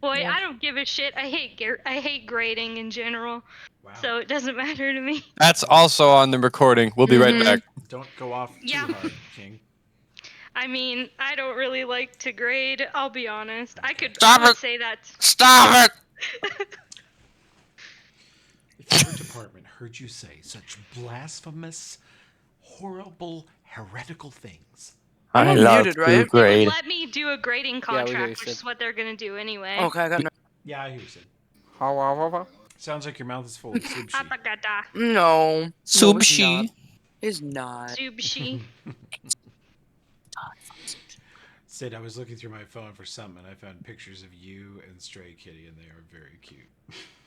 Boy, Yeah. I don't give a shit. I hate grading in general, Wow. so it doesn't matter to me. That's also on the recording. We'll be right Mhm. back. Don't go off too Yeah. hard, King. I mean, I don't really like to grade. I'll be honest. I Stop would it. say that. Stop it! If your department heard you say such blasphemous, horrible, heretical things. I'm unmuted, right? They would let me do a grading Yeah, we contract, hear you, which is Sid. what they're gonna do anyway. Okay, I got no. Yeah, I hear you, Sid. How, wow, wow, wow. Sounds like your mouth is full of sushi. Apagata. No. Subshi. It's not. Zubshi. Sid, I was looking through my phone for something, and I found pictures of you and Stray Kitty, and they are very cute.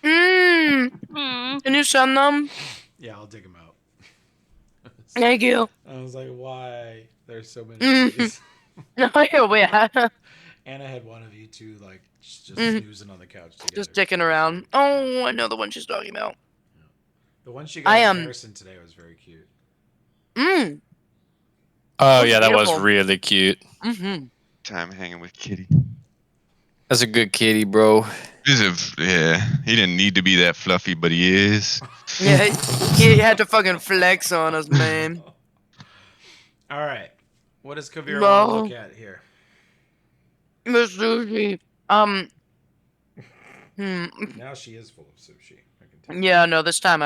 Hmm. Can you send them? Yeah, I'll dig them out. Thank you. I was like, why? There's so many Mm. of these. No, yeah. And I had one of you two, like, just snoozing on the couch together. Just dicking around. Oh, I know the one she's talking about. The one she got I at am- Harrison today was very cute. Mm. Oh, That's yeah, that was beautiful. really cute. Mm-hmm. Time hanging with Kitty. That's a good kitty, bro. Yeah, he didn't need to be that fluffy, but he is. Yeah, he had to fucking flex on us, man. All right. What does Kavira No. want to look at here? Miss Sushi. Now she is full of sushi. I can tell. Yeah, no, this time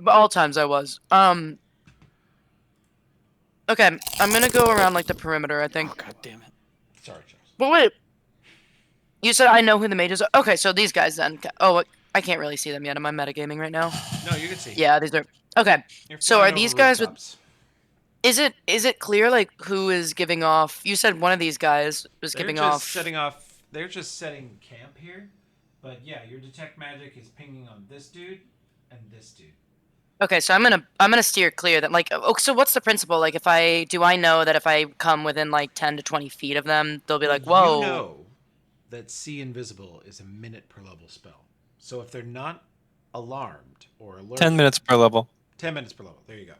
all times I was. Okay, I'm gonna go around like the perimeter, I think. Oh, god damn it. Sorry, Charles. But wait, you said I know who the mages are. Okay, so these guys then. Oh, I can't really see them yet. Am I metagaming right now? No, you can see. Yeah, these are. Okay, You're so flying are over these guys with? rooftops. Is it clear like who is giving off? You said one of these guys was They're giving just off. setting off. They're just setting camp here. But yeah, your detect magic is pinging on this dude and this dude. Okay, so I'm gonna steer clear. That like. Oh, so what's the principle? Like, if I know that if I come within like 10 to 20 feet of them, they'll be Well, like, whoa. you know that see invisible is a minute per level spell. So if they're not alarmed or alerted, 10 minutes per level. 10 minutes per level. There you go.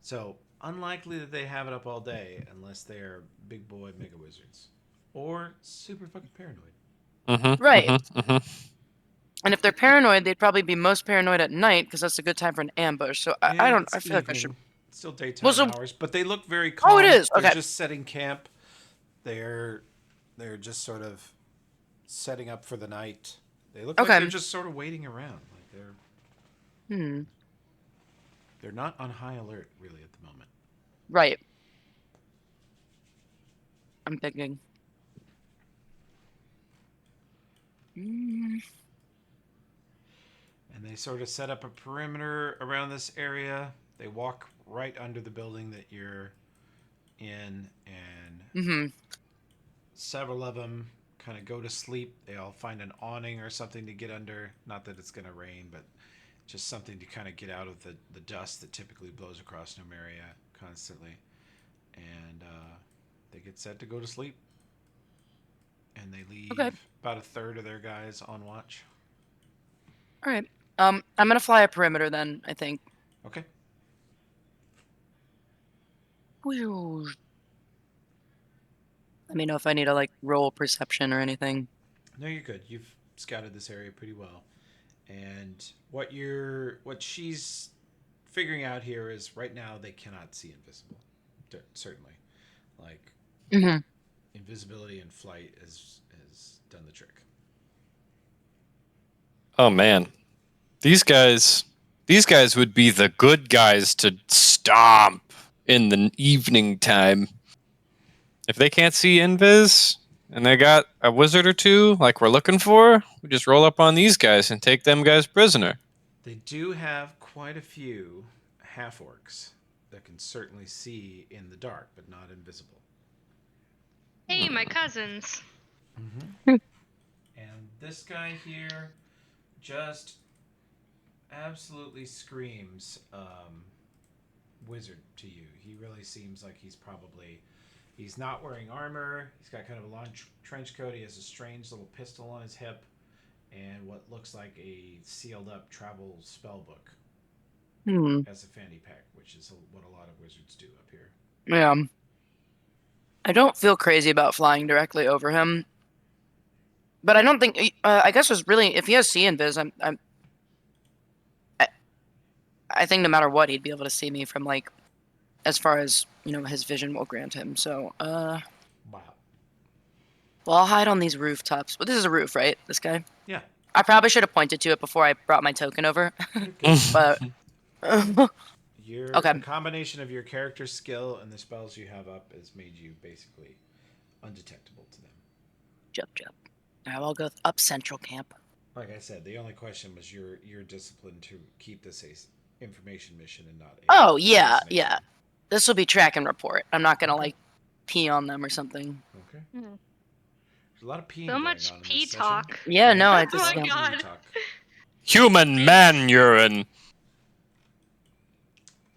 So unlikely that they have it up all day unless they're big boy mega wizards or super fucking paranoid. Mm-hmm. Right. Mm-hmm. And if they're paranoid, they'd probably be most paranoid at night because that's a good time for an ambush. So I don't. It's I feel like I should. evening. It's still daytime Well, so- hours, but they look very calm. Oh, it is. They're Okay. just setting camp. They're just sort of setting up for the night. They look like Okay. they're just sort of waiting around. Like they're not on high alert really at the moment. Right. I'm thinking. And they sort of set up a perimeter around this area. They walk right under the building that you're in, and several of them kind of go to sleep. They all find an awning or something to get under. Not that it's going to rain, but just something to kind of get out of the dust that typically blows across Numeria constantly. And they get set to go to sleep. And they leave about a third of their guys on watch. All right. I'm gonna fly a perimeter then. I think. Okay. Whew. Let me know if I need to like roll perception or anything. No, you're good. You've scouted this area pretty well. And what she's figuring out here is right now they cannot see invisible. Certainly. Like invisibility and flight has done the trick. Oh man, these guys would be the good guys to stomp in the evening time. If they can't see invis and they got a wizard or two like we're looking for, we just roll up on these guys and take them guys prisoner. They do have quite a few half orcs that can certainly see in the dark, but not invisible. Hey, my cousins. And this guy here just absolutely screams wizard to you. He really seems like he's not wearing armor. He's got kind of a long trench coat. He has a strange little pistol on his hip and what looks like a sealed up travel spell book as a fanny pack, which is what a lot of wizards do up here. Yeah. I don't feel crazy about flying directly over him. But I don't think. I guess it's really if he has see invis, I think no matter what, he'd be able to see me from like, as far as his vision will grant him. So, Wow. Well, I'll hide on these rooftops. But this is a roof, right? This guy. Yeah. I probably should have pointed to it before I brought my token over. But. The combination of your character skill and the spells you have up has made you basically undetectable to them. Jup. I'll go up central camp. Like I said, the only question was your discipline to keep this a information mission and not. Oh yeah. This will be track and report. I'm not gonna like pee on them or something. Okay. There's a lot of peeing. So much on in pee this talk. session. Yeah, no, I Oh just. my god. Human man urine.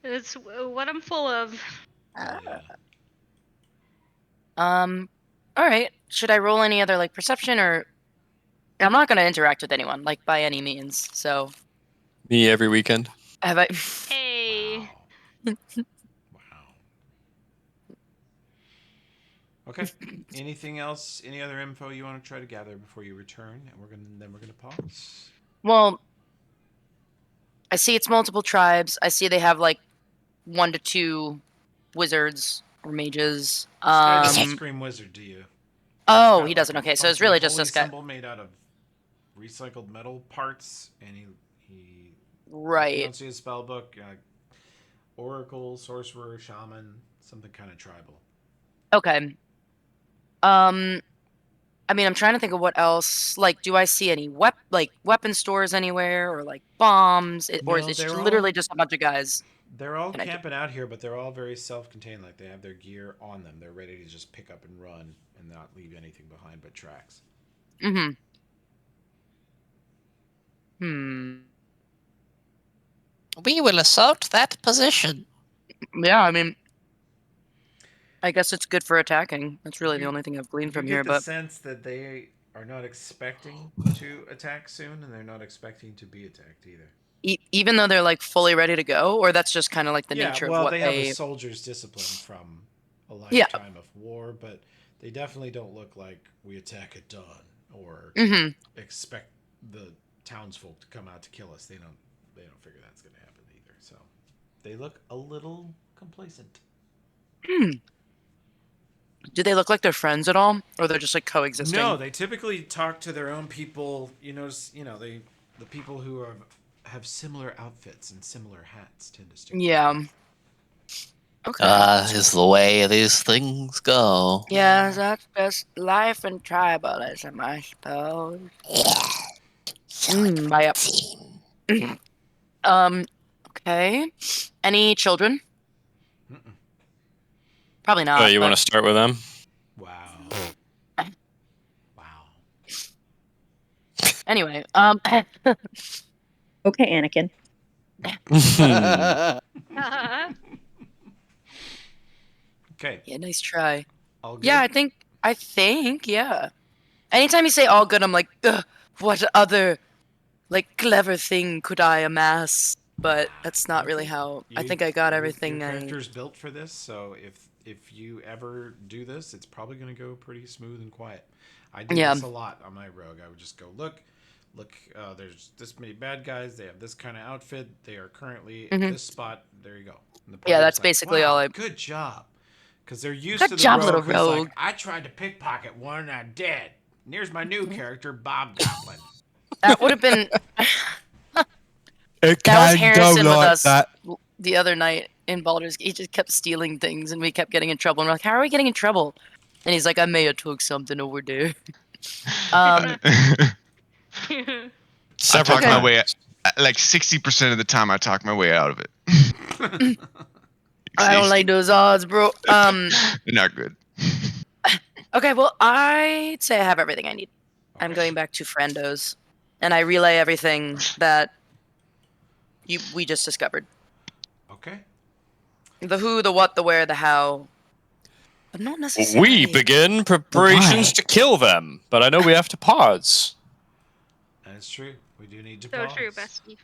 It's what I'm full of. Yeah. All right. Should I roll any other like perception or? I'm not gonna interact with anyone like by any means. So. Me every weekend. Have I? Hey. Wow. Okay. Anything else? Any other info you want to try to gather before you return? And we're gonna pause. Well, I see it's multiple tribes. I see they have like 1 to 2 wizards or mages. This guy doesn't scream wizard to you. Oh, he doesn't. Okay, so it's really just holy this guy. symbol made out of recycled metal parts, and he. Right. You don't see his spell book. oracle, sorcerer, shaman, something kind of tribal. Okay. I mean, I'm trying to think of what else. Like, do I see any weapon stores anywhere, or like bombs, or is No, it they're literally all just a bunch of guys? they're all Can I get- camping out here, but they're all very self-contained. Like they have their gear on them. They're ready to just pick up and run and not leave anything behind but tracks. Mm-hmm. Hmm. We will assault that position. Yeah, I mean, I guess it's good for attacking. That's really the You- only thing I've gleaned You from get here. the But sense that they are not expecting to attack soon, and they're not expecting to be attacked either. even though they're like fully ready to go, or that's just kind of like the Yeah, nature well, of what they have a they. soldier's discipline from a Yeah. lifetime of war, but they definitely don't look like we attack at dawn or Mm-hmm. expect the townsfolk to come out to kill us. They don't figure that's going to happen either. So they look a little complacent. Do they look like they're friends at all, or they're just like coexisting? No, they typically talk to their own people. The people who have similar outfits and similar hats tend to stick. Yeah. Okay. Is the way these things go. Yeah, that's just life and tribalism, I suppose. Bye up. Okay. Any children? Mm-mm. Probably not. Oh, you but- want to start with them? Wow. Wow. Anyway, Okay, Anakin. Okay. yeah, nice try. All good. Yeah, I think, yeah. Anytime you say all good, I'm like, ugh, what other, like, clever thing could I amass? But that's not really how. I think I got everything. Your character's built for this, so if you ever do this, it's probably going to go pretty smooth and quiet. I did Yeah. this a lot on my rogue. I would just go look. There's this many bad guys. They have this kind of outfit. They are currently at this spot. There you go. And the Yeah, party's that's like, basically wow, all I- Good job, because they're used Good to the job, rogue. little Who's rogue. like, I tried to pickpocket one and I'm dead. And here's my new character, Bob Goblin. That would have been. That was Harrison with us the other night in Baldur's Gate. He just kept stealing things, and we kept getting in trouble. And we're like, "How are we getting in trouble?" And he's like, "I may have took something over there." I Several talk my way times. like 60% of the time. I talk my way out of it. I don't like those odds, bro. Not good. Okay, well, I'd say I have everything I need. I'm going back to Friendo's, and I relay everything that we just discovered. Okay. The who, the what, the where, the how. But not necessarily. We begin preparations to kill them, but I know we have to pause. That's true. We do need to So pause. true, bestie.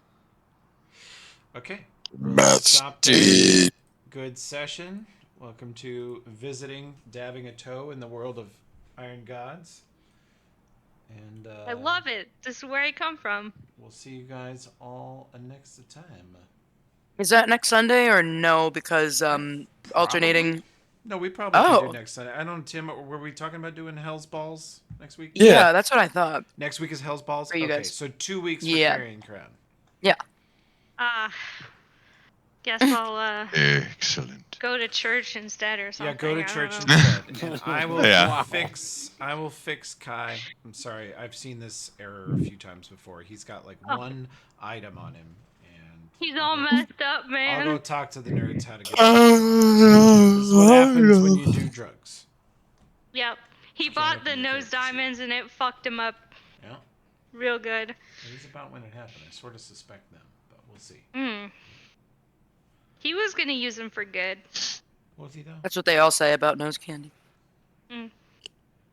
Okay. That's Stop there. Good session. Welcome to visiting, dabbing a toe in the world of Iron Gods. And I love it. This is where I come from. We'll see you guys all next time. Is that next Sunday or no? Because alternating. No, we probably can Oh. do next Sunday. I don't know, Tim, were we talking about doing Hell's Balls next week? Yeah, that's what I thought. Next week is Hell's Balls? For you okay, guys. so 2 weeks for Yeah. Carrion Crown. Yeah. Guess I'll Excellent. go to church instead or something. Yeah, go to I don't church know. instead. And I will Yeah. I will fix Kai. I'm sorry, I've seen this error a few times before. He's got like one item on him, and He's all messed up, man. I'll go talk to the nerds how to get. This is what happens when you do drugs. Yep. He Can't bought open the your nose character sheet. diamonds and it fucked him up Yeah, real good. it is about when it happened. I sort of suspect them, but we'll see. He was gonna use them for good. Was he though? That's what they all say about nose candy. Mm.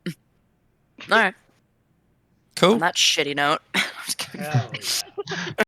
All right. Cool. On that shitty note. Hell yeah.